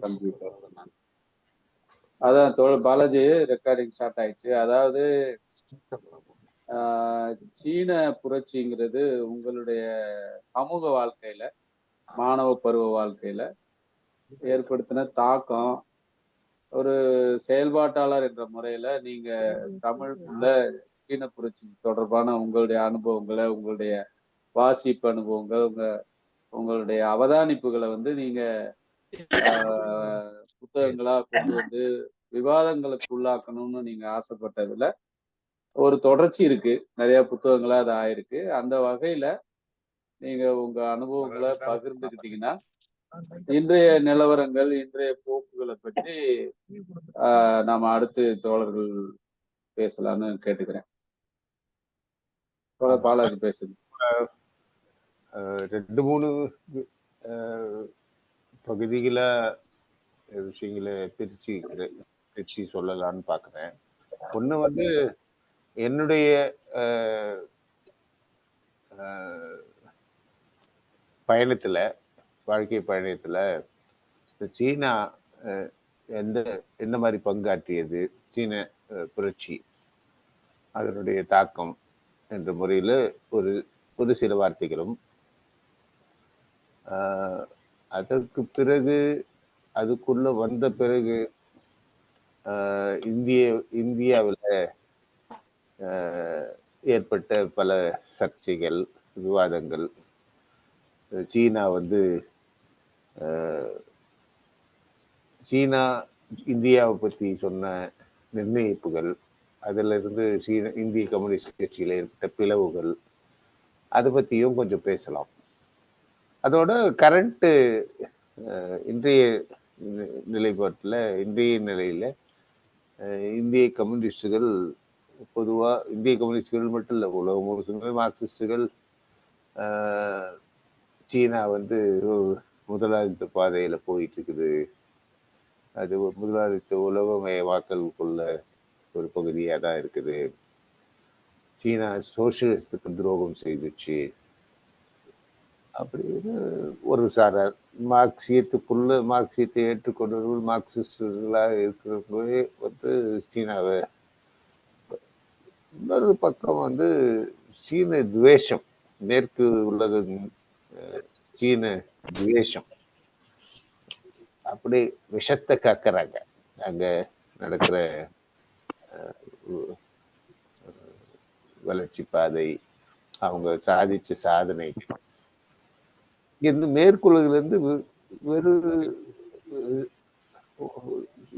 Computer. அதான் தோழர் Balaji, recording start ஆயிடுச்சு. அதாவது சீன புரட்சிங்கிறது உங்களுடைய சமூக வாழ்க்கையில, மாணவ பருவ வாழ்க்கையில ஏற்படுத்தின தாக்கம், ஒரு செயல்பாட்டாளர் என்ற முறையில நீங்க தமிழுக்குள்ள சீன புரட்சி தொடர்பான உங்களுடைய அனுபவங்களை, உங்களுடைய வாசிப்பு அனுபவங்கள், உங்களுடைய அவதானிப்புகளை வந்து நீங்க புத்தகங்களா கொண்டு வந்து விவாதங்களுக்கு உள்ளாக்கணும்னு நீங்க ஆசைப்பட்டதுல ஒரு தொடர்ச்சி இருக்கு. நிறைய புத்தகங்களா அது ஆயிருக்கு. அந்த வகையில நீங்க உங்க அனுபவங்களை பகிர்ந்துக்கிட்டீங்கன்னா இன்றைய நிலவரங்கள், இன்றைய போக்குகளை பற்றி நாம அடுத்து தோழர்கள் பேசலாம்னு கேட்டுக்கிறேன். பாலாஜி பேசுது. 2-3 பகுதிகள விஷயங்களை பிரிச்சு சொல்லலாம்னு பாக்குறேன். ஒண்ணு வந்து என்னுடைய பயணத்துல, வாழ்க்கை பயணத்துல சீனா எந்த மாதிரி பங்காற்றியது, சீன புரட்சி அதனுடைய தாக்கம் என்ற முறையில ஒரு சில வார்த்தைகளும், அதற்கு பிறகு அதுக்குள்ள வந்த பிறகு இந்தியாவில் ஏற்பட்ட பல சர்ச்சைகள், விவாதங்கள், சீனா வந்து சீனா இந்தியாவை பத்தி சொன்ன நிர்ணயிப்புகள், அதுல இருந்து இந்திய கம்யூனிஸ்ட் கட்சியில ஏற்பட்ட பிளவுகள், அதை பத்தியும் கொஞ்சம் பேசலாம். அதோட கரண்ட் இன்றைய நிலைப்பாட்டுல, இன்றைய நிலையில இந்திய கம்யூனிஸ்டுகள் பொதுவா, இந்திய கம்யூனிஸ்டுகள் மட்டும் இல்ல, உலகம் முழுசுமே மார்க்சிஸ்டுகள் சீனா வந்து முதலாளித்த பாதையில போயிட்டு இருக்குது, அது முதலாளித்த உலகமயமாக்கலுக்குள்ள ஒரு பகுதியாக தான் இருக்குது, சீனா சோசியலிஸ்டுக்கு துரோகம் செய்துச்சு அப்படின்னு ஒரு சாரார். மார்க்சியத்தை ஏற்றுக்கொண்டவர்கள், மார்க்சிஸ்டுகளாக இருக்கிறவங்களே வந்து சீனாவை, இன்னொரு பக்கம் வந்து சீன துவேஷம், மேற்கு உலக சீன துவேஷம், அப்படி விஷத்தை காக்குறாங்க அங்க நடக்கிற வளர்ச்சி பாதை, அவங்க சாதிச்ச சாதனை. இந்த மேற்குலகில இருந்து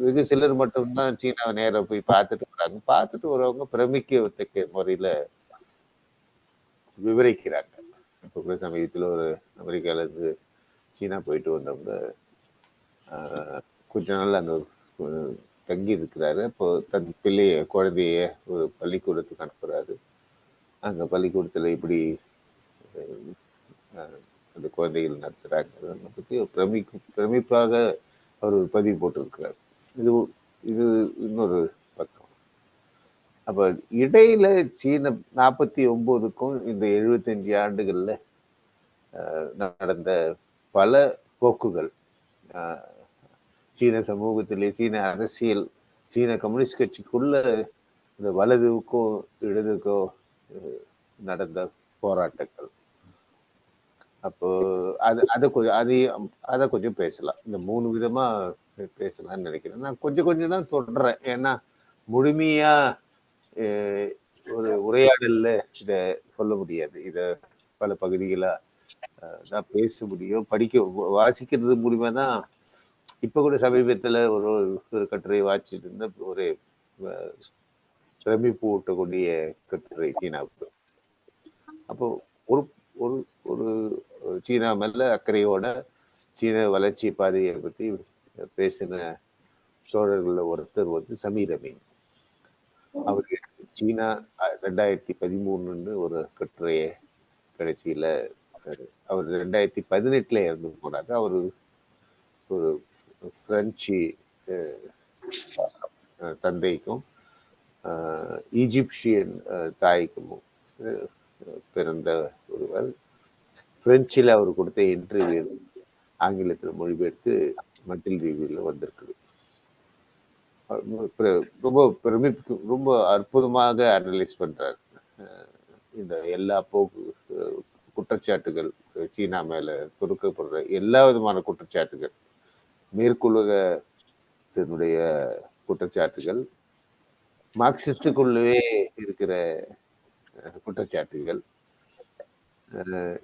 வெகு சிலர் மட்டும்தான் சீனாவை நேரம் போய் பார்த்துட்டு வராங்க. பார்த்துட்டு வரவங்க பிரமிக்கத்தக்க முறையில விவரிக்கிறாங்க. இப்போ சமயத்துல ஒரு அமெரிக்கால இருந்து சீனா போயிட்டு வந்தவங்க கொஞ்ச நாள் அங்க தங்கி இருக்கிறாரு. இப்போ தன் குழந்தைய ஒரு பள்ளிக்கூடத்துக்கு அனுப்புறாரு. அங்க பள்ளிக்கூடத்துல இப்படி அந்த குழந்தைகள் நடத்துறாங்க பத்தி பிரமிப்பாக அவர் பதிவு போட்டிருக்கிறார். இது இன்னொரு பக்கம். அப்ப இடையில சீன 49க்கும் இந்த 75 ஆண்டுகள்ல நடந்த பல போக்குகள், சீன சமூகத்திலே, சீன அரசியல், சீன கம்யூனிஸ்ட் கட்சிக்குள்ள இந்த வலதுக்கோ இடதுக்கோ நடந்த போராட்டங்கள், அப்போ அதை கொஞ்சம் பேசலாம். இந்த 3 விதமா பேசலாம்னு நினைக்கிறேன். நான் கொஞ்சம் தான் தொடர்றேன். ஏன்னா முழுமையா ஒரு உரையாடல்ல இத சொல்ல முடியாது. இத பல பகுதிகளா தான் பேச முடியும். வாசிக்கிறது மூலியமா தான். இப்ப கூட சமீபத்துல ஒரு கட்டுரை வாசிச்சுட்டு இருந்த ஒரு பிரமிப்பு ஊட்டக்கூடிய கட்டுரை சீனாவுக்கு. அப்போ ஒரு ஒரு ஒரு சீனா மேல அக்கறையோட சீன வளர்ச்சி பாதையை பத்தி பேசின தோழர்கள ஒருத்தர் வந்து சமீர் அமீன். அவரு சீனா 2013 ஒரு கட்டுரைய கடைசியில, அவர் 2018 இறந்து போனாங்க. அவரு ஒரு பிரெஞ்சு தந்தைக்கும் ஈஜிப்சியன் தாய்க்கும் பிறந்த ஒருவர். பிரெஞ்சில் அவர் கொடுத்த இன்டர்வியூ ஆங்கிலத்தில் மொழிபெயர்த்து மந்த்லி ரிவ்யூல வந்திருக்குது. ரொம்ப ரொம்ப அற்புதமாக அனலைஸ் பண்றாரு. இந்த எல்லா குற்றச்சாட்டுகள், சீனா மேல தொடுக்கப்படுற எல்லா விதமான குற்றச்சாட்டுகள், மேற்குலகத்தினுடைய குற்றச்சாட்டுகள், மார்க்சிஸ்டுக்குள்ளவே இருக்கிற குற்றச்சாட்டுகள்,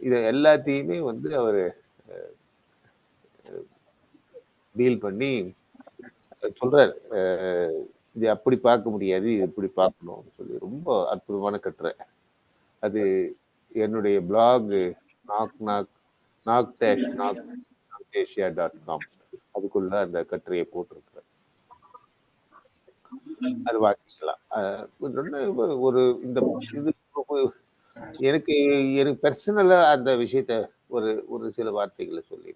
இதை எல்லாத்தையுமே வந்து அவரு டீல் பண்ணி சொல்றாரு. இது அப்படி பார்க்க முடியாது, இது இப்படி பார்க்கணும்னு சொல்லி ரொம்ப அற்புதமான கட்டுரை. அது என்னுடைய பிளாக் knock.asia.com அதுக்குள்ள அந்த கட்டுரையை போட்டிருக்கிறேன். அது வாசிக்கலாம். ஒரு இந்த இது எனக்கு எனக்கு பர்சனலா அந்த விஷயத்த ஒரு ஒரு சில வார்த்தைகளை சொல்லி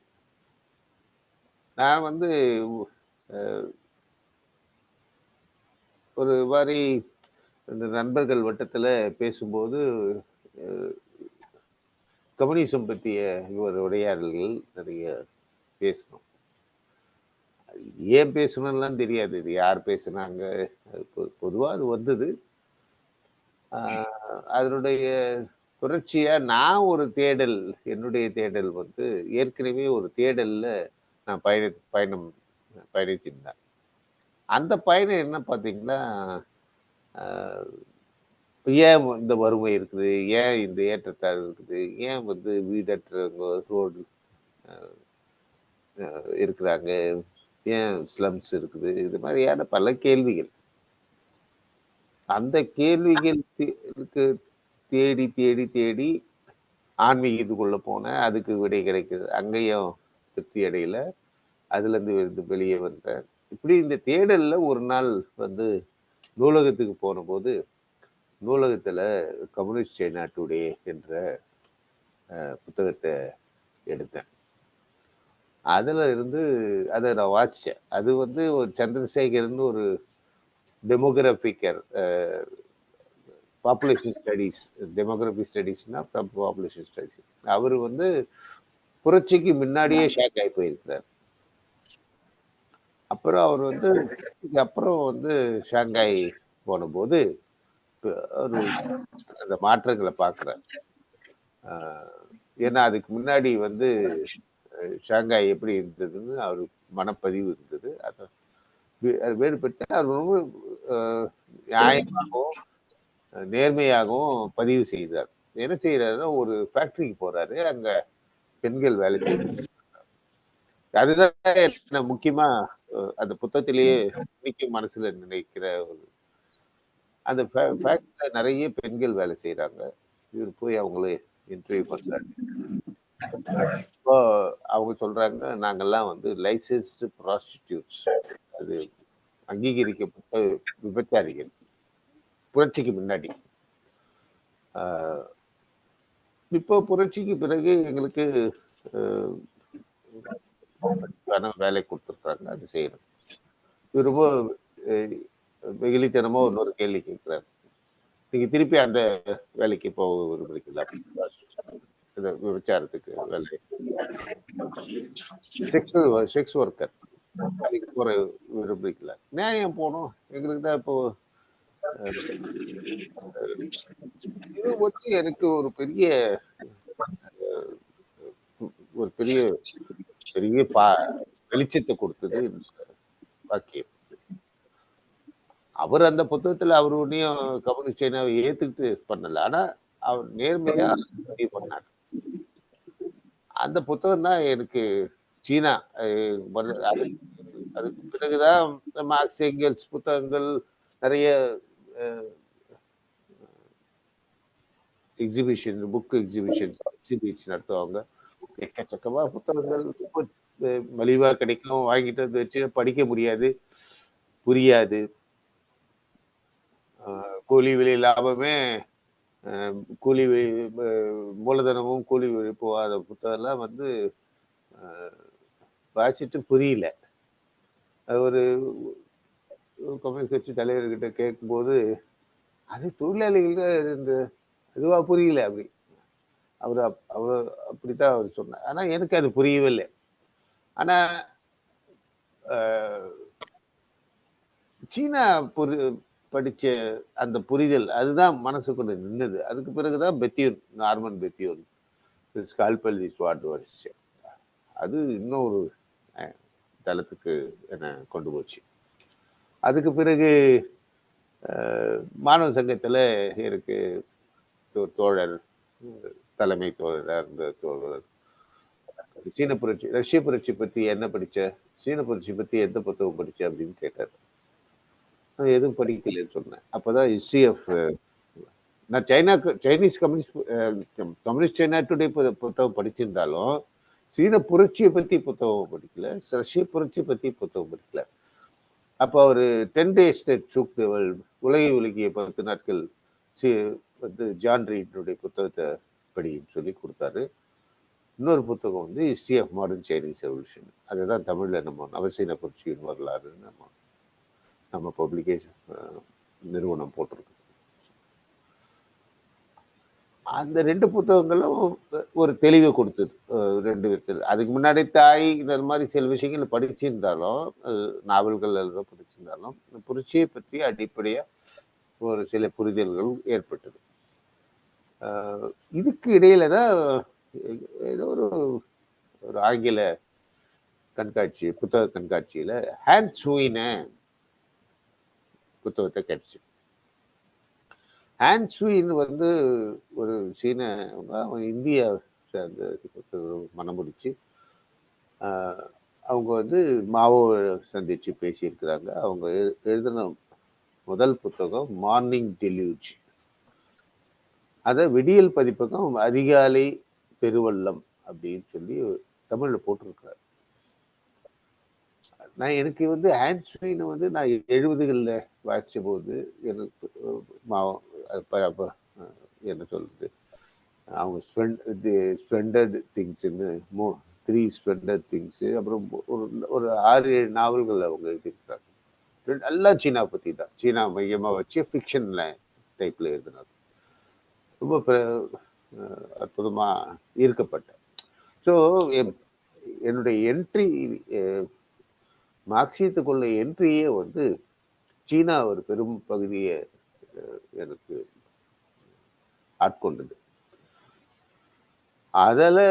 நான் வந்து ஒரு மாதிரி இந்த நண்பர்கள் வட்டத்துல பேசும்போது கம்யூனிசம் பற்றிய உரையாடல்கள் நிறைய பேசணும். ஏன் பேசணும்லாம் தெரியாது, இது யார் பேசுனாங்க, பொதுவா அது வந்தது. அதனுடைய தொடர்ச்சியா நான் ஒரு தேடல், என்னுடைய தேடல் வந்து ஏற்கனவே ஒரு தேடல்ல நான் பயணிச்சிருந்தேன். அந்த பயணம் என்ன பார்த்தீங்கன்னா, ஏன் இந்த வறுமை இருக்குது, ஏன் இந்த ஏற்றத்தாழ்வு இருக்குது, ஏன் வந்து வீடற்றவங்க ரோடு இருக்கிறாங்க, ஏன் ஸ்லம்ஸ் இருக்குது, இது மாதிரியான பல கேள்விகள். அந்த கேள்விகளுக்கு தேடி தேடி தேடி ஆன்மீகத்துக்குள்ள போனேன். அதுக்கு விடை கிடைக்குது, அங்கேயும் திருப்தி அடையல, அதுல இருந்து வெளியே வந்தேன். இப்படி இந்த தேடல்ல ஒரு நாள் வந்து நூலகத்துக்கு போன போது நூலகத்துல கம்யூனிஸ்ட் சைனா டுடே என்ற புத்தகத்தை எடுத்தேன். அதுல இருந்து அதை நான் வாசிச்சேன். அது வந்து ஒரு சந்திரசேகர்னு ஒரு டெமோகிராபிக்கர், பாப்புலேஷன் ஸ்டடீஸ், டெமோகிராபிக் ஸ்டடீஸ்னா பாப்புலேஷன் ஸ்டடீஸ். அவர் வந்து புரட்சிக்கு முன்னாடியே ஷாக் ஆகி போயிருக்கிறார். அப்புறம் அவர் வந்து ஷாங்காய் போன போது அந்த மாற்றங்களை பார்க்கிறார். ஏன்னா அதுக்கு முன்னாடி வந்து ஷாங்காய் எப்படி இருந்ததுன்னு அவர் மனப்பதிவு இருந்தது. அதை வேறுபட்டு அவர் ரொம்ப நியாயமாகவும் நேர்மையாகவும் பதிவு செய்தார். என்ன செய்யறாருன்னா, ஒரு ஃபேக்டரிக்கு போறாரு, அங்க பெண்கள் வேலை செய்யறாங்க. அதுதான் முக்கியமா அந்த புத்தகத்திலேயே இன்னைக்கு மனசுல நினைக்கிற ஒரு அந்த ஃபேக்டரியில நிறைய பெண்கள் வேலை செய்யறாங்க. இவர் போய் அவங்கள இன்டர்வியூ பண்றாரு. இப்போ அவங்க சொல்றாங்க, நாங்கெல்லாம் வந்து லைசன்ஸ்டு ப்ராஸ்டிடியூட்ஸ், அது அங்கீகரிக்கப்பட்ட விபச்சாரிகள் புரட்சிக்கு முன்னாடி. இப்போ புரட்சிக்கு பிறகு எங்களுக்கு வேலை கொடுத்துருக்காங்க, அது செய்யணும். இது ரொம்ப வெகுளித்தனமா இன்னொரு கேள்வி கேட்கிறாரு, நீங்க திருப்பி அந்த வேலைக்கு போக விரும்புறீங்களா? இந்த விபச்சாரத்துக்கு வேலை, செக்ஸ் ஒர்க்கர் அதுக்கு போற விரும்புறீங்களா? நியாயம் போகணும், எங்களுக்கு தான் இப்போ இது வந்து எனக்கு ஒரு பெரிய வெளிச்சத்தை கொடுத்தது வாக்கியம். அவர் அந்த புத்தகத்துல அவர் ஒன்னையும் கம்யூனிஸ்ட் சைனாவை ஏத்துக்கிட்டு பண்ணல, ஆனா அவர் நேர்மையா பதிவு பண்ணார். அந்த புத்தகம் தான் எனக்கு சீனா, அதுக்கு பிறகுதான் மார்க்ஸ் எங்கெல்ஸ் புத்தகங்கள் நிறைய எக்ஸிபிஷன், புக் எக்ஸிபிஷன் நடத்துவாங்க. எக்கச்சக்கமா புத்தகங்கள் மலிவா கிடைக்கும், வாங்கிட்டு வந்து வச்சு படிக்க முடியாது, புரியாது. கூலி விலை லாபமே கூலி மூலதனமும் கூலி போகாத புத்தகம்லாம் வந்து வாசிட்டு புரியல. ஒரு கம்யூனிஸ்ட் கட்சி தலைவர்கிட்ட கேட்கும்போது, அது தொழிலாளிகள் இந்த இதுவா புரியல அப்படி, அவர் அப்படித்தான் அவர் சொன்னார். ஆனா எனக்கு அது புரியவே இல்லை. ஆனா சீனா படிச்ச அந்த புரிதல் அதுதான் மனசுக்குள்ள நின்னது. அதுக்கு பிறகுதான் பெத்தியூர், நார்மன் பெத்தியூர் ஸ்கால்பல் தி ஸ்வாட் வரிசை. அது இன்னொரு தளத்துக்கு என்ன கொண்டு போச்சு. அதுக்கு பிறகு மாணவ சங்கத்துல எனக்கு தோழர், தலைமை தோழராக இருந்த தோழர் சீன புரட்சி, ரஷ்ய புரட்சி பத்தி என்ன படிச்ச, சீன புரட்சி பத்தி எந்த புத்தகம் படிச்ச அப்படின்னு கேட்டார். நான் எதுவும் படிக்கலன்னு சொன்னேன். அப்பதான் ஹிஸ்டரி ஆஃப், நான் சைனீஸ் கம்யூனிஸ்ட் சைனா டுடே புத்தகம் படிச்சிருந்தாலும் சீன புரட்சியை பத்தி புத்தகம் படிக்கல, ரஷ்ய புரட்சி பத்தி புத்தகம் படிக்கல. அப்போ ஒரு 10 days உலகை உலகிய 10 நாட்கள் வந்து ஜான் ரீடுடைய புத்தகத்தை படின்னு சொல்லி கொடுத்தாரு. இன்னொரு புத்தகம் வந்து history of modern Chinese revolution, அதுதான் தமிழ்ல நம்ம நவசீன புரட்சியின் வரலாறுன்னு நம்ம பப்ளிகேஷன் நிறுவனம் போட்டிருக்கு. அந்த 2 புத்தகங்களும் ஒரு தெளிவை கொடுத்தது 2 விதத்தில். அதுக்கு முன்னாடி தாய் இந்த மாதிரி சில விஷயங்கள் படிச்சிருந்தாலும், நாவல்கள் எழுத படிச்சிருந்தாலும், புரட்சியை பற்றி அடிப்படையா ஒரு சில புரிதல்கள் ஏற்பட்டது. இதுக்கு இடையில தான் ஏதோ ஒரு ஆங்கில கண்காட்சி, புத்தக கண்காட்சியில ஹான் சூயின புத்தகத்தை கிடைச்சு. ஹான் சூயின் வந்து ஒரு சீன, அவன் இந்தியா சேர்ந்த மனம் முடிச்சு அவங்க வந்து மாவோ சந்திச்சு பேசியிருக்கிறாங்க. அவங்க எழுதின முதல் புத்தகம் மார்னிங் டெலியூஜ். அதை விடியல் பதிப்பகம் அதிகாலை பெருவெள்ளம் அப்படின்னு சொல்லி தமிழ்ல போட்டிருக்கிறார். எனக்கு வந்து ஹான் சூயினை வந்து நான் 70களில் வாசிச்ச போது எனக்கு என்ன சொல்றது, அவங்க ஸ்பெண்டட் திங்ஸ்ன்னு 3 ஸ்பெண்டட் திங்ஸ், அப்புறம் ஒரு 6-7 நாவல்கள் அவங்க எழுதியிருக்கிறாங்க. எல்லாம் சீனா பத்தி தான், சீனா மையமா வச்சு ஃபிக்ஷன்ல டைப்ல எழுதினார். ரொம்ப அற்புதமா ஈர்க்கப்பட்டேன். ஸோ என்னுடைய என்ட்ரி, மார்க்சியத்துக்குள்ள என்ட்ரியே வந்து சீனா ஒரு பெரும் பகுதியை எனக்கு ஆட்கொண்டது. அதில்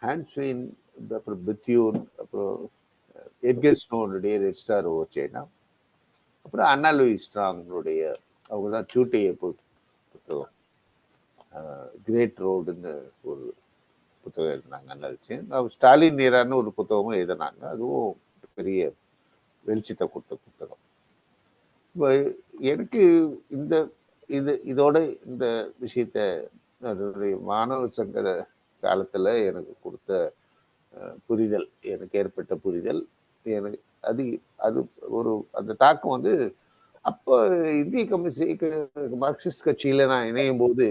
ஹான் சூயின், அப்புறம் பெத்தியூர், அப்புறம் எட்கர் ஸ்னோனுடைய ரெட் ஸ்டார் ஓவர் சைனா, அப்புறம் அண்ணா லூயிஸ் ஸ்ட்ராங்குடைய, அவங்க தான் சூட்டையை புத்தகம், கிரேட் ரோடுன்னு ஒரு புத்தகம் எழுதினாங்க. ஸ்டாலின் நீரான்னு ஒரு புத்தகமும் எழுதினாங்க. அதுவும் பெரிய வெளிச்சத்தை கொடுத்த புத்தகம். எனக்கு இதோட இந்த விஷயத்த, அதனுடைய மாணவ சங்க காலத்துல எனக்கு கொடுத்த புரிதல், எனக்கு ஏற்பட்ட புரிதல், எனக்கு அது ஒரு அந்த தாக்கம் வந்து அப்போ இந்திய கம்யூனிஸ்ட் மார்க்சிஸ்ட் கட்சியில நான் இணையும் போது,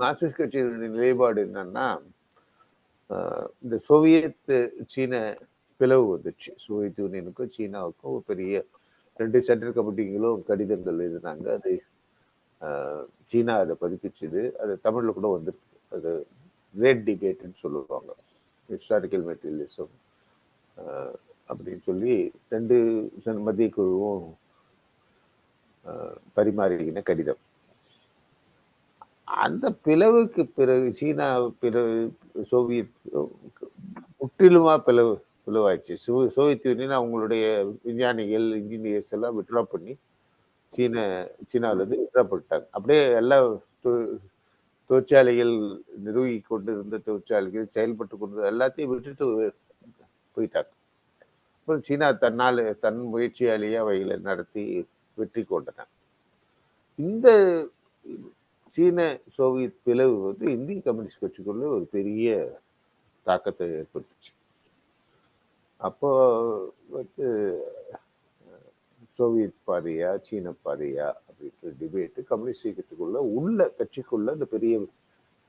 மார்க்சிஸ்ட் கட்சியினுடைய நிலைப்பாடு என்னன்னா, இந்த சோவியத் சீன பிளவு வந்துச்சு. சோவியத் யூனியனுக்கும் சீனாவுக்கும் ஒரு பெரிய 2 சென்ட்ரல் கமிட்டிகளும் கடிதங்கள் எழுதினாங்க. அது சீனா அதை பதிப்பிச்சுது. அது தமிழ்ல கூட வந்திருக்கு. அது கிரேட் டிபேட்னு சொல்லுவாங்க, ஹிஸ்டாரிக்கல் மெட்டீரியலிசம் அப்படின்னு சொல்லி 2 மத்திய குழுவும் பரிமாறின கடிதம். அந்த பிளவுக்கு பிறகு சீனா சோவியத் முற்றிலுமா பிளவாயிடுச்சு. சோவியத் யூனியன் அவங்களுடைய விஞ்ஞானிகள், இன்ஜினியர்ஸ் எல்லாம் விட்ரா பண்ணி சீனாவில இருந்து விட்ரா பண்ணிட்டாங்க. அப்படியே எல்லா தொழிற்சாலைகள் நிறுவி கொண்டு இருந்த தொழிற்சாலைகள், செயல்பட்டு கொண்டு எல்லாத்தையும் விட்டுட்டு போயிட்டாங்க. அப்புறம் சீனா தன் முயற்சியாலேயே அவைகளை நடத்தி வெற்றி கொண்டன. இந்த சீன சோவியத் பிளவு வந்து இந்திய கம்யூனிஸ்ட் கட்சிக்குள்ள ஒரு பெரிய தாக்கத்தை ஏற்படுத்துச்சு. அப்போ வந்து சோவியத் பாதையா சீன பாதையா அப்படின்ற டிபேட் கம்யூனிஸ்ட் இயக்கத்துக்குள்ள உள்ள கட்சிக்குள்ள இந்த பெரிய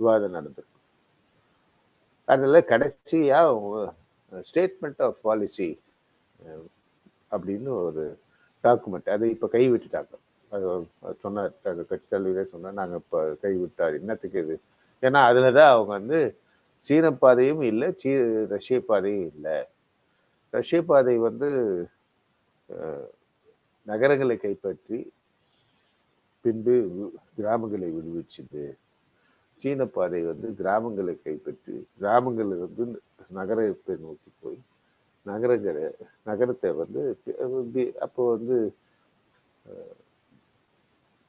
விவாதம் நடந்திருக்கு. அதனால கடைசியா ஸ்டேட்மெண்ட் ஆஃப் பாலிசி அப்படின்னு ஒரு டாக்குமெண்ட், அதை இப்ப கைவிட்டுட்டாங்க. சொன்னார் கட்சி தலைவரே சொன்னா, நாங்க இப்ப கைவிட்டார். என்னத்துக்கு இது? ஏன்னா அதுலதான் அவங்க வந்து சீன பாதையும் இல்லை, ரஷ்ய பாதையும் இல்லை. ரஷ்ய பாதை வந்து நகரங்களை கைப்பற்றி பின்பு கிராமங்களை விடுவிச்சுது. சீன பாதை வந்து கிராமங்களை கைப்பற்றி கிராமங்களிலிருந்து நகரத்தை நோக்கி போய் நகரத்தை வந்து அப்போ வந்து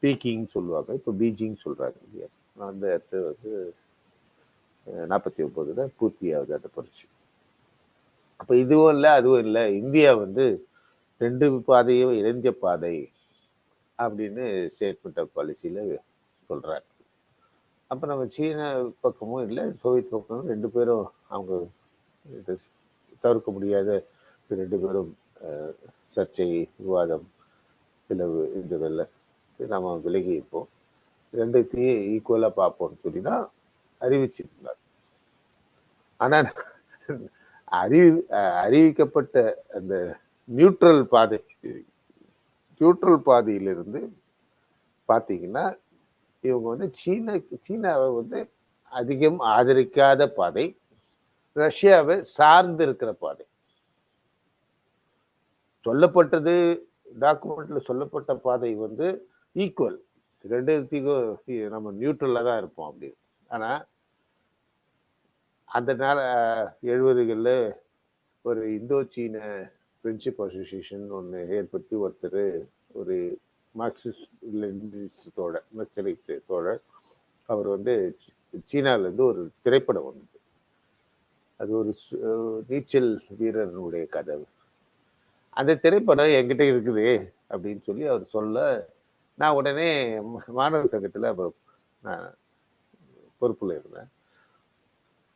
பீக்கிங் சொல்லுவாங்க, இப்போ பீஜிங் சொல்றாங்க இல்லையா. அந்த இடத்துல வந்து 49ல பூர்த்தியாகுது அந்த புரட்சி. அப்ப இதுவும் இல்லை அதுவும் இல்லை, இந்தியா வந்து 2 பாதையும் இணைஞ்ச பாதை அப்படின்னு ஸ்டேட்மெண்ட் ஆஃப் பாலிசியில சொல்றாங்க. அப்ப நம்ம சீன பக்கமும் இல்லை சோவியத் பக்கமும் 2 பேரும் அவங்க தவிர்க்க முடியாத 2 பேரும் சர்ச்சை, விவாதம், பிளவு இதெல்ல நம்ம விலகி இருப்போம், 2த்தையும் ஈக்குவலா பார்ப்போம்னு சொல்லி தான் அறிவிச்சிருந்தார். ஆனா அறிவிக்கப்பட்ட அந்த நியூட்ரல் பாதையிலிருந்து பார்த்தீங்கன்னா இவங்க வந்து சீனாவை வந்து அதிகம் ஆதரிக்காத பாதை, ரஷ்யாவை சார்ந்து இருக்கிற பாதை. சொல்லப்பட்டது டாக்குமெண்ட்ல சொல்லப்பட்ட பாதை வந்து ஈக்குவல், 2த்துக்கும் நம்ம நியூட்ரல்ல தான் இருப்போம் அப்படின்னு. ஆனா அந்த நாள் 70களில் ஒரு இந்தோ சீன ஃப்ரெண்ட்ஷிப் அசோசியேஷன் ஒன்று ஏற்படுத்தி ஒருத்தர் ஒரு மார்க்சிஸ்ட் தோழர், நக்சலைட் தோழர், அவர் வந்து சீனாவிலேருந்து ஒரு திரைப்படம் வந்தது. அது ஒரு நீச்சல் வீரனுடைய கதை. அந்த திரைப்படம் என்கிட்ட இருக்குது அப்படின்னு சொல்லி அவர் சொல்ல, நான் உடனே மாணவர் சங்கத்தில் நான் பொறுப்பில் இருந்தேன்.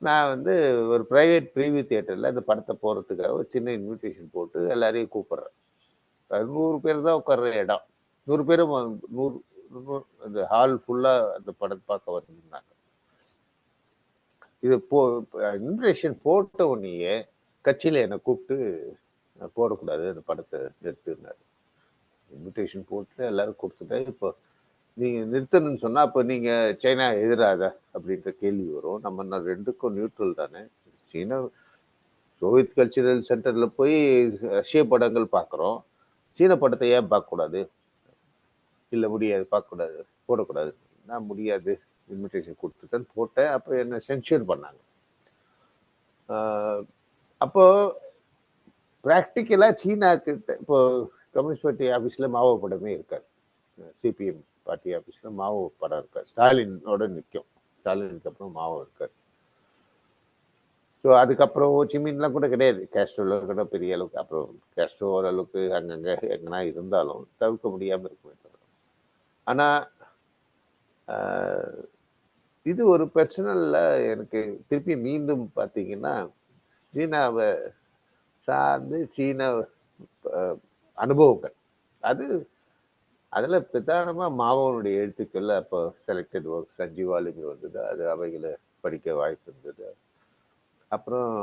நான் வந்து ஒரு ப்ரைவேட் ப்ரீவியூ தியேட்டரில் அந்த படத்தை போகிறதுக்காக ஒரு சின்ன இன்விடேஷன் போட்டு எல்லாரையும் கூப்பிட்றேன். 100 பேர் தான் உட்கார்ற இடம், 100 பேரும் அந்த ஹால் ஃபுல்லாக அந்த படத்தை பார்க்க வந்திருந்தாங்க. இது இன்விடேஷன் போட்ட உடனேயே கட்சியில் என்னை கூப்பிட்டு போடக்கூடாது அந்த படத்தை நிறுத்தினார். இன்விடேஷன் போட்டு எல்லாரும் கொடுத்துட்டேன். இப்போ நீங்கள் நிறுத்தணும்னு சொன்னால் அப்போ நீங்கள் சைனா எதிராக அப்படின்ற கேள்வி வரும். நம்ம 2க்கும் நியூட்ரல் தானே. சீனா சோவியத் கல்ச்சரல் சென்டரில் போய் ரஷ்ய படங்கள் பார்க்குறோம், சீன படத்தை ஏன் பார்க்கக்கூடாது? இல்லை முடியாது, பார்க்கக்கூடாது, போடக்கூடாது. நான் முடியாது, இன்விடேஷன் கொடுத்துட்டேன்னு போட்டேன். அப்போ என்ன சென்சூர் பண்ணாங்க. அப்போ ப்ராக்டிக்கலாக சீனா கிட்ட இப்போ கம்யூனிஸ்ட் பார்ட்டி ஆஃபீஸில் மாவோ படமே இருக்காது, சிபிஎம் பார்ட்டி ஆஃபீஸில் மாவோ படம் இருக்காது, ஸ்டாலினோட நிற்கும், ஸ்டாலினுக்கு அப்புறம் மாவோ இருக்காது. ஸோ அதுக்கப்புறம் ஹோச்சிமின்லாம் கூட கிடையாது, கேஸ்ட்ரோவில் கூட பெரிய அளவுக்கு. அப்புறம் கேஸ்ட்ரோ ஓரளவுக்கு அங்கங்கே எங்கன்னா இருந்தாலும் தவிர்க்க முடியாமல் இருக்குமே தவிர. ஆனால் இது ஒரு பர்சனல்ல எனக்கு திருப்பி மீண்டும் பார்த்தீங்கன்னா சீனாவை சார்ந்து சீன அனுபவங்கள், அதில் பிரதானமாக மாவோனுடைய எழுத்துக்கள் அப்போ செலக்டட் ஒர்க் சஞ்சீவாலுமே வந்தது, அது அவைகளை படிக்க வாய்ப்பு இருந்தது. அப்புறம்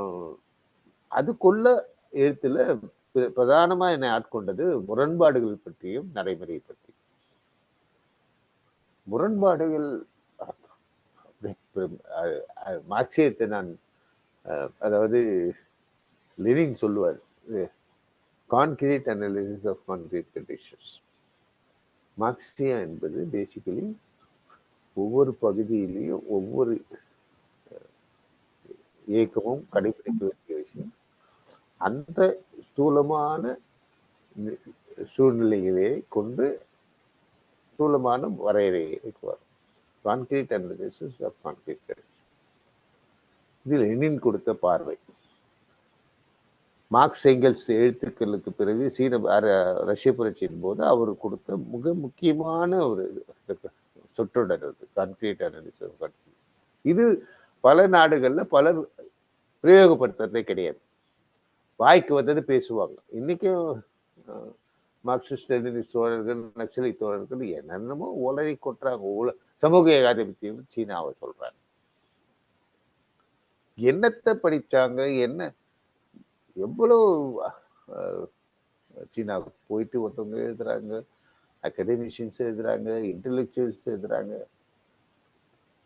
அதுக்குள்ள எழுத்துல பிரதானமாக என்னை ஆட்கொண்டது முரண்பாடுகள் பற்றியும் நடைமுறை பற்றி. முரண்பாடுகள் மார்க்சியத்தை நான் அதாவது லெனின் சொல்லுவார், concrete analysis of concrete conditions. மார்க்சியம் என்பது பேசிக்கலி ஒவ்வொரு பகுதியிலையும் ஒவ்வொரு இயக்கமும் கடைபிடிக்க வேண்டிய விஷயம். அந்த ஸ்தூலமான சூழ்நிலைகளை கொண்டு ஸ்தூலமான வரையறையை வரும். Concrete analysis of concrete condition. இது லெனின் கொடுத்த பார்வை. மார்க்ஸ் எங்கெல்ஸ் எழுத்துக்களுக்கு பிறகு ரஷ்ய புரட்சியின் போது அவர் கொடுத்த மிக முக்கியமான ஒரு சொற்றொடர் அது, கான்கிரீட் அனாலிசிஸ். இது பல நாடுகள்ல பலர் பிரயோகப்படுத்துறதே கிடையாது, வாய்க்கு வந்தது பேசுவாங்க. இன்னைக்கும் மார்க்சிஸ்ட் லெனினிஸ்ட் தோழர்கள், நக்சலை தோழர்கள் என்னென்னமோ உலகை கொட்டுறாங்க. சமூக ஏகாதிபத்தியம் சீனாவை சொல்றாங்க. என்னத்தை படிச்சாங்க, என்ன எவ்வளவு சீனாவுக்கு போயிட்டு ஒருத்தவங்க எழுதுறாங்க, அகடமிஷியன்ஸ் எழுதுறாங்க, இன்டெலெக்சுவல்ஸ் எழுதுறாங்க.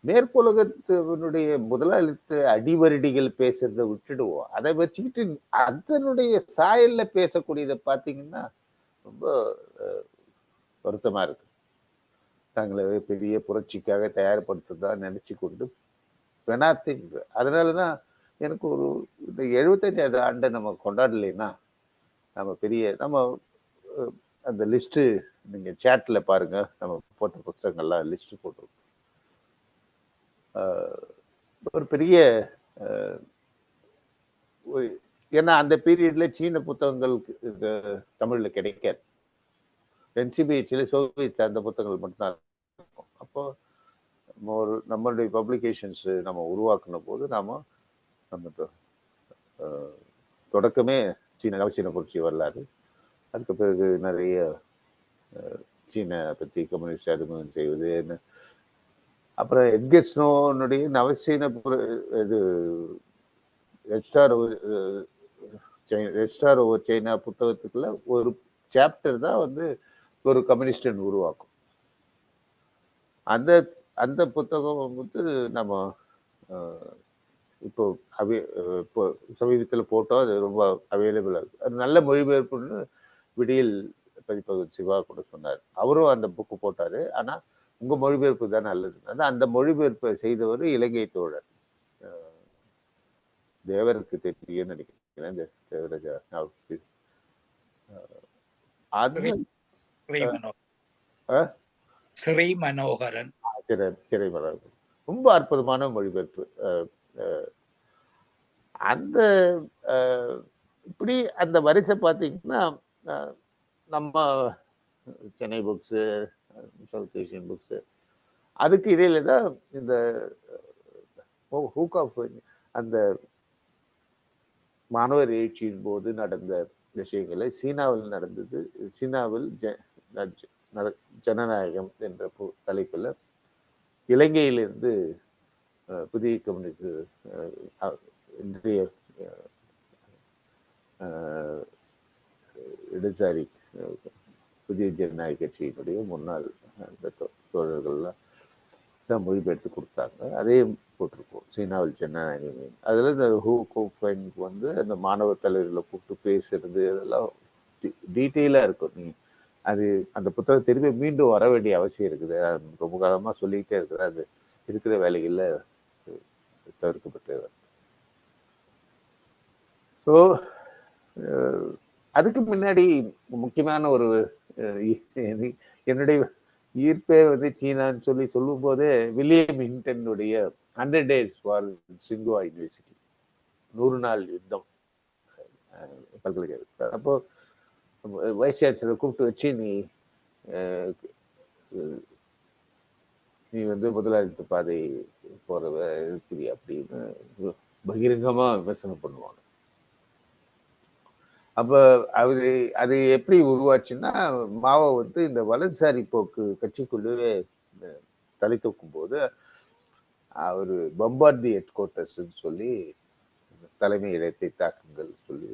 மேற்குலகத்தினுடைய முதலாளித்த அடிவருடிகள் பேசுறத விட்டுடுவோம். அதை வச்சுக்கிட்டு அதனுடைய சாயல்ல பேசக்கூடியதை பார்த்தீங்கன்னா ரொம்ப வருத்தமா இருக்கு. தங்களை பெரிய புரட்சிக்காக தயார்படுத்துறதா நினைச்சு கொண்டு பெனாத்திங்க. அதனாலதான் எனக்கு ஒரு இந்த 75வது ஆண்டை நம்ம கொண்டாடலைன்னா நம்ம பெரிய நம்ம அந்த லிஸ்ட் நீங்க சேட்ல பாருங்க, நம்ம போட்ட புத்தகங்கள்லாம் லிஸ்ட் போட்டு ஒரு பெரிய ஏன்னா அந்த பீரியட்ல சீன புத்தகங்கள் தமிழ்ல கிடைக்காது. என்சிபிஹெச்ல சோவியத் சார்ந்த புத்தகங்கள் மட்டும்தான் இருக்கும். அப்போ நம்மளுடைய பப்ளிகேஷன்ஸ் நம்ம உருவாக்குன போது நம்ம தொடக்கமே நவசீன புரட்சி வரலாறு, அதுக்கு பிறகு நிறைய சீன பத்தி கம்யூனிஸ்ட் அறிமுகம் செய்வது என்ன, அப்புறம் எட்கர்ஸ்னோனுடைய நவசீன இது ரெஸ்டார் ஓவர் சைனா புத்தகத்துக்குள்ள ஒரு சாப்டர் தான் வந்து ஒரு கம்யூனிஸ்டன் உருவாக்கும். அந்த அந்த புத்தகம் வந்து நம்ம இப்போ சமீபத்தில் போட்டோம். அது ரொம்ப அவைலபிளா இருக்கு. அது நல்ல மொழிபெயர்ப்புன்னு விடியல் பதிப்பகம் சிவா கூட சொன்னார். அவரும் அந்த புக்கு போட்டாரு. ஆனா உங்க மொழிபெயர்ப்பு தான் நல்லது. அந்த மொழிபெயர்ப்பை செய்தவர் இலங்கை தோழர் தேவருக்கு தெரியும் நினைக்கிறேன். தேவராஜா சிறை மனோகரன் ரொம்ப அற்புதமான மொழிபெயர்ப்பு. அந்த இப்படி அந்த வரிசை பார்த்தீங்கன்னா நம்ம Chennai books, south Asian books, அதுக்கு இடையில தான் இந்த அந்த மாணவர் எழுச்சியின் போது நடந்த விஷயங்களை சீனாவில் நடந்தது. சீனாவில் ஜனநாயகம் என்ற தலைப்பில் இலங்கையிலிருந்து புதிய கம்யூனிஸ்ட் இன்றைய இடதுசாரி புதிய ஜனநாயக கட்சியினுடைய முன்னாள் தோழர்கள்லாம் தான் மொழிபெயர்த்து கொடுத்தாங்க. அதையும் போட்டிருக்கோம், சீனாவில் ஜனநாயகம். அதில் இந்த வந்து அந்த மாணவர் தலைவர்களை கூப்பிட்டு பேசுறது அதெல்லாம் டீட்டெயிலாக இருக்கும். நீ அது அந்த புத்தகம் திரும்பி மீண்டும் வர வேண்டிய அவசியம் இருக்குது. ரொம்ப காலமாக சொல்லிக்கிட்டே இருக்குது. அது இருக்கிற வேலைகளில் தவிர்க்கப்பட்டது. ஸோ அதுக்கு முன்னாடி முக்கியமான ஒரு என்னுடைய ஈர்ப்பே வந்து சீனான்னு சொல்லும் போதே வில்லியம் ஹிண்டனுடைய 100 Days ஃபார் சிங்குவா யூனிவர்சிட்டி, 100 நாள் யுத்தம் பல்கலைக்கழகம். அப்போ வைஸ் சான்சலர் கூப்பிட்டு வச்சு நீ வந்து முதலாளித்த பாதை போறவ இருக்கிறீ அப்படின்னு பகிரங்கமா விமர்சனம் பண்ணுவாங்க. அப்ப அது எப்படி உருவாச்சுன்னா, மாவோ வந்து இந்த வலதுசாரி போக்கு கட்சிக்குள்ளே தலை தூக்கும் போது அவரு பம்பார்டி ஹெட் குவார்டர்ஸ் சொல்லி தலைமை இடத்தை தாக்குங்கள் சொல்லி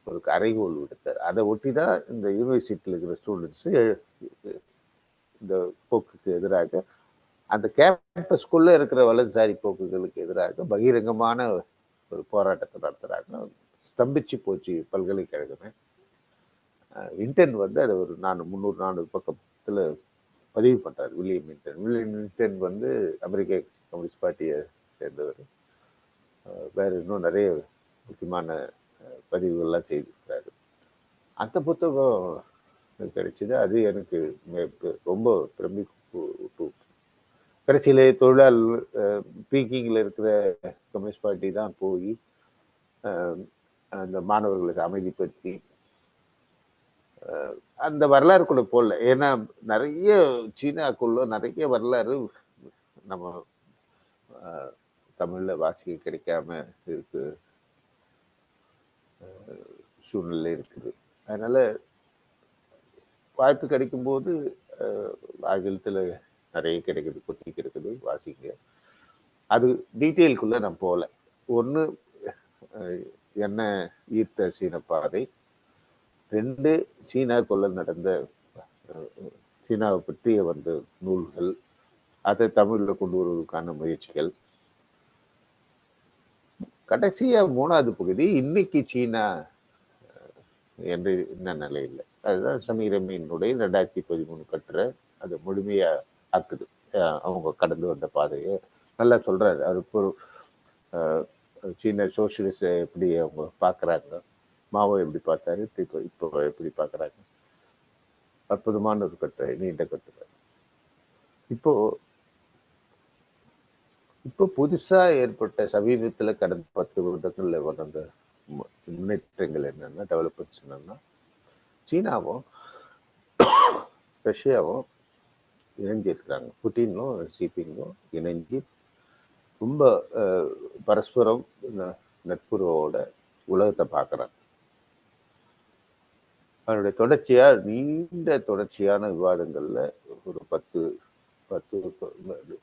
ஒரு அறைகோள் விடுத்தார். அதை ஒட்டிதான் இந்த யூனிவர்சிட்டியில் இருக்கிற ஸ்டூடெண்ட்ஸ் இந்த போக்குக்கு எதிராக, அந்த கேம்பஸ்குள்ள இருக்கிற வலதுசாரி போக்குகளுக்கு எதிராக பகிரங்கமான ஒரு போராட்டத்தை நடத்துறாங்க. ஸ்தம்பிச்சு போச்சு பல்கலைக்கழகமே. இன்டர்ன் வந்து அதை ஒரு 300-400 பக்கத்துல பதிவு பண்றாரு வில்லியம் இன்டர்ன் வந்து அமெரிக்க கம்யூனிஸ்ட் பார்ட்டியை சேர்ந்தவர். வேற இன்னும் நிறைய முக்கியமான பதிவுகள்லாம் செய்திருக்கிறாரு. அந்த புத்தகம் கிடைச்சது. அது எனக்கு ரொம்ப பிரமிப்பு. கடைசியில தொழிலாளர் பீக்கிங்ல இருக்கிற கம்யூனிஸ்ட் பார்ட்டி தான் போய் அந்த மாணவர்களுக்கு அமைதிப்படுத்தி அந்த வரலாறு கூட போடல. ஏன்னா நிறைய சீனாக்குள்ள நிறைய வரலாறு நம்ம தமிழ்ல வாசிக்க கிடைக்காம இருக்கு சூழ்நிலை இருக்குது. அதனால வாய்ப்பு கிடைக்கும் போது ஆங்கிலத்துல நிறைய கிடைக்குது, கொட்டி கிடைக்குது, வாசிக்க. அது டீட்டெயிலுக்குள்ள நான் போகல. ஒன்று என்ன ஈர்த்த சீன பாதை, 2 சீனாக்குள்ள நடந்த சீனாவை பற்றிய வந்த நூல்கள், அதை தமிழ்ல கொண்டு வருவதற்கான முயற்சிகள். கடைசியா 3வது பகுதி இன்னைக்கு சீனா என்று என்ன நிலையில், அதுதான் சமீர மீனுடைய 2013 கட்டுரை. அது முழுமையா ஆக்குது. அவங்க கடந்து வந்த பாதையை நல்லா சொல்றாரு. அதுக்கு ஒரு சீன சோசியலிச எப்படி அவங்க பார்க்குறாங்க, மாவோ எப்படி பார்த்தாரு, இப்போ எப்படி பார்க்குறாங்க. அற்புதமான ஒரு கட்டுரை, நீண்ட கட்டுரை. இப்போ புதுசா ஏற்பட்ட சமீபத்துல கடந்த 10 வருடங்கள்ல வந்த முன்னேற்றங்கள் என்னன்னா, டெவலப்மெண்ட்ஸ் என்னன்னா, சீனாவும் ரஷ்யாவும் இணைஞ்சிருக்கிறாங்க. புட்டினும் ஜிபிங்கும் இணைஞ்சு ரொம்ப பரஸ்பரம் நட்புறவோட உலகத்தை பார்க்குறாங்க. அதனுடைய தொடர்ச்சியான விவாதங்கள்ல ஒரு 10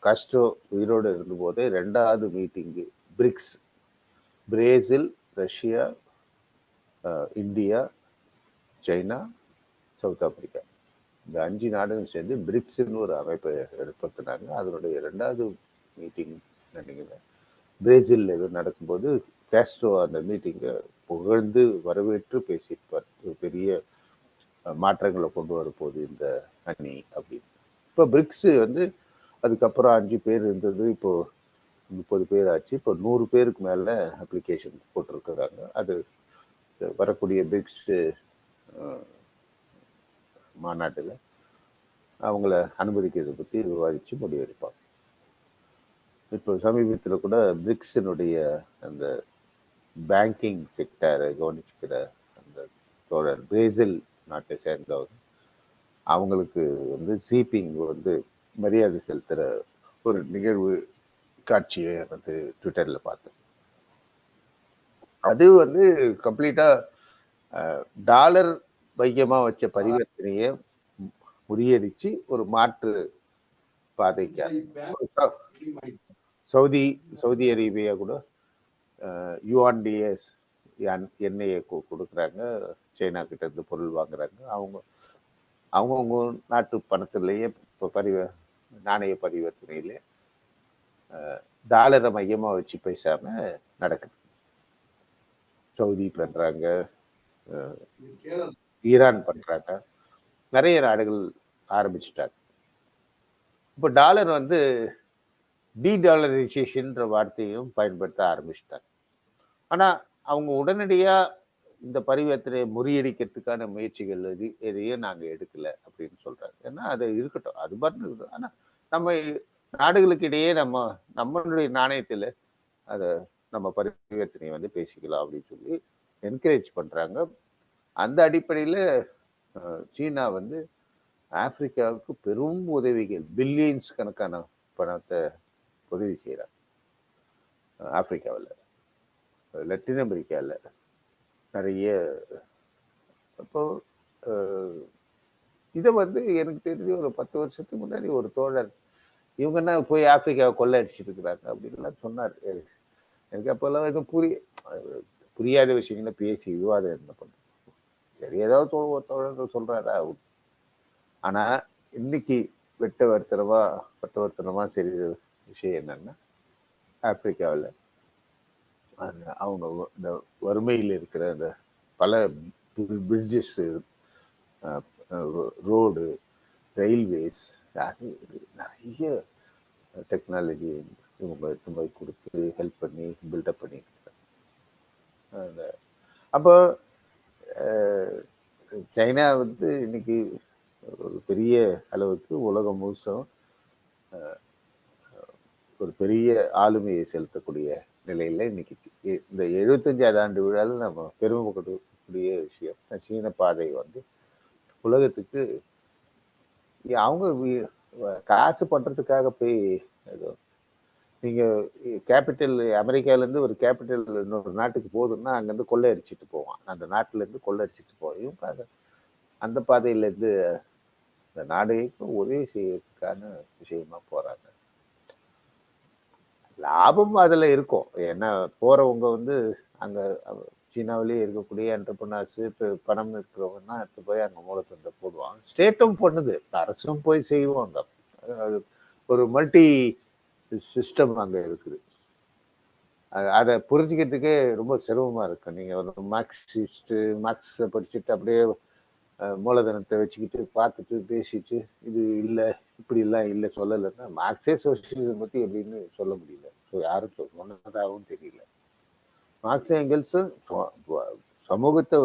காஸ்ட்ரோ உயிரோடு இருந்தபோதே 2வது மீட்டிங்கு BRICS, Brazil, Russia, India, China, South Africa, இந்த 5 நாடுகளும் சேர்ந்து பிரிக்ஸ்ன்னு ஒரு அமைப்பை ஏற்படுத்தினாங்க. அதனுடைய 2வது மீட்டிங் நினைக்கிறேன் பிரேசில் எது நடக்கும்போது காஸ்ட்ரோ அந்த மீட்டிங்கை புகழ்ந்து வரவேற்று பேசியிருப்பார். ஒரு பெரிய மாற்றங்களை கொண்டு வரப்போகுது இந்த அணி அப்படின்னு. இப்போ பிரிக்ஸ் அதுக்கப்புறம் 5 பேர் இருந்தது, இப்போ 30 பேர் ஆச்சு. இப்போ 100 பேருக்கு மேல அப்ளிகேஷன் போட்டிருக்கிறாங்க. அது வரக்கூடிய பிரிக்ஸ் மாநாட்டில் அவங்கள அனுமதிக்கிறதை பற்றி விவாதித்து முடிவெடுப்பாங்க. இப்போ சமீபத்தில் கூட பிரிக்ஸினுடைய அந்த பேங்கிங் செக்டரை கவனிச்சுக்கிற அந்த தோழர் பிரேசில் நாட்டை சேர்ந்தவர், அவங்களுக்கு ஜிபிங் மரியாதை செலுத்துகிற ஒரு நிகழ்வு காட்சியை ட்விட்டர்ல பார்த்தேன். அது கம்ப்ளீட்டா டாலர் மையமா வச்ச பரிவர்த்தனையை முறியடிச்சு ஒரு மாற்று பாதைக்கு சவுதி அரேபியா கூட யுஆன்டிஎஸ் எண்ணெயை கொடுக்குறாங்க, சைனா கிட்ட இருந்து பொருள் வாங்குறாங்க. அவங்கவுங்க நாட்டு பணத்திலேயே இப்போ நாணய பரிவர்த்தனையிலே டாலரை மையமா வச்சு பேசாம நடக்குது. சவுதி பண்றாங்க, ஈரான் பண்றாங்க, நிறைய நாடுகள் ஆரம்பிச்சுட்டாங்க. இப்போ டாலர் டீடாலரைசேஷன்ற வார்த்தையும் பயன்படுத்த ஆரம்பிச்சுட்டாங்க. ஆனா அவங்க உடனடியா இந்த பரிவர்த்தனையை முறியடிக்கிறதுக்கான முயற்சிகள் எதையும் நாங்க எடுக்கல அப்படின்னு சொல்றாங்க. ஏன்னா அது இருக்கட்டும், அது பாட்டு. ஆனா நம்ம நாடுகளுக்கு இடையே நம்மளுடைய நாணயத்துல அதை நம்ம பரிவர்த்தனையை பேசிக்கலாம் அப்படின்னு சொல்லி என்கரேஜ் பண்றாங்க. அந்த அடிப்படையில சீனா ஆப்பிரிக்காவுக்கு பெரும் உதவிகள், பில்லியன்ஸ் கணக்கான பணத்தை உதவி செய்யறாங்க. ஆப்பிரிக்காவில், லத்தீன் அமெரிக்காவில் நிறைய. அப்போ இதை எனக்கு தெரிஞ்சு ஒரு 10 வருஷத்துக்கு முன்னாடி ஒரு தோழர் இவங்க என்ன போய் ஆப்பிரிக்காவை கொள்ளடிச்சிட்டு இருக்கிறாங்க அப்படின்லாம் சொன்னார். எனக்கு அப்பெல்லாம் எதுவும் புரியாத விஷயங்கள பேசி விவாதம் என்ன பண்ணுறோம். சரி, ஏதாவது தோழர்கள் சொல்றாரா. ஆனா இன்னைக்கு பட்டவர்த்தனமா சரி விஷயம் என்னன்னா, ஆப்பிரிக்காவில் அவங்க இந்த வறுமையில் இருக்கிற அந்த பல பிரிட்ஜஸ், ரோடு, ரயில்வேஸ், நிறைய டெக்னாலஜி இவங்க எடுத்து போய் கொடுத்து ஹெல்ப் பண்ணி பில்டப் பண்ணிட்டு இருக்காங்க. அப்போ சைனா இன்னைக்கு ஒரு பெரிய அளவுக்கு உலகம் முழுசும் ஒரு பெரிய ஆளுமையை செலுத்தக்கூடிய நிலையில இன்னைக்கு இந்த 75வது ஆண்டு விழாவில் நம்ம பெருமைப்படக்கூடிய விஷயம், சீன பாதை உலகத்துக்கு அவங்க காசு பண்றதுக்காக போய் ஏதோ நீங்க கேபிட்டல் அமெரிக்காலேருந்து ஒரு கேபிட்டல் இன்னொரு நாட்டுக்கு போகுதுன்னா அங்கேருந்து கொள்ளையடிச்சிட்டு போவான், அந்த நாட்டிலேருந்து கொள்ளையடிச்சிட்டு போவோம். அந்த பாதையிலேருந்து இந்த நாடுகளுக்கு உதவி செய்யறதுக்கான விஷயமா போறாங்க. லாபம் அதுல இருக்கும். ஏன்னா போறவங்க அங்க சீனாவிலேயே இருக்கக்கூடிய என்டர்பிரனர்ஸ், பணம் இருக்கிறவங்கன்னா எடுத்து போய் அங்க மூலத்தொண்டை போடுவாங்க. ஸ்டேட்டும் பண்ணுது, அரசும் போய் செய்வாங்க. அது ஒரு மல்டி சிஸ்டம் அங்க இருக்குது. அதை புரிஞ்சுக்கிறதுக்கே ரொம்ப சிரமமா இருக்கும். நீங்க ஒரு மார்க்ஸ் படிச்சுட்டு அப்படியே மூலதனத்தை வச்சுக்கிட்டு பார்த்துட்டு பேசிட்டு இது இல்லை இப்படி எல்லாம் இல்லை சொல்லலைன்னா மார்க்ஸே சோசியலிசம் பத்தி எப்படின்னு சொல்ல முடியல. யாரும் சொன்னதாகவும் தெரியல. மார்க்ஸ் எங்கெல்ஸும் சமூகத்தை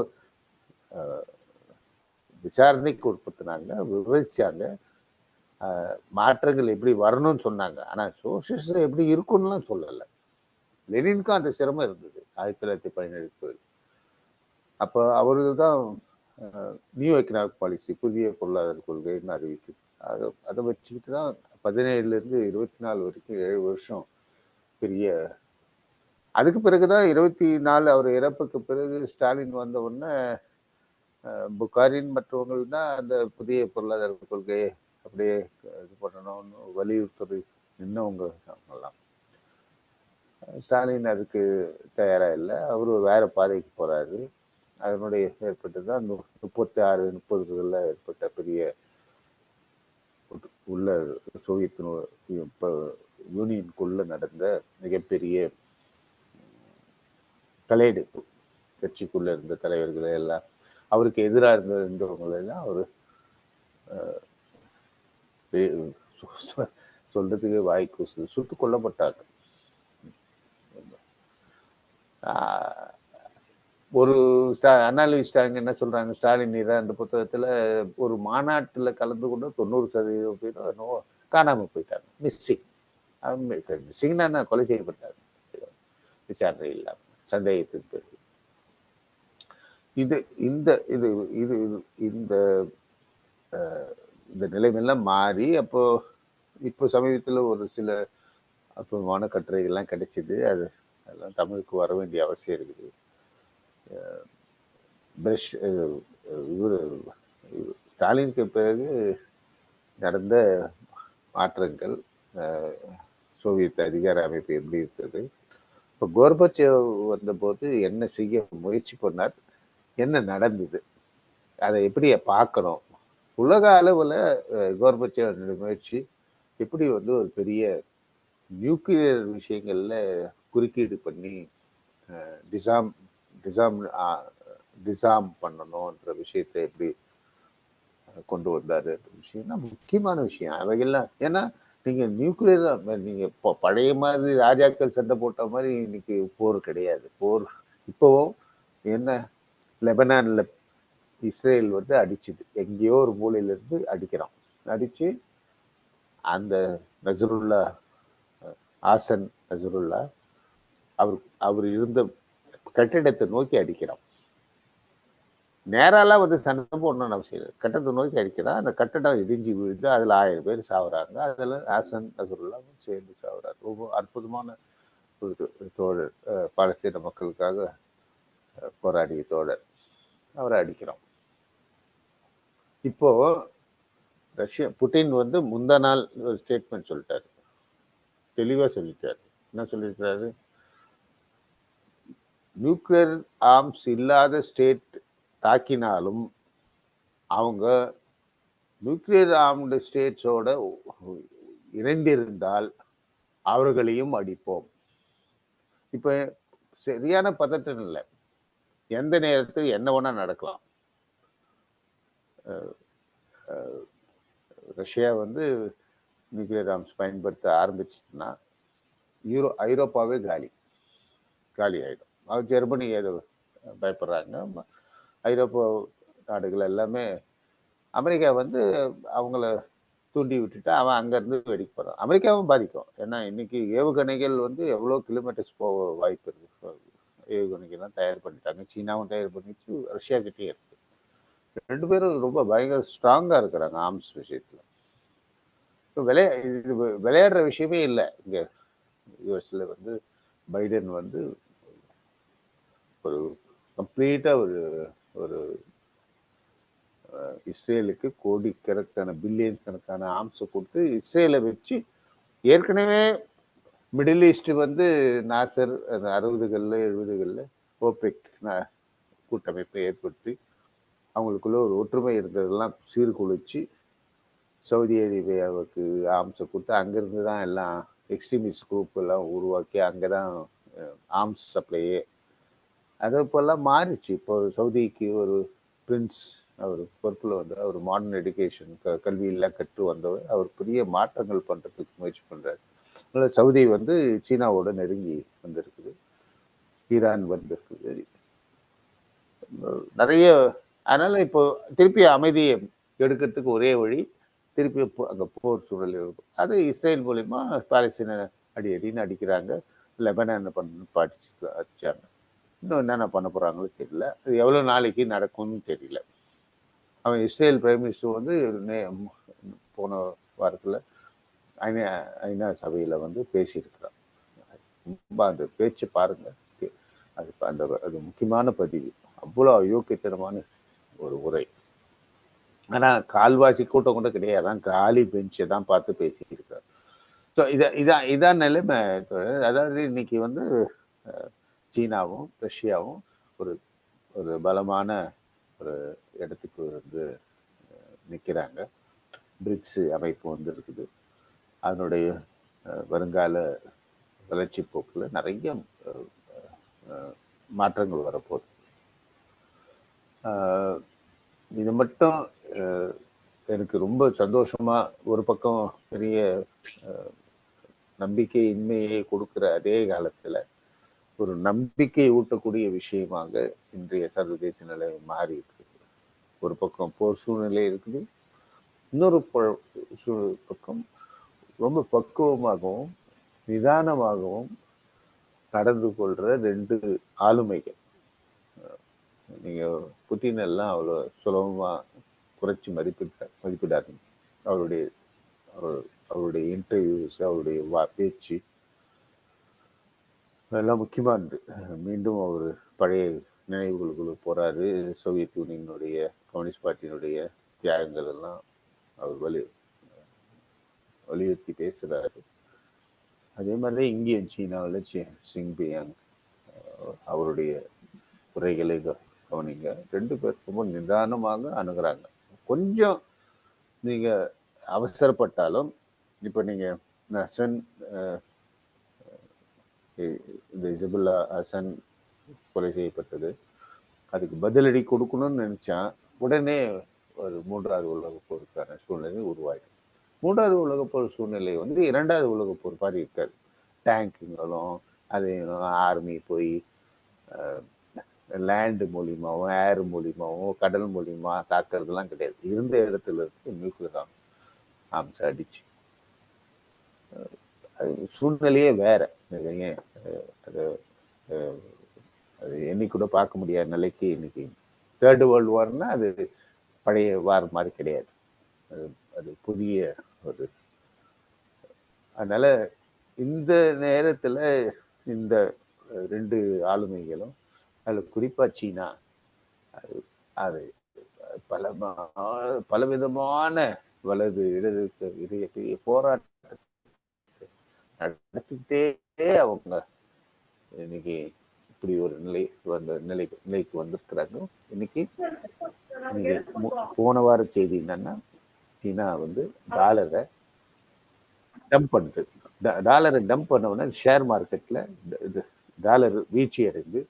விசாரணைக்கு உட்படுத்தினாங்க, விவரிச்சாங்க, மாற்றங்கள் எப்படி வரணும்னு சொன்னாங்க. ஆனா சோசியலிசம் எப்படி இருக்கும்னுலாம் சொல்லலை. லெனினுக்கும் அந்த சிரமம் இருந்தது 1917. அப்போ அவருக்கு தான் நியூ எக்கனாமிக் பாலிசி, புதிய பொருளாதார கொள்கைன்னு அறிவிக்குது. அதை வச்சுக்கிட்டு தான் 17லேருந்து 24 வரைக்கும் 7 வருஷம் பெரிய. அதுக்கு பிறகுதான் 24 அவர் இறப்புக்கு பிறகு ஸ்டாலின் வந்த உடனே புகாரின் மற்றவங்கள் தான் அந்த புதிய பொருளாதார கொள்கையை அப்படியே இது பண்ணணும்னு வலியுறுத்தி நின்னவங்க அவங்கெல்லாம். ஸ்டாலின் அதுக்கு தயாரா இல்லை. அவரு வேற பாதைக்கு போறாரு. அதனுடைய ஏற்பட்டதுதான் 36-30களில் ஏற்பட்ட பெரிய உள்ள சோவியத் யூனியனுக்குள்ள நடந்த மிகப்பெரிய தலையெடுப்பு. கட்சிக்குள்ள இருந்த தலைவர்களை எல்லாம், அவருக்கு எதிராக இருந்தவங்களெல்லாம் அவரு சொல்றதுக்கு வாய்க்கு சுட்டுக் கொல்லப்பட்டாங்க. ஒரு அனாலிஸ்டாங்க என்ன சொல்றாங்க, ஸ்டாலின் அந்த புத்தகத்துல ஒரு மாநாட்டுல கலந்து கொண்டு 90% பேரும் காணாம போயிட்டாங்க. மிஸ்ஸிங்னா கொலை செய்யப்பட்டாங்க விசாரணை இல்லாம, சந்தேகத்தின் பேர். இது இந்த இது இது இந்த இந்த நிலைமையெல்லாம் மாறி அப்போ இப்போ சமீபத்தில் ஒரு சில அற்புதமான கட்டுரைகள்லாம் கிடைச்சிது. அதெல்லாம் தமிழுக்கு வர வேண்டிய அவசியம் இருக்குது. இவர் ஸ்டாலினுக்கு பிறகு நடந்த மாற்றங்கள், சோவியத் அதிகார அமைப்பு எப்படி இருந்தது, இப்போ கோர்பச்சேவ் வந்தபோது என்ன செய்ய முயற்சி பண்ணார், என்ன நடந்தது, அதை எப்படி பார்க்கணும். உலக அளவில் கோர்பச்சேவ் முயற்சி எப்படி ஒரு பெரிய நியூக்ளியர் விஷயங்கள்ல குறுக்கீடு பண்ணி டிசாம் பண்ணணும்ன்ற விஷயத்தை எப்படி கொண்டு வந்தாரு விஷயம்னா முக்கியமான விஷயம் அவைகள்லாம். ஏன்னா நீங்க நியூக்ளியர் நீங்க பழைய மாதிரி ராஜாக்கள் சண்டை போட்ட மாதிரி இன்னைக்கு போர் கிடையாது. போர் இப்போவும் என்ன, லெபனான்ல இஸ்ரேல் அடிச்சுது, எங்கேயோ ஒரு மூலையில இருந்து அடிக்கிறான், அடிச்சு அந்த நசருல்லா, ஆசன் நசருல்லா அவர் இருந்த கட்டிடத்தை நோக்கி அடிக்கிறான். நேராலாம் சண்டை போடணும்னு அவசியம் இல்லை, கட்டடத்தை நோக்கி அடிக்கிறான். அந்த கட்டடம் இடிஞ்சு விழுந்து அதுல 1000 பேர் சாவுறாங்க. அதுல ஆசன் நசருல்லாவும் சேர்ந்து சாவுறாரு. ரொம்ப அற்புதமான ஒரு தோழர், பாலஸ்தீன மக்களுக்காக போராடிய தோழர், அவரை அடிக்கிறோம். இப்போ ரஷ்யா புட்டின் முந்தா நாள் ஒரு ஸ்டேட்மெண்ட் சொல்லிட்டாரு, தெளிவா சொல்லிட்டாரு. என்ன சொல்லியிருக்கிறாரு, நியூக்ளியர் ஆர்ம்ஸ் இல்லாத ஸ்டேட் தாக்கினாலும் அவங்க நியூக்ளியர் ஆர்ம்டு ஸ்டேட்ஸோட இணைந்திருந்தால் அவர்களையும் அடிப்போம். இப்ப சரியான பதட்டம் இல்லை, எந்த நேரத்தில் என்ன வேணா நடக்கலாம். ரஷ்யா நியூக்ளியர் ஆர்ம்ஸ் பயன்படுத்த ஆரம்பிச்சுன்னா ஐரோப்பாவே காலி ஆயிடும். ஜெர்மனி ஏதோ பயப்படுறாங்க, ஐரோப்பா நாடுகள் எல்லாமே. அமெரிக்கா அவங்கள தூண்டி விட்டுட்டா அவன் அங்கேருந்து வெடிக்க போகிறான், அமெரிக்காவும் பாதிக்கும். ஏன்னா இன்னைக்கு ஏவுகணைகள் எவ்வளோ கிலோமீட்டர்ஸ் போக வாய்ப்பு இருக்கு. ஏவுகணைகள்லாம் தயார் பண்ணிட்டாங்க, சீனாவும் தயார் பண்ணிச்சு, ரஷ்யா கிட்டே இருக்கு. 2 பேரும் ரொம்ப பயங்கர ஸ்ட்ராங்காக இருக்கிறாங்க ஆர்ம்ஸ் விஷயத்தில். இது விளையாடுற விஷயமே இல்லை. இங்கே யூஎஸ்ல பைடன் ஒரு கம்ப்ளீட்டா ஒரு இஸ்ரேலுக்கு கோடிக்கணக்கான பில்லியன் கணக்கான ஆர்ம்ஸை கொடுத்து இஸ்ரேலை வச்சு, ஏற்கனவே மிடில் ஈஸ்ட் நாசர் 60களில் 70களில் ஓபெக் கூட்டமைப்பை ஏற்படுத்தி அவங்களுக்குள்ள ஒரு ஒற்றுமை இருந்ததெல்லாம் சீர்குலைச்சு சவுதி அரேபியாவுக்கு ஆர்ம்ஸை கொடுத்து அங்கேருந்து தான் எல்லாம் எக்ஸ்ட்ரீமிஸ்ட் குரூப் எல்லாம் உருவாக்கி அங்கே தான் ஆர்ம்ஸ் சப்ளையே. அதை இப்போல்லாம் மாறிச்சு. இப்போ சவுதிக்கு ஒரு பிரின்ஸ் அவர் பொறுப்பில் வந்து அவர் மாடர்ன் எஜுகேஷன் கல்வியெல்லாம் கற்று வந்தவர். அவர் பெரிய மாற்றங்கள் பண்ணுறதுக்கு முயற்சி பண்ணுறாரு. அதனால் சவுதி வந்து சீனாவோட நெருங்கி வந்திருக்குது, ஈரான் வந்திருக்குது நிறைய. அதனால இப்போ திருப்பி அமைதியை எடுக்கிறதுக்கு ஒரே வழி திருப்பி அங்கே போர் சூழல் இருக்கும். அது இஸ்ரேல் மூலிமா பாலஸ்தீன அடின்னு அடிக்கிறாங்க. லெபனான் அடிச்சாங்க. இன்னும் என்னென்ன பண்ண போகிறாங்களோ தெரியல. அது எவ்வளோ நாளைக்கு நடக்கும்னு தெரியல. அவன் இஸ்ரேல் பிரைம் மினிஸ்டர் வந்து போன வாரத்தில் ஐநா சபையில் வந்து பேசியிருக்கிறான். ரொம்ப அந்த பேச்சு பாருங்க, அது முக்கியமான பதிவு. அவ்வளோ அயோக்கியத்தனமான ஒரு உரை. ஆனால் கால்வாசி கூட்டம் கூட கிடையாது, காலி பெஞ்சை தான் பார்த்து பேசியிருக்காரு. ஸோ இதான் நிலைமை. அதாவது இன்னைக்கு வந்து சீனாவும் ரஷ்யாவும் ஒரு ஒரு பலமான ஒரு இடத்துக்கு வந்து நிற்கிறாங்க. பிரிக்ஸ் அமைப்பு வந்து இருக்குது. அதனுடைய வருங்கால வளர்ச்சி போக்கில் நிறைய மாற்றங்கள் வரப்போகுது. இது மட்டும் எனக்கு ரொம்ப சந்தோஷமா, ஒரு பக்கம் பெரிய நம்பிக்கை இன்மையை கொடுக்குற அதே காலத்துல ஒரு நம்பிக்கை ஊட்டக்கூடிய விஷயமாக இன்றைய சர்வதேச நிலை மாறி இருக்குது. ஒரு பக்கம் போர் சூழ்நிலை இருக்குது, இன்னொரு பக்கம் ரொம்ப பக்குவமாகவும் நிதானமாகவும் நடந்து கொள்ற ரெண்டு ஆளுமைகள். நீங்க புட்டின் எல்லாம் அவ்வளோ சுலபமா குறைச்சி மதிப்பிடாதீங்க. அவருடைய இன்டர்வியூஸ், அவருடைய பேச்சு எல்லாம் முக்கியமா இருந்தது. மீண்டும் அவர் பழைய நினைவுகளுக்குள்ள போறாரு. சோவியத் யூனியனுடைய கம்யூனிஸ்ட் பார்ட்டியினுடைய தியாகங்கள் எல்லாம் அவர் வலியுறுத்தி பேசுறாரு. அதே மாதிரி இந்தியன் சீனாவில் சிங்பியாங் அவருடைய உரைகளை கவனிங்க. ரெண்டு பேர் ரொம்ப நிதானமாக அணுகிறாங்க. கொஞ்சம் நீங்க அவசரப்பட்டாலும், இப்ப நீங்க ஹசன், இந்த இசபுல்லா ஹசன் கொலை செய்யப்பட்டது, அதுக்கு பதிலடி கொடுக்கணும்னு நினைச்சா உடனே ஒரு மூன்றாவது உலகப் போருக்கான சூழ்நிலை உருவாயிடும். மூன்றாவது உலகப் போர் சூழ்நிலை வந்து இரண்டாவது உலகப் போர் மாதிரி இருக்காது. டேங்குங்களும் அது ஆர்மி போய் லேண்டு மூலியமாகவும் ஏர் மூலியமாகவும் கடல் மூலியமா தாக்குறதுலாம் கிடையாது. இருந்த இடத்துல இருக்கு நியூக்ளியர் ஆர்ம்ஸ் அடிச்சு. சூழ்நிலையே வேற. ஏன் அது என்னை கூட பார்க்க முடியாத நிலைக்கு இன்னைக்கு தேர்டு வேர்ல்டு வார்னா அது பழைய வார் மாதிரி கிடையாது. அது புதிய ஒரு. அதனால இந்த நேரத்துல இந்த ரெண்டு ஆளுமைகளும், அதுல குறிப்பா சீனா, அது பலவிதமான வலது இடது போராட்டத்தை நடத்திக்கிட்டே அவங்க இன்னைக்கு இப்படி ஒரு நிலைக்கு வந்திருக்கிறாங்க. இன்னைக்கு போன வார செய்தி என்னன்னா, சீனா வந்து டாலரை டம்ப் பண்ணுது. டாலரை டம்ப் பண்ணவுடனே ஷேர் மார்க்கெட்ல டாலர் வீழ்ச்சி அடைந்து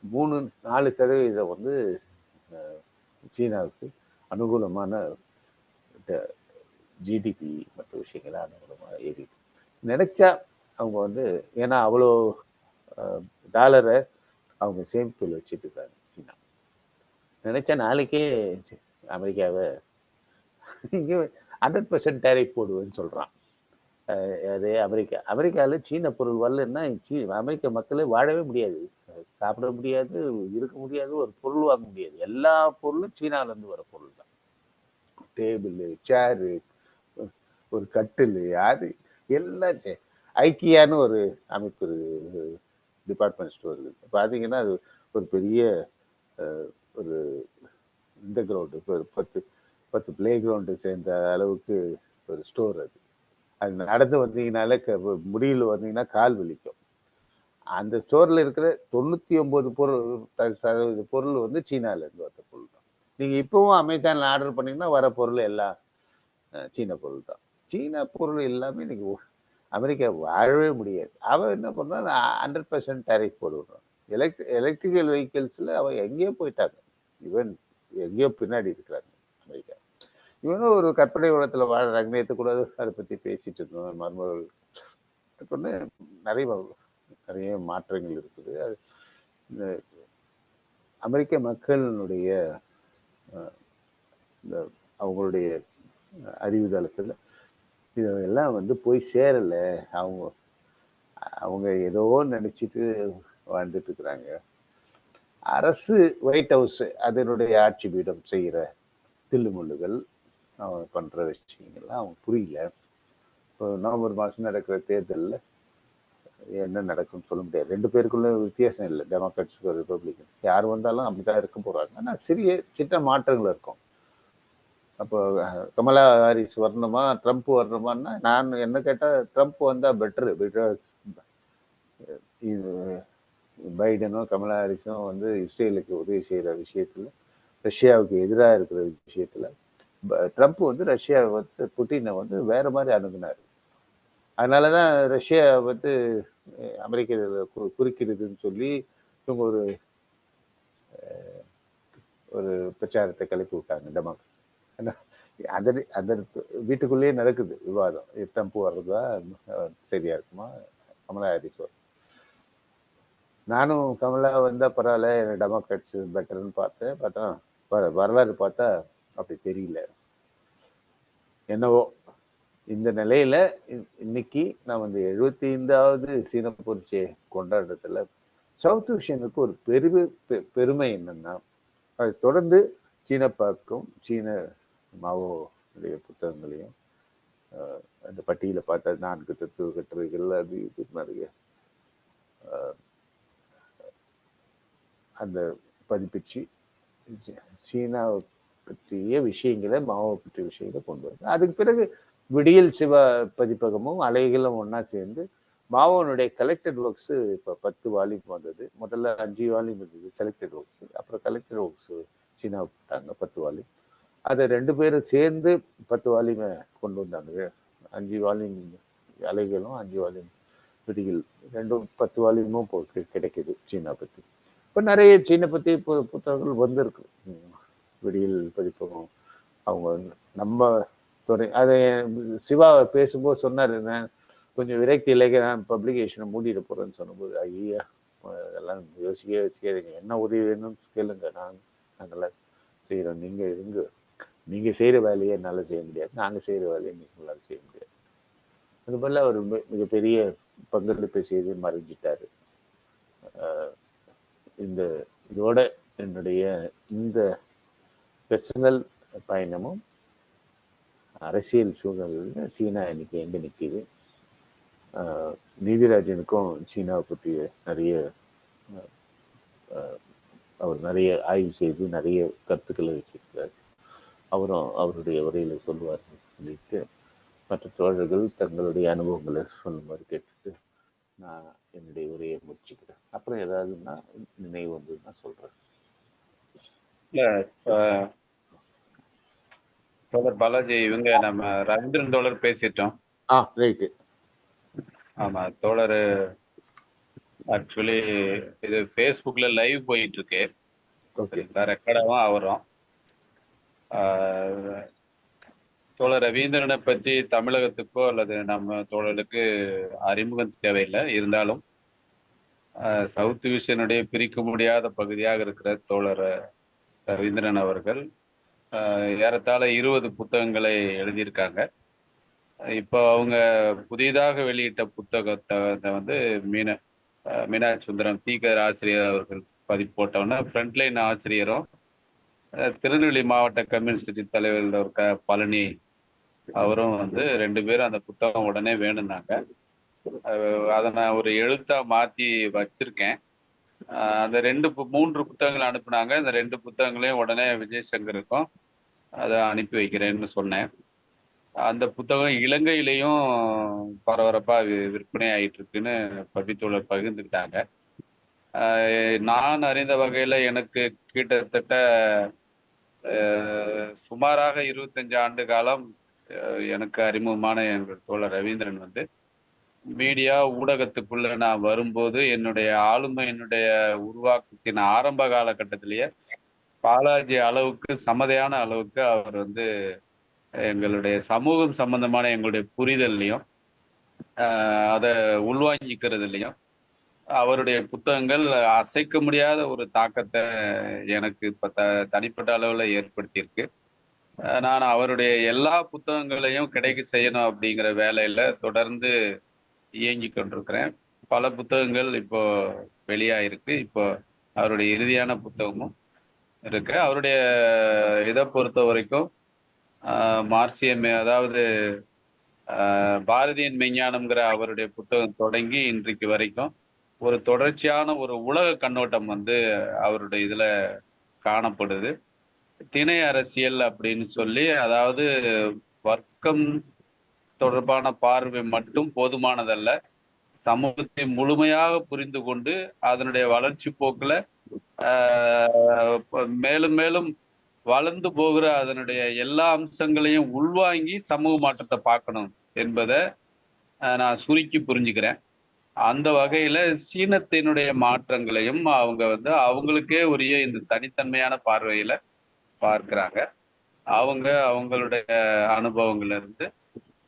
3-4% வந்து சீனாவுக்கு அனுகூலமான ஜிடிபி மற்ற விஷயங்கள அனுகூலமாக ஏறி நினைச்சா அவங்க வந்து, ஏன்னா அவ்வளோ டாலரை அவங்க சேமிப்பில் வச்சுட்டு இருக்காங்க சீனா. நினைச்சா நாளைக்கே அமெரிக்காவை இங்கே 100% டேரிஃப் போடுவேன்னு சொல்றான். அதே அமெரிக்காவில் சீன பொருள் வரலன்னா அமெரிக்க மக்களே வாழவே முடியாது, சாப்பிட முடியாது, இருக்க முடியாது, ஒரு பொருள் வாங்க முடியாது. எல்லா பொருளும் சீனாலேருந்து வர பொருள் தான். டேபிள், சேரு, ஒரு கட்டில், அது எல்லாம் ஐக்கியான்னு ஒரு அமைப்பு டிபார்ட்மெண்ட் ஸ்டோர் இருக்கு. பார்த்தீங்கன்னா அது ஒரு பெரிய ஒரு இந்த கிரவுண்டு, ஒரு 10 பிளே கிரவுண்டு சேர்ந்த அளவுக்கு ஒரு ஸ்டோர். அது நடந்து வந்தீங்கனாலே முடியல வந்தீங்கன்னா கால் வலிக்கும். அந்த ஸ்டோர்ல இருக்கிற 99% பொருள் வந்து சீனால இருந்து வந்த பொருள் தான். நீங்க இப்பவும் அமேசான்ல ஆர்டர் பண்ணீங்கன்னா வர பொருள் எல்லாம் சீன பொருள் தான். சீன பொருள் எல்லாமே இன்னைக்கு அமெரிக்கா வாழவே முடியாது. அவன் என்ன பண்ணான், 100% டேரிஃப் போடுவான். எலக்ட்ரிக்கல் வெஹிக்கிள்ஸ்ல அவன் எங்கேயோ போயிட்டாங்க. ஈவன் எங்கேயோ பின்னாடி இருக்கிறாங்க அமெரிக்கா. இவனும் ஒரு கற்பனை உலகத்துல வாழறாங்க. நேற்று கூட அதை பத்தி பேசிட்டு இருந்தோம். மர்மர்கள் சொன்ன நிறைய நிறைய மாற்றங்கள் இருக்குது. அது இந்த அமெரிக்க மக்களினுடைய இந்த அவங்களுடைய அறிவுதளத்துல இதெல்லாம் வந்து போய் சேரல. அவங்க அவங்க ஏதோ நினைச்சிட்டு வாழ்ந்துட்டு இருக்கிறாங்க. அரசு ஒயிட் ஹவுஸ் அதனுடைய ஆட்சி பீடம் செய்யற தில்லுமுள்ளுகள் அவங்க பண்ற விஷயங்கள்லாம் அவங்க புரியல. இப்போ நவம்பர் மாதம் நடக்கிற தேர்தலில் என்ன நடக்கும்னு சொல்ல முடியாது. ரெண்டு பேருக்குள்ள வித்தியாசம் இல்லை, டெமோக்ராட்ஸ் ரிப்பப்ளிகன்ஸ். யார் வந்தாலும் அப்படிதான் இருக்க போறாங்க. ஆனால் சிறிய சின்ன மாற்றங்கள் இருக்கும். அப்போ கமலா ஹாரிஸ் வரணுமா, ட்ரம்ப் வரணுமான்னா, நான் என்ன கேட்டால் ட்ரம்ப் வந்தால் பெட்ரு. பிகாஸ் இது பைடனும் கமலா ஹாரிஸும் வந்து இஸ்ரேலுக்கு உதவி செய்கிற விஷயத்தில், ரஷ்யாவுக்கு எதிராக இருக்கிற விஷயத்தில் ட்ரம்ப் வந்து ரஷ்யாவை வந்து புட்டினை வந்து வேற மாதிரி அணுகுனார். அதனாலதான் ரஷ்யா வந்து அமெரிக்க குறுக்கிடுதுன்னு சொல்லி இவங்க ஒரு ஒரு பிரச்சாரத்தை கிளப்பி விட்டாங்க டெமோக்ராட்ஸ். அந்த வீட்டுக்குள்ளேயே நடக்குது விவாதம். ட்ரம்ப் வர்றதா சரியா இருக்குமா, கமலா ஹாரிஸ் வரும். நானும் கமலா வந்தா பரவாயில்ல, டெமோக்ராட்ஸ் பெட்டர்னு பார்த்தேன். பார்த்தா வரலாறு பார்த்தா அப்படி தெரியல. என்னவோ இந்த நிலையில இன்னைக்கு நான் வந்து 75வது சீன புரட்சியை கொண்டாடுறதுல சவுத் விஷனுக்கு ஒரு பெருமை என்னன்னா, அது தொடர்ந்து சீன பாக்கும் சீன மாவோடைய புத்தகங்களையும் அந்த பட்டியலை பார்த்தா 4 தத்துவ கட்டுரைகள் அது இது நிறைய அந்த பதிப்பிச்சு சீனாவை பற்றிய விஷயங்களை, மாவை பற்றிய விஷயங்களை கொண்டு வருது. அதுக்கு பிறகு விடியல் சிவ பதிப்பகமும் அலைகளும் ஒன்னா சேர்ந்து மாவோனுடைய கலெக்டட் ஒர்க்ஸ் இப்போ 10 வால்யூம் வந்தது. முதல்ல 5 வால்யூம் இருந்தது செலக்டட் ஒர்க்ஸ். அப்புறம் கலெக்டட் ஒர்க்ஸ் சீனா போட்டாங்க 10 வால்யூம். அதை 2 பேரும் சேர்ந்து 10 வால்யூமை கொண்டு வந்தாங்க. 5 வால்யூம் அலைகளும் 5 வால்யூம் விடியல், ரெண்டும் 10 வால்யூமும் கிடைக்குது சீனா பத்தி. இப்போ நிறைய சீனை பத்தி புத்தகங்கள் வந்திருக்கு. விடியல் பதிப்பகம் அவங்க நம்ம துறை அதை சிவா பேசும்போது சொன்னார், நான் கொஞ்சம் விரக்தி இல்லைங்க, நான் பப்ளிகேஷனை மூடிட போறேன்னு சொன்னபோது, ஐயா அதெல்லாம் யோசிக்கவே வச்சுக்காதீங்க, என்ன உதவி வேணும்னு கேளுங்க, நாங்கெல்லாம் செய்யறோம், நீங்க இருங்க, நீங்க செய்யற வேலையை என்னால செய்ய முடியாது, நாங்க செய்யற வேலையை நீங்களால செய்ய முடியாது. அது போல ஒரு மிகப்பெரிய பங்களிப்பை செய்து மறைஞ்சிட்டாரு. இதோட என்னுடைய இந்த பர்சனல் பயணமும் அரசியல் சூழல்ல சீனா இன்னைக்கு எங்க நிற்குது, நீதிராஜனுக்கும் சீனாவை பற்றி நிறைய அவர் நிறைய ஆய்வு செய்து நிறைய கருத்துக்களை வச்சிருக்கிறார். அவரும் அவருடைய உரையில சொல்லுவார் சொல்லிட்டு மற்ற தோழர்கள் தங்களுடைய அனுபவங்களை சொல்லுமாறு கேட்டுட்டு நான் என்னுடைய உரையை முடிச்சுக்கிறேன். அப்புறம் ஏதாவதுன்னா நினைவு வந்து நான் சொல்றேன். தோழர் பாலாஜி, இவங்க நம்ம ரவீந்திரன் தோழர் பேசிட்டோம். ரைட்டு. ஆமா தோழர், ஆக்சுவலி இது ஃபேஸ்புக்ல லைவ் போயிட்டு இருக்கு, ரெக்கார்டாவும் ஆகிறோம். தோழர் ரவீந்திரனை பற்றி தமிழகத்துக்கோ அல்லது நம்ம தோழர்களுக்கு அறிமுகம் தேவையில்லை. இருந்தாலும் சவுத் விஷனுடைய பிரிக்க முடியாத பகுதியாக இருக்கிற தோழர் ரவீந்திரன் அவர்கள் ஏறத்தாழ 20 புத்தகங்களை எழுதியிருக்காங்க. இப்போ அவங்க புதிதாக வெளியிட்ட புத்தகத்தை வந்து மீனாட்சி சுந்தரம் தீகர் ஆசிரியர் அவர்கள் பதிப்பு போட்டோன்னா, ஃப்ரண்ட்லைன் ஆசிரியரும் திருநெல்வேலி மாவட்ட கம்யூனிஸ்ட் கட்சி தலைவர் பழனி அவரும் வந்து 2 பேரும் அந்த புத்தகம் உடனே வேணும்னாங்க. அதை நான் ஒரு எழுத்தா மாத்தி வச்சிருக்கேன். அந்த 3 புத்தகங்கள் அனுப்புனாங்க. இந்த 2 புத்தகங்களையும் உடனே விஜய் சங்கருக்கும் அதை அனுப்பி வைக்கிறேன்னு சொன்னேன். அந்த புத்தகம் இலங்கையிலையும் பரபரப்பா விற்பனை ஆயிட்டு இருக்குன்னு பபித்தோழர் பகிர்ந்துக்கிட்டாங்க. நான் அறிந்த வகையில எனக்கு கிட்டத்தட்ட சுமாராக 25 ஆண்டு காலம் எனக்கு அறிமுகமான எங்கள் தோழர் ரவீந்திரன் வந்து மீடியா ஊடகத்துக்குள்ள நான் வரும்போது என்னுடைய ஆளுமையினுடைய உருவாக்கத்தின் ஆரம்ப காலகட்டத்திலேயே பாலாஜி அளவுக்கு சமதையான அளவுக்கு அவர் வந்து எங்களுடைய சமூகம் சம்பந்தமான எங்களுடைய புரிதல்லையும் அதை உள்வாங்கிக்கிறதுலையும் அவருடைய புத்தகங்கள் அசைக்க முடியாத ஒரு தாக்கத்தை எனக்கு இப்ப தனிப்பட்ட அளவுல ஏற்படுத்தியிருக்கு. நான் அவருடைய எல்லா புத்தகங்களையும் கிடைக்க செய்யணும் அப்படிங்கிற வேலையில தொடர்ந்து இயங்கி கொண்டிருக்கிறேன். பல புத்தகங்கள் இப்போ வெளியாயிருக்கு. இப்போ அவருடைய இறுதியான புத்தகமும் இருக்கு. அவருடைய இதை பொறுத்த வரைக்கும் மார்க்சியம், அதாவது பாரதியின் மெய்ஞானம்ங்கிற அவருடைய புத்தகம் தொடங்கி இன்றைக்கு வரைக்கும் ஒரு தொடர்ச்சியான ஒரு உலக கண்ணோட்டம் வந்து அவருடைய இதுல காணப்படுது. திணை அரசியல் அப்படின்னு சொல்லி, அதாவது வர்க்கம் தொடர்பான பார்வை மட்டும் போதுமானதல்ல, சமூகத்தை முழுமையாக புரிந்து கொண்டு அதனுடைய வளர்ச்சி போக்குல மேலும் மேலும் வளர்ந்து போகிற அதனுடைய எல்லா அம்சங்களையும் உள்வாங்கி சமூக மாற்றத்தை பார்க்கணும் என்பதை நான் சுருக்கி புரிஞ்சுக்கிறேன். அந்த வகையில சீனத்தினுடைய மாற்றங்களையும் அவங்க வந்து அவங்களுக்கே உரிய இந்த தனித்தன்மையான பார்வையில பார்க்கிறாங்க. அவங்க அவங்களுடைய அனுபவங்கள்ல இருந்து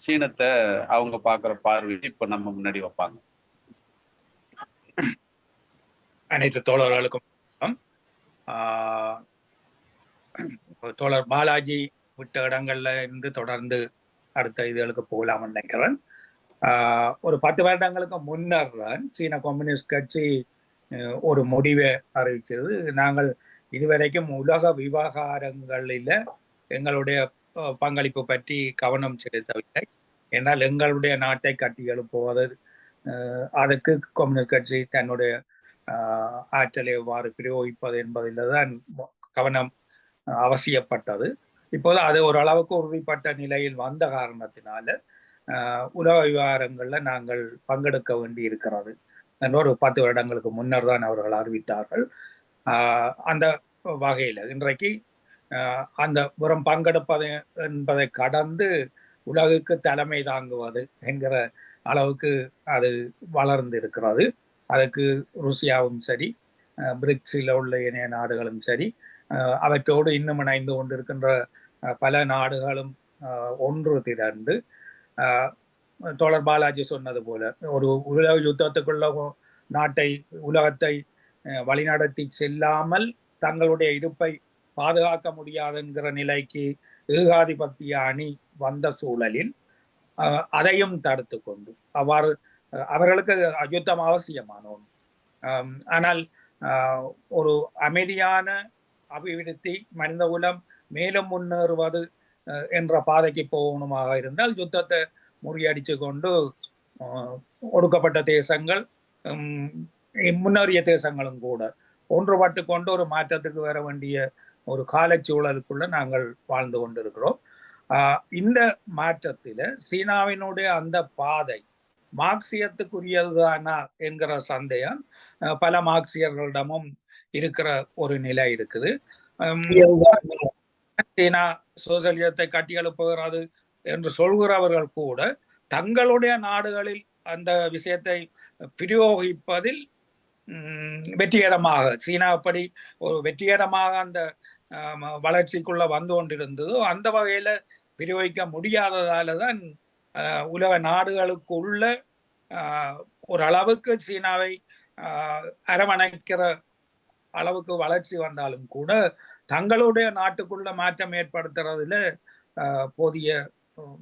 சீனத்தை அவங்க பார்க்குற பார்வையை இப்ப நம்ம முன்னாடி வைப்பாங்க. அனைத்து தோழர்களுக்கும் தோழர் பாலாஜி விட்ட இடங்கள்ல இருந்து தொடர்ந்து அடுத்த இதுகளுக்கு போகலாம்னு நினைக்கிறேன். ஒரு 10 வருடங்களுக்கு முன்னர் சீன கம்யூனிஸ்ட் கட்சி ஒரு முடிவை அறிவித்தது. நாங்கள் இதுவரைக்கும் உலக விவகாரங்களில் எங்களுடைய பங்களிப்பு பற்றி கவனம் செலுத்தவில்லை. என்றால் எங்களுடைய நாட்டை கட்டி எழுப்புவது, அதற்கு கம்யூனிஸ்ட் கட்சி தன்னுடைய ஆற்றலை எவ்வாறு பிரயோகிப்பது என்பதில் தான் கவனம் அவசியப்பட்டது. இப்போது அது ஓரளவுக்கு உறுதிப்பட்ட நிலையில் வந்த காரணத்தினால உலக விவகாரங்கள்ல நாங்கள் பங்கெடுக்க வேண்டி இருக்கிறது என்ற ஒரு 10 வருடங்களுக்கு முன்னர் தான் அவர்கள் அறிவித்தார்கள். அந்த வகையில் இன்றைக்கு அந்த புறம் பங்கெடுப்பது என்பதை கடந்து உலகுக்கு தலைமை தாங்குவது என்கிற அளவுக்கு அது வளர்ந்து இருக்கிறது. அதுக்கு ருசியாவும் சரி, பிரிக்ஸில் உள்ள இணைய நாடுகளும் சரி, அவற்றோடு இன்னும் இணைந்து கொண்டிருக்கின்ற பல நாடுகளும் ஒன்று திரண்டு தோழர் பாலாஜி சொன்னது போல ஒரு உலக யுத்தத்துக்குள்ள நாட்டை உலகத்தை வழிநடத்தி செல்லாமல் தங்களுடைய இருப்பை பாதுகாக்க முடியாது என்கிற நிலைக்கு ஏகாதிபத்திய அணி வந்த சூழலில் அதையும் தடுத்து கொண்டு அவ்வாறு அவர்களுக்கு யுத்தம் அவசியமான ஒன்று. ஆனால் ஒரு அமைதியான அபிவிருத்தி, மனித குலம் மேலும் முன்னேறுவது என்ற பாதைக்கு போகணுமாக இருந்தால் யுத்தத்தை முறியடிச்சு கொண்டு ஒடுக்கப்பட்ட தேசங்கள், முன்னேறிய தேசங்களும் கூட ஒன்றுபட்டு கொண்டு ஒரு மாற்றத்துக்கு வர வேண்டிய ஒரு காலச்சூழலுக்குள்ள நாங்கள் வாழ்ந்து கொண்டிருக்கிறோம். இந்த மாற்றத்தில சீனாவினுடைய அந்த பாதை மார்க்சியத்துக்குரியதுதானா என்கிற சந்தேகம் பல மார்க்சியர்களிடமும் இருக்கிற ஒரு நிலை இருக்குது. சீனா சோசியலிசத்தை கட்டி எழுப்புகிறது என்று சொல்கிறவர்கள் கூட தங்களுடைய நாடுகளில் அந்த விஷயத்தை பிரயோகிப்பதில் வெற்றிகரமாக, சீனா எப்படி ஒரு வெற்றிகரமாக அந்த வளர்ச்சிக்குள்ள வந்து கொண்டிருந்ததோ அந்த வகையில பிரயோகிக்க முடியாததால தான் உலக நாடுகளுக்குள்ள ஓரளவுக்கு சீனாவை அரவணைக்கிற அளவுக்கு வளர்ச்சி வந்தாலும் கூட தங்களுடைய நாட்டுக்குள்ள மாற்றம் ஏற்படுத்துறதுல போதிய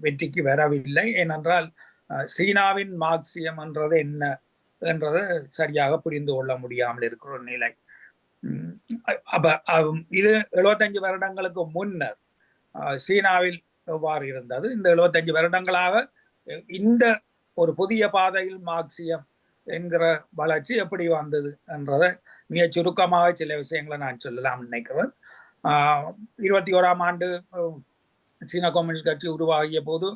வெற்றிக்கு வரவில்லை. ஏனென்றால் சீனாவின் மார்க்சியம் என்றது என்ன என்றதை சரியாக புரிந்து கொள்ள முடியாமல் இருக்கிற ஒரு நிலை. அப்ப இது 75 வருடங்களுக்கு முன்னர் சீனாவில் எவ்வாறு இருந்தது, இந்த 75 வருடங்களாக இந்த ஒரு புதிய பாதையில் மார்க்சியம் என்கிற வளர்ச்சி எப்படி வந்தது என்றதை மிக சுருக்கமாக சில விஷயங்களை நான் சொல்லலாம் நினைக்கிறேன். 21ஆம் ஆண்டு சீன கம்யூனிஸ்ட் கட்சி உருவாகிய போது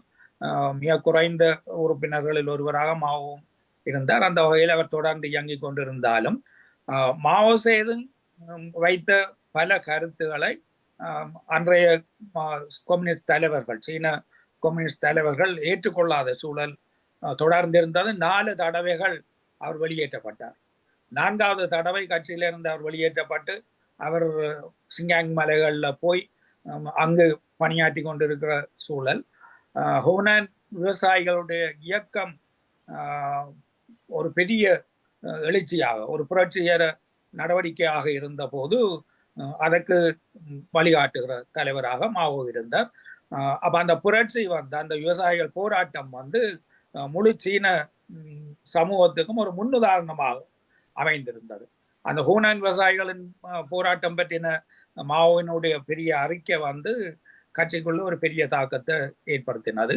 மிக குறைந்த உறுப்பினர்களில் ஒருவராக மாவோவும் இருந்தார். அந்த வகையில் அவர் தொடர்ந்து இயங்கிக் கொண்டிருந்தாலும் மாவோ சேதுங் வைத்த பல கருத்துக்களை அன்றைய கம்யூனிஸ்ட் தலைவர்கள், சீன கம்யூனிஸ்ட் தலைவர்கள் ஏற்றுக்கொள்ளாத சூழல் தொடர்ந்திருந்தது. 4 தடவைகள் அவர் வெளியேற்றப்பட்டார். 4வது தடவை கட்சியிலிருந்து அவர் வெளியேற்றப்பட்டு அவர் சிங்காங் மலைகள்ல போய் அங்கு பணியாற்றி கொண்டிருக்கிற சூழல். ஹூனான் விவசாயிகளுடைய இயக்கம் ஒரு பெரிய எழுச்சியாக, ஒரு புரட்சிகர நடவடிக்கையாக இருந்த போது அதற்கு வழிகாட்டுகிற தலைவராக மாவோ இருந்தார். அப்ப அந்த புரட்சி அந்த விவசாயிகள் போராட்டம் முழு சீன சமூகத்துக்கும் ஒரு முன்னுதாரணமாக அமைந்திருந்தது. அந்த ஹூனான் விவசாயிகளின் போராட்டம் பற்றின மாவோவினுடைய பெரிய அறிக்கை கட்சிக்குள்ள ஒரு பெரிய தாக்கத்தை ஏற்படுத்தினது.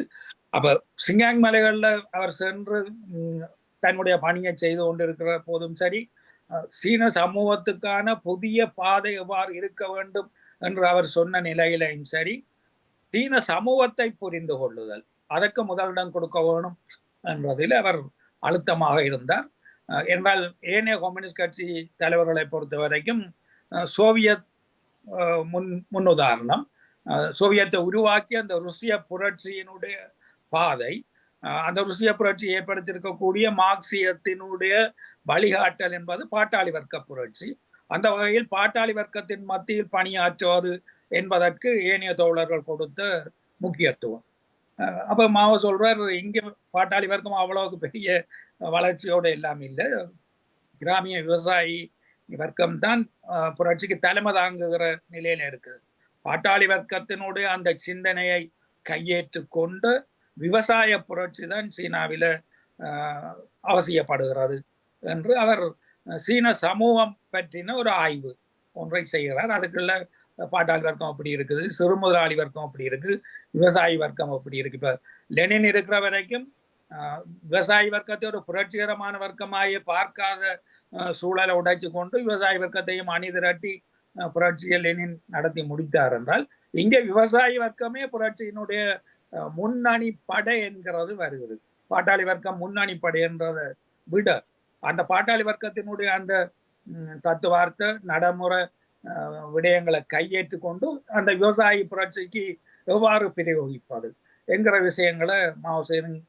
அப்ப சிங்காங் மலைகள்ல அவர் சென்று தன்னுடைய பணியை செய்து கொண்டிருக்கிற போதும் சரி, சீன சமூகத்துக்கான புதிய பாதை எவ்வாறு இருக்க வேண்டும் என்று அவர் சொன்ன நிலையிலையும் சரி, சீன சமூகத்தை புரிந்து கொள்ளுதல், அதற்கு முதலிடம் கொடுக்க வேணும் என்றதில் அவர் அழுத்தமாக இருந்தார். என்றால் ஏனைய கம்யூனிஸ்ட் கட்சி தலைவர்களை பொறுத்த வரைக்கும் சோவியத் முன்னுதாரணம், சோவியத்தை உருவாக்கி அந்த ருசிய புரட்சியினுடைய பாதை, அந்த ருசிய புரட்சி ஏற்படுத்தியிருக்கக்கூடிய மார்க்சியத்தினுடைய வழிகாட்டல் என்பது பாட்டாளி வர்க்க புரட்சி. அந்த வகையில் பாட்டாளி வர்க்கத்தின் மத்தியில் பணியாற்றுவது என்பதற்கு ஏனைய தோழர்கள் கொடுத்த முக்கியத்துவம். அப்ப மாவோ சொல்றார், இங்க பாட்டாளி வர்க்கம் அவ்வளவுக்கு பெரிய வளர்ச்சியோடு எல்லாம் இல்லை, கிராமிய விவசாயி வர்க்கம் தான் புரட்சிக்கு தலைமை தாங்குகிற நிலையில இருக்குது. பாட்டாளி வர்க்கத்தினுடைய அந்த சிந்தனையை கையேற்று கொண்டு விவசாய புரட்சி தான் சீனாவில அவசியப்படுகிறது என்று அவர் சீன சமூகம் பற்றின ஒரு ஆய்வு ஒன்றை செய்கிறார். அதுக்குள்ள பாட்டாளி வர்க்கம் அப்படி இருக்குது, சிறு முதலாளி வர்க்கம் அப்படி இருக்கு, விவசாயி வர்க்கம் அப்படி இருக்கு. இப்ப லெனின் இருக்கிற வரைக்கும் விவசாயி வர்க்கத்தை ஒரு புரட்சிகரமான வர்க்கமாயே பார்க்காத சூழலை உடைச்சு கொண்டு விவசாய வர்க்கத்தையும் அணிதிரட்டி புரட்சியை லெனின் நடத்தி முடித்தார் என்றால், இங்க விவசாயி வர்க்கமே புரட்சியினுடைய முன்னணி படை என்கிறது வருகிறது. பாட்டாளி வர்க்கம் முன்னணி படை என்றதை விட அந்த பாட்டாளி வர்க்கத்தினுடைய அந்த தத்துவார்த்த நடைமுறை விடயங்களை கையேற்று கொண்டு அந்த விவசாயி புரட்சிக்கு எவ்வாறு பிரயோகிப்பது என்கிற விஷயங்களை மாவோ சேதுங்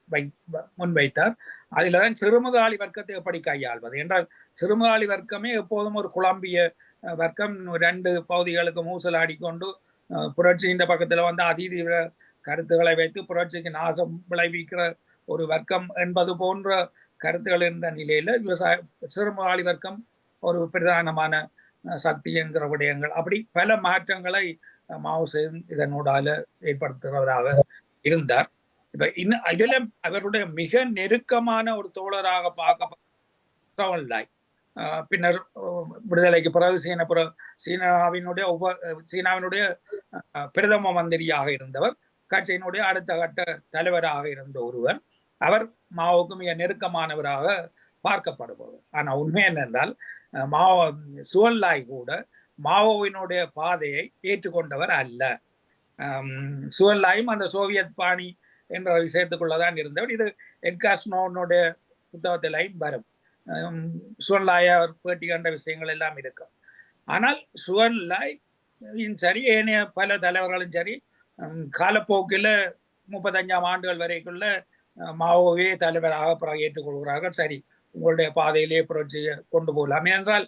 முன்வைத்தார். அதுல தான் சிறுமுகாலி வர்க்கத்தை எப்படி கையாள்வது என்றால், சிறுமுகாலி வர்க்கமே எப்போதும் ஒரு குழம்பிய வர்க்கம், 2 பகுதிகளுக்கு மூசலாடி கொண்டு புரட்சியின் பக்கத்துல அதிதீவிர கருத்துக்களை வைத்து புரட்சிக்கு நாசம் விளைவிக்கிற ஒரு வர்க்கம் என்பது போன்ற கருத்துக்கள் இருந்த நிலையில சிறுமுகாலி வர்க்கம் ஒரு பிரதானமான சக்தி என்கிற விடயங்கள், அப்படி பல மாற்றங்களை மாவோ சேதுங் இதனோடால ஏற்படுத்துகிறவராக இருந்தார். இப்ப இதுல அவருடைய மிக நெருக்கமான ஒரு தோழராக பார்க்கப்பட்ட சோவன்லாய், பின்னர் விடுதலைக்கு பிறகு சீனாவினுடைய பிரதம மந்திரியாக இருந்தவர், கட்சியினுடைய அடுத்த கட்ட தலைவராக இருந்த ஒருவர். அவர் மாவோவுக்கு மிக நெருக்கமானவராக பார்க்கப்படுபவர். ஆனா உண்மை என்னென்றால், சுவன்லாய் கூட மாவோவினுடைய பாதையை ஏற்றுக்கொண்டவர் அல்ல. சுவன்லாயும் அந்த சோவியத் பாணி என்ற விஷயத்துக்குள்ளதான் இருந்தவர். இது எட்கார் ஸ்னோனுடைய புத்தகத்திலையும் வரும். சுவன்லாய் அவர் பேட்டி கண்ட விஷயங்கள் எல்லாம் இருக்கும். ஆனால் சுவன்லாய் சரி, ஏனைய பல தலைவர்களும் சரி, காலப்போக்கில் 35ஆம் ஆண்டுகள் வரைக்குள்ள மாவோவே தலைவராக பிறகு ஏற்றுக்கொள்கிறார்கள். சரி, உங்களுடைய பாதையிலே புரட்சியை கொண்டு போகலாம் என்றால்,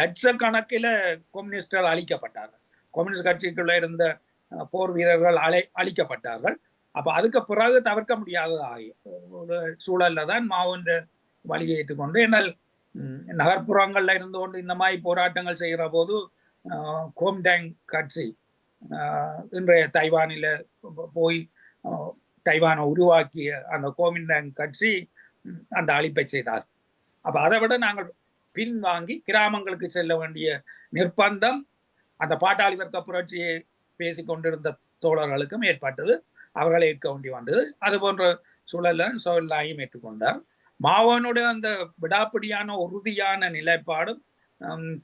லட்சக்கணக்கில் கம்யூனிஸ்டுகள் அழிக்கப்பட்டார்கள். கம்யூனிஸ்ட் கட்சிக்குள்ள இருந்த போர் வீரர்கள் அழிக்கப்பட்டார்கள். அப்ப அதுக்கு பிறகு தவிர்க்க முடியாததாகி ஒரு சூழல்ல தான் மாவோன்ற வழியை ஏற்றுக்கொண்டு, என்னால் நகர்ப்புறங்கள்ல இருந்து கொண்டு இந்த மாதிரி போராட்டங்கள் செய்கிற போது கோமிண்டாங் கட்சி இன்றைய தைவானில போய் தைவானை உருவாக்கிய அந்த கோமிண்டாங் கட்சி அந்த அழிப்பை செய்தார். அப்ப அதை விட நாங்கள் பின்வாங்கி கிராமங்களுக்கு செல்ல வேண்டிய நிர்பந்தம் அந்த பாட்டாளி வர்க்க புரட்சியை பேசிக்கொண்டிருந்த தோழர்களுக்கும் ஏற்பட்டது. அவர்களை ஏற்க வேண்டி வந்தது. அது போன்ற சூழல சோவன்லாயும் ஏற்றுக்கொண்டார். மாவோனுடைய அந்த விடாப்பிடியான உறுதியான நிலைப்பாடும்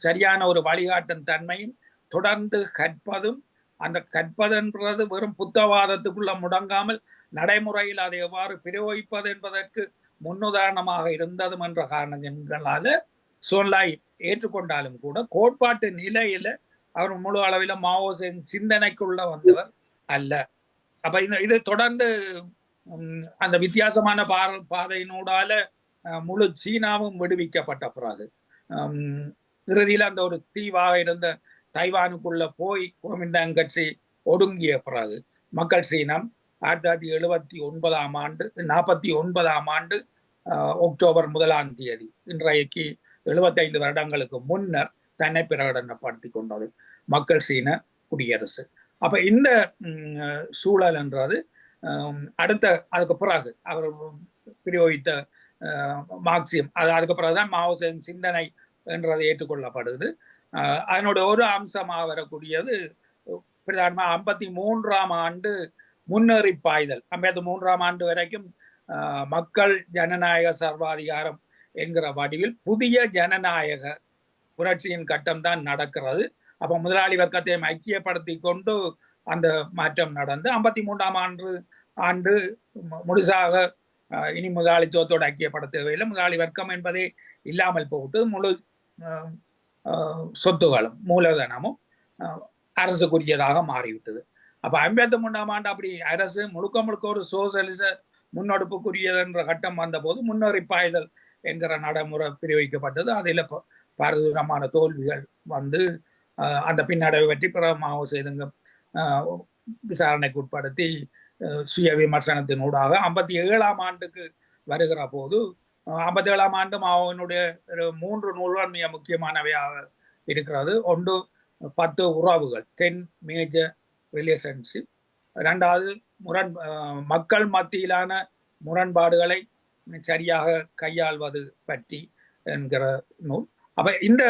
சரியான ஒரு வழிகாட்டும் தன்மையும் தொடர்ந்து கற்பதும், அந்த கற்பதுன்றது வெறும் புத்தவாதத்துக்குள்ள முடங்காமல் நடைமுறையில் அதை எவ்வாறு பிரயோகிப்பது என்பதற்கு முன்னுதாரணமாக இருந்ததும் என்ற காரணங்களால சோவன்லாய் ஏற்றுக்கொண்டாலும் கூட கோட்பாட்டு நிலையில அவர் முழு அளவில் மாவோ சேதுங் சிந்தனைக்குள்ள வந்தவர் அல்ல. அப்ப இது தொடர்ந்து அந்த வித்தியாசமான பாதையினூடால முழு சீனாவும் விடுவிக்கப்பட்ட பிறகு இறுதியில் அந்த ஒரு தீவாக இருந்த தைவானுக்குள்ள போய் குமிண்டாங் கட்சி ஒடுங்கிய பிறகு மக்கள் சீனம் 1949 ஆண்டு அக்டோபர் 1 இன்றைக்கு 75 வருடங்களுக்கு முன்னர் தன்னை பிரகடனப்படுத்தி கொண்டது மக்கள் சீன குடியரசு. அப்ப இந்த சூழல் என்றது அதுக்கு பிறகு அவர் பிரயோகித்த மார்க்சியம் அதுக்கு பிறகுதான் மாவோ சேதுங் சிந்தனை என்றது ஏற்றுக்கொள்ளப்படுது. அதனோட ஒரு அம்சமாக வரக்கூடியது பிரதானமா 53ஆம் ஆண்டு முன்னேறி பாய்தல். 53ஆம் ஆண்டு வரைக்கும் மக்கள் ஜனநாயக சர்வாதிகாரம் என்கிற வடிவில் புதிய ஜனநாயக புரட்சியின் கட்டம் தான் நடக்கிறது. அப்ப முதலாளி வர்க்கத்தையும் ஐக்கியப்படுத்தி கொண்டு அந்த மாற்றம் நடந்து 53ஆம் ஆண்டு முழுசாக இனி முதலாளித்துவத்தோடு ஐக்கியப்பட தேவையில்லை, முதலாளி வர்க்கம் என்பதே இல்லாமல் போட்டு முழு சொத்துகளும் மூலதனமும் அரசுக்குரியதாக மாறிவிட்டது. அப்ப 53ஆம் ஆண்டு அப்படி அரசு முழுக்க ஒரு சோசியலிச முன்னெடுப்புக்குரியது என்ற கட்டம் வந்த போது முன்னேறி பாய்தல் என்கிற நடைமுறை பிரயோகிக்கப்பட்டது. அதில் பாரதூரமான தோல்விகள் வந்து அந்த பின்னடைவை பற்றி பிற மாவோ சேதுங்க விசாரணைக்கு உட்படுத்தி சுய விமர்சனத்தினூடாக 57ஆம் ஆண்டுக்கு வருகிற போது 57ஆம் ஆண்டு மாவோனுடைய 3 நூல்கள் மிக முக்கியமானவையாக இருக்கிறது. ஒன்று 10 உறவுகள் 10 மேஜர் ரிலேஷன்ஷிப், இரண்டாவது மக்கள் மத்தியிலான முரண்பாடுகளை சரியாக கையாள்வது பற்றி என்கிற நூல். அப்ப இந்த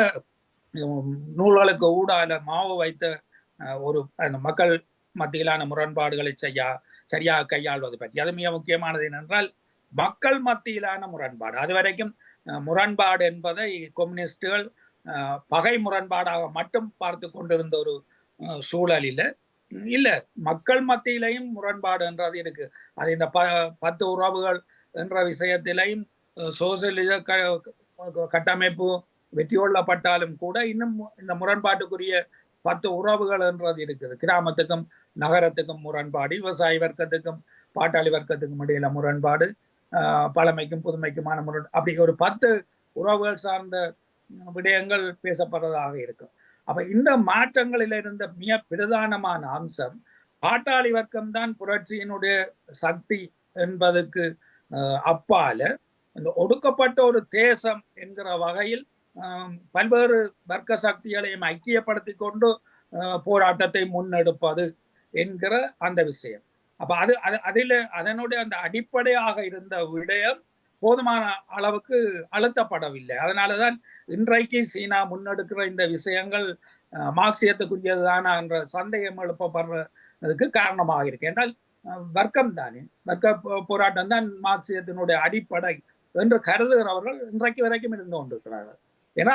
நூல்களுக்கு ஊடால மாவோ வைத்த ஒரு மக்கள் மத்தியிலான முரண்பாடுகளை சரியாக கையாள்வது பற்றி அது மிக முக்கியமானது. என்னென்றால் மக்கள் மத்தியிலான முரண்பாடு, அது வரைக்கும் முரண்பாடு என்பதை கம்யூனிஸ்டுகள் பகை முரண்பாடாக மட்டும் பார்த்து கொண்டிருந்த ஒரு சூழலில் இல்ல, மக்கள் மத்தியிலையும் முரண்பாடு என்றது இருக்கு. அது இந்த 10 உறவுகள் என்ற விஷயத்திலையும் சோசியலிச கட்டமைப்பு வெற்றி கொள்ளப்பட்டாலும் கூட இன்னும் இந்த முரண்பாட்டுக்குரிய 10 உறவுகள் என்றது இருக்குது. கிராமத்துக்கும் நகரத்துக்கும் முரண்பாடு, விவசாய வர்க்கத்துக்கும் பாட்டாளி வர்க்கத்துக்கும் இடையில முரண்பாடு, பழமைக்கும் புதுமைக்குமான அப்படி ஒரு 10 உறவுகள் சார்ந்த விடயங்கள் பேசப்படுறதாக இருக்கும். அப்ப இந்த மாற்றங்களில் இருந்த மிக பிரதானமான அம்சம் பாட்டாளி வர்க்கம் தான் புரட்சியினுடைய சக்தி என்பதற்கு அப்பால இந்த ஒடுக்கப்பட்ட ஒரு தேசம் என்கிற வகையில் பல்வேறு வர்க்க சக்திகளையும் ஐக்கியப்படுத்தி கொண்டு போராட்டத்தை முன்னெடுப்பது என்கிற அந்த விஷயம். அப்ப அதனுடைய அந்த அடிப்படையாக இருந்த விடயம் போதுமான அளவுக்கு அழுத்தப்படவில்லை. அதனாலதான் இன்றைக்கு சீனா முன்னெடுக்கிற இந்த விஷயங்கள் மார்க்சியத்துக்குரியதுதானா என்ற சந்தேகம் எழுப்பப்படுறதுக்கு காரணமாக இருக்கு. என்றால் வர்க்கம் தானே, வர்க்க போராட்டம் தான் மார்க்சியத்தினுடைய அடிப்படை என்று கருதுகிறவர்கள் இன்றைக்கு வரைக்கும் இருந்து கொண்டிருக்கிறார்கள். ஏன்னா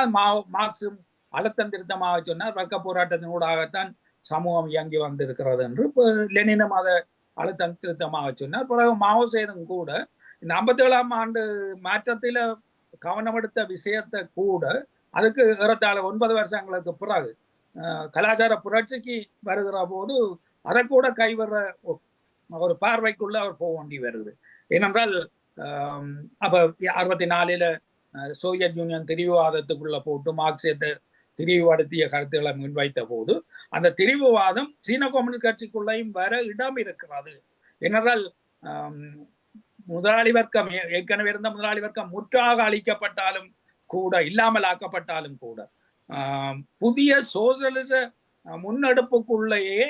மார்க்சும் அழுத்தம் திருத்தமாக சொன்னார், வர்க்க போராட்டத்தினூடாகத்தான் சமூகம் இயங்கி வந்திருக்கிறது என்று. லெனினும் அதை அழுத்தம் திருத்தமாக சொன்னார். பிறகு மாவோ சேதுங் கூட இந்த 57ஆம் ஆண்டு மாற்றத்தில கவனம் எடுத்த விஷயத்தை கூட அதுக்கு ஏறத்தாழ 9 வருஷங்களுக்கு பிறகு கலாச்சார புரட்சிக்கு வருகிற போது அதை கூட கைவர ஒரு பார்வைக்குள்ள அவர் போக வேண்டி வருது. ஏனென்றால் அப்ப 64 சோவியத் யூனியன் திரிவுவாதத்துக்குள்ள போட்டு மார்க்சியத்தை திரிவுபடுத்திய கருத்துக்களை முன்வைத்த போது அந்த திரிவுவாதம் சீன கம்யூனிஸ்ட் கட்சிக்குள்ளையும் வர இடம் இருக்கிறது. ஏனென்றால் முதலாளி வர்க்கம் ஏற்கனவே இருந்த முதலாளி வர்க்கம் முற்றாக அழிக்கப்பட்டாலும் கூட, இல்லாமல் ஆக்கப்பட்டாலும் கூட, புதிய சோசியலிச முன்னெடுப்புக்குள்ளேயே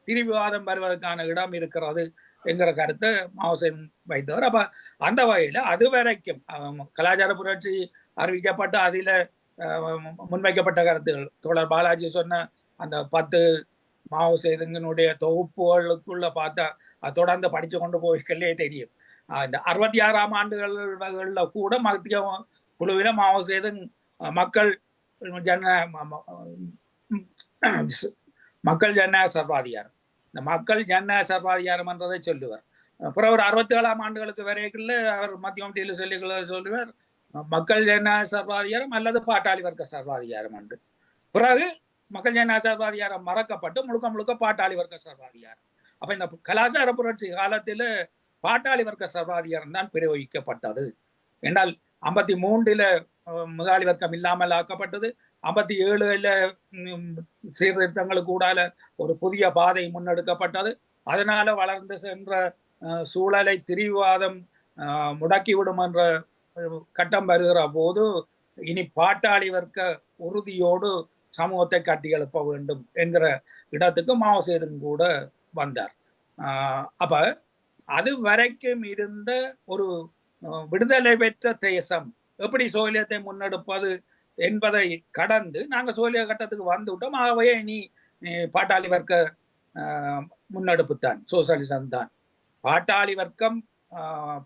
திரிவுவாதம் வருவதற்கான இடம் இருக்கிறது என்கிற கருத்தை மாவோ சேதுங் வைத்தவர். அப்ப அந்த வகையில அது வரைக்கும் கலாச்சார புரட்சி அறிவிக்கப்பட்டு அதில முன்வைக்கப்பட்ட கருத்துகள் தோழர் பாலாஜி சொன்ன அந்த 10 மாவோ சேதுங்கினுடைய தொகுப்புகளுக்குள்ள பார்த்தா அது தொடர்ந்து படிச்சு கொண்டு போய்களே தெரியும். இந்த 66ஆம் ஆண்டுகள்ல கூட மத்திய குழுவில மாவோ சேதுங் மக்கள் ஜனநாயக சர்வாதிகாரம், இந்த மக்கள் ஜனநாயக சர்வாதிகாரம் என்றதை சொல்லுவார். அப்புறம் ஒரு 67ஆம் ஆண்டுகளுக்கு வரைக்குள்ள அவர் மத்திய கமிட்டியில் சொல்லுவார் மக்கள் ஜனநாயக சர்வாதிகாரம் அல்லது பாட்டாளி வர்க்க சர்வாதிகாரம் என்று. பிறகு மக்கள் ஜனநாயக சர்வாதிகாரம் மறக்கப்பட்டு முழுக்க பாட்டாளி வர்க்க சர்வாதிகாரம். அப்ப இந்த கலாச்சார புரட்சி காலத்துல பாட்டாளி வர்க்க சர்வாதிகாரம் தான் பிரயோகிக்கப்பட்டது. என்றால் 53 முதலாளி வர்க்கம் இல்லாமல் ஆக்கப்பட்டது. 57 சீர்திருத்தங்களுக்கு கூடால ஒரு புதிய பாதை முன்னெடுக்கப்பட்டது. அதனால வளர்ந்து சென்ற சூழலை திரிவாதம் முடக்கிவிடும் என்ற கட்டம் வருகிற போது இனி பாட்டாளி வர்க்க உறுதியோடு சமூகத்தை கட்டி எழுப்ப வேண்டும் என்கிற இடத்துக்கு மாவோ சேதுங் கூட வந்தார். அப்ப அது வரைக்கும் இருந்த ஒரு விடுதலை பெற்ற தேசம் எப்படி சோழியத்தை முன்னெடுப்பது என்பதை கடந்து நாங்க சோழிய கட்டத்துக்கு வந்துவிட்டோம். ஆகவே இனி பாட்டாளி வர்க்க முன்னெடுப்பு தான், சோசலிசம் தான், பாட்டாளி வர்க்கம்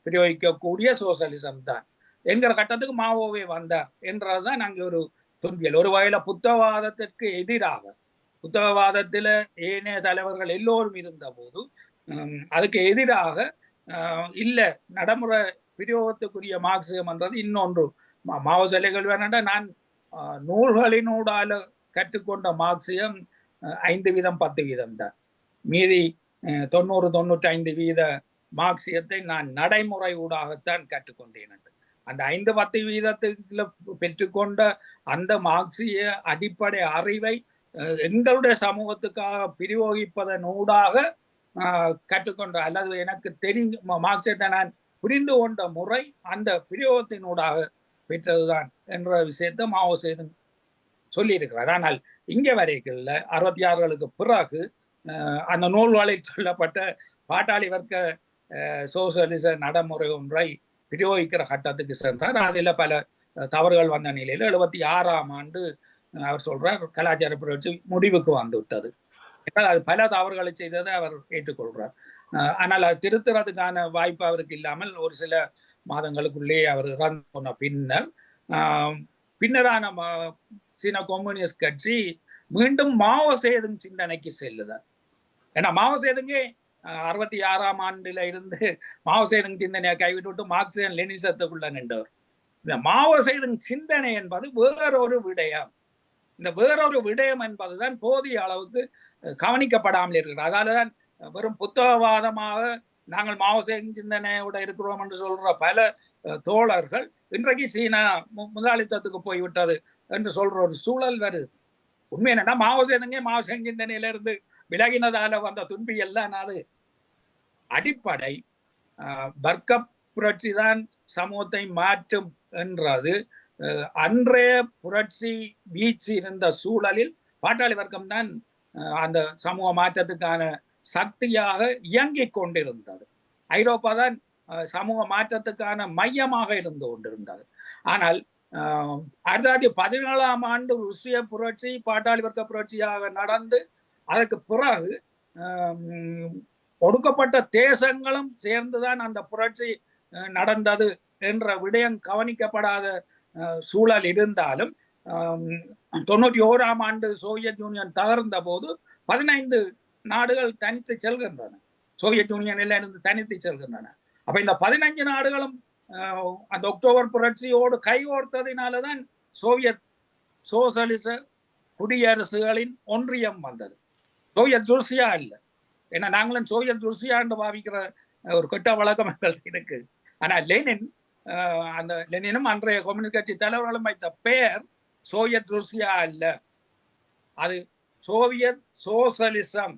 பிரயோகிக்கக்கூடிய சோசலிசம் தான் என்கிற கட்டத்துக்கு மாவோவே வந்தார் என்றதுதான் நாங்கள் ஒரு துன்பியல். ஒரு வகையில புத்தகவாதத்திற்கு எதிராக, புத்தகவாதத்துல ஏனைய தலைவர்கள் எல்லோரும் இருந்த போது அதுக்கு எதிராக இல்ல நடைமுறை பிரயோகத்துக்குரிய மார்க்சியம் என்றது இன்னொன்று. மாவோ சிலைகள் வேணா நான் நூல்களினூடால கற்றுக்கொண்ட மார்க்சியம் 5% தான். மீதி 90-95% மார்க்சியத்தை நான் நடைமுறை ஊடாகத்தான் கற்றுக்கொண்டேன். அந்த 5-10% பெற்றுக்கொண்ட அந்த மார்க்சிய அடிப்படை அறிவை எங்களுடைய சமூகத்துக்காக பிரயோகிப்பதன் ஊடாக கற்றுக்கொண்ட அல்லது எனக்கு தெரியும் மார்க்சியத்தை நான் புரிந்து கொண்ட முறை அந்த பிரயோகத்தினூடாக பெற்றதுதான் என்ற விஷயத்தை மாவோ சேதுங் சொல்லியிருக்கிறார். ஆனால் இங்கே வரைக்கும் 66களுக்கு பிறகு அந்த நூல்களில் சொல்லப்பட்ட பாட்டாளி வர்க்க சோசியலிச நடைமுறை ஒன்றை பிரயோகிக்கிற கட்டத்துக்கு சென்றார். அதில் பல தவறுகள் வந்த நிலையில் 76ஆம் ஆண்டு அவர் சொல்றார் கலாச்சார புரட்சி முடிவுக்கு வந்து விட்டது. அது பல தவறுகளை செய்ததை அவர் ஏற்றுக்கொள்றார். ஆனால் அது திருத்துறதுக்கான வாய்ப்பு அவருக்கு இல்லாமல் ஒரு சில மாதங்களுக்குள்ளே அவர் இறந்து போன பின்னரான சீன கம்யூனிஸ்ட் கட்சி மீண்டும் மாவோ சேதுங் சிந்தனைக்கு செல்லுதார். ஏன்னா மாவோ சேதுங்கே 66ஆம் ஆண்டுல இருந்து மாவோ சேதுங் சிந்தனையை கைவிட்டு மார்க்சியம் லெனினிசத்துக்குள்ள நின்றவர். இந்த மாவோ சேதுங் சிந்தனை என்பது வேறொரு விடயம். இந்த வேறொரு விடயம் என்பதுதான் போதிய அளவுக்கு கவனிக்கப்படாமல் இருக்கிறது. அதாலதான் வெறும் புத்தகவாதமாக நாங்கள் மாவோ சேதுங் சிந்தனையோட இருக்கிறோம் என்று சொல்ற பல தோழர்கள் இன்றைக்கு சீனா முதலாளித்துவத்துக்கு போய்விட்டது என்று சொல்ற ஒரு சூழல் வருது. உண்மை என்னன்னா மாவோ சேதுங் சிந்தனையில இருந்து விலகினதால வந்த துன்பி எல்லாம் அது அடிப்படை வர்க்க புரட்சி தான் சமூகத்தை மாற்றும் என்றது அன்றைய புரட்சி வீச்சு இருந்த சூழலில் பாட்டாளி வர்க்கம் தான் அந்த சமூக மாற்றத்துக்கான சக்தியாக இயங்கிக் கொண்டிருந்தது. ஐரோப்பா தான் சமூக மாற்றத்துக்கான மையமாக இருந்து கொண்டிருந்தது. ஆனால் 1917ஆம் ஆண்டு ருஷ்ய புரட்சி பாட்டாளி வர்க்க புரட்சியாக நடந்து அதற்கு பிறகு ஒடுக்கப்பட்ட தேசங்களும் சேர்ந்துதான் அந்த புரட்சி நடந்தது என்ற விடயம் கவனிக்கப்படாத சூழல் இருந்தாலும் 91ஆம் ஆண்டு சோவியத் யூனியன் தகர்ந்த போது 15 நாடுகள் தனித்து செல்கின்றன. சோவியத் யூனியனில் இருந்து தனித்து செல்கின்றன. அப்ப இந்த 15 நாடுகளும் அந்த அக்டோபர் புரட்சியோடு கைகோர்த்ததினாலதான் சோவியத் சோசலிச குடியரசுகளின் ஒன்றியம் வந்தது. சோவியத் ருஷ்யா இல்லை. ஏன்னா நாங்களும் சோவியத் ருஷ்யான்னு பாவிக்கிற ஒரு கெட்ட வழக்கம் இருக்கு. ஆனா அந்த லெனினும் அன்றைய கம்யூனிஸ்ட் கட்சி தலைவர்களும் வைத்த பெயர் சோவியத் ருஷ்யா அல்ல, அது சோவியத் சோசலிசம்.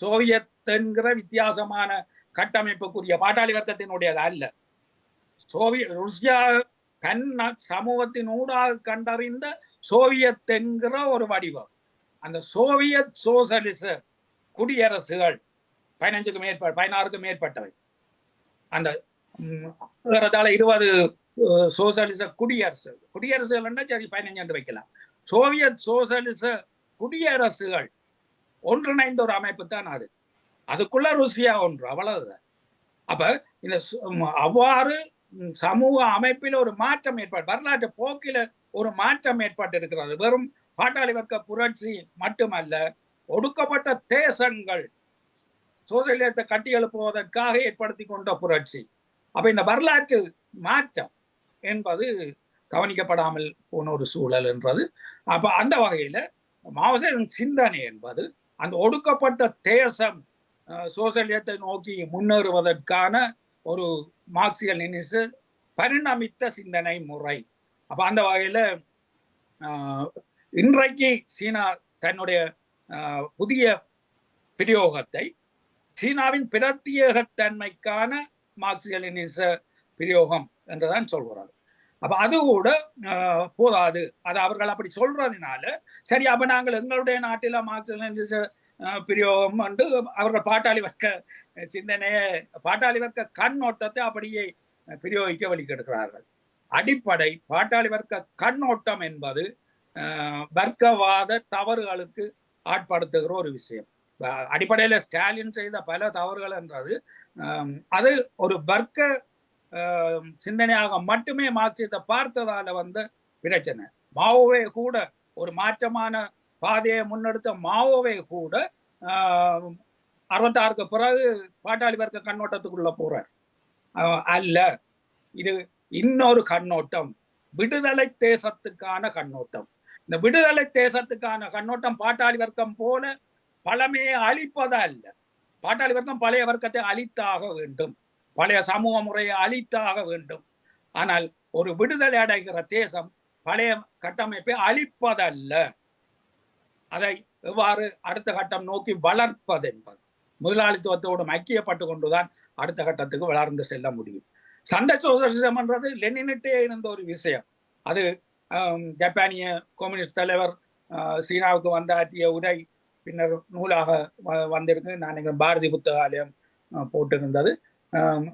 சோவியத் என்கிற வித்தியாசமான கட்டமைப்புக்குரிய பாட்டாளி வர்க்கத்தினுடையது அல்ல. ருஷ்யா தன் சமூகத்தின் ஊடாக கண்டறிந்த சோவியத் என்கிற ஒரு வடிவம். அந்த சோவியத் சோசலிச குடியரசுகள் 16க்கும் மேற்பட்டவை. அந்த 20 சோசலிச குடியரசுகள் சரி 15 வைக்கலாம். சோவியத் சோசலிச குடியரசுகள் ஒன்றிணைந்த ஒரு அமைப்பு தான் அது. அதுக்குள்ள ருஷ்யா ஒன்று, அவ்வளவுதான். அப்ப இந்த அவ்வாறு சமூக அமைப்பில் ஒரு மாற்றம் ஏற்பட்டு வரலாற்று போக்கில ஒரு மாற்றம் ஏற்பட்டு இருக்கிறது. வெறும் பாட்டாளி வர்க்க புரட்சி மட்டுமல்ல, ஒடுக்கப்பட்ட தேசங்கள் சோசியலிசத்தை கட்டி எழுப்புவதற்காக ஏற்படுத்தி கொண்ட புரட்சி. அப்ப இந்த வரலாற்று மாற்றம் என்பது கவனிக்கப்படாமல் போன ஒரு சூழல் என்றது. அப்ப அந்த வகையில மாவோ சேதுங் சிந்தனை என்பது அந்த ஒடுக்கப்பட்ட தேசம் சோசலியத்தை நோக்கி முன்னேறுவதற்கான ஒரு மார்க்சிய லெனினிச பரிணமித்த சிந்தனை முறை. அப்ப அந்த வகையில இன்றைக்கு சீனா தன்னுடைய புதிய பிரயோகத்தை சீனாவின் பிரத்யேகத்தன்மைக்கான மார்க்சிய லெனினிச பிரயோகம் என்றுதான் சொல்கிறார். அப்ப அது கூட போதாது. அது அவர்கள் அப்படி சொல்றதுனால சரி, அப்ப நாங்கள் எங்களுடைய நாட்டில மார்க்சிய லெனினிச பிரயோகம் என்று அவர்கள் பாட்டாளி வர்க்க சிந்தனையை, பாட்டாளி வர்க்க கண்ணோட்டத்தை அப்படியே பிரயோகிக்க வழிகெடுக்கிறார்கள். அடிப்படை பாட்டாளி வர்க்க கண்ணோட்டம் என்பது வர்க்கவாத தவறுகளுக்கு ஆட்படுத்துகிற ஒரு விஷயம். அடிப்படையில ஸ்டாலின் செய்த பல தவறுகள் என்றது அது ஒரு வர்க்க சிந்தனையாக மட்டுமே மார்க்சியத்தை பார்த்ததால வந்த பிரச்சனை. மாவோவே கூட ஒரு மாற்றமான பாதையை முன்னெடுத்த மாவோவே கூட 66க்கு பிறகு பாட்டாளி வர்க்க கண்ணோட்டத்துக்குள்ள போறார். அல்ல, இது இன்னொரு கண்ணோட்டம், விடுதலை தேசத்துக்கான கண்ணோட்டம். இந்த விடுதலை தேசத்துக்கான கண்ணோட்டம் பாட்டாளி வர்க்கம் போல பழமையை அழிப்பதா இல்ல. பாட்டாளி வர்க்கம் பழைய வர்க்கத்தை அழித்தாக வேண்டும், பழைய சமூக முறையை அழித்தாக வேண்டும். ஆனால் ஒரு விடுதலை அடைகிற தேசம் பழைய கட்டமைப்பை அழிப்பதல்ல, அதை எவ்வாறு அடுத்த கட்டம் நோக்கி வளர்ப்பது என்பது, முதலாளித்துவத்தோடு ஐக்கியப்பட்டு கொண்டுதான் அடுத்த கட்டத்துக்கு வளர்ந்து செல்ல முடியும். சண்டை சோசலிசம் என்றது லெனினிட்டே இருந்த ஒரு விஷயம். அது ஜப்பானிய கம்யூனிஸ்ட் தலைவர் சீனாவுக்கு வந்தாற்றிய உரை பின்னர் நூலாக வந்திருக்கு. நான் பாரதி புத்தகாலயம் போட்டிருந்தது.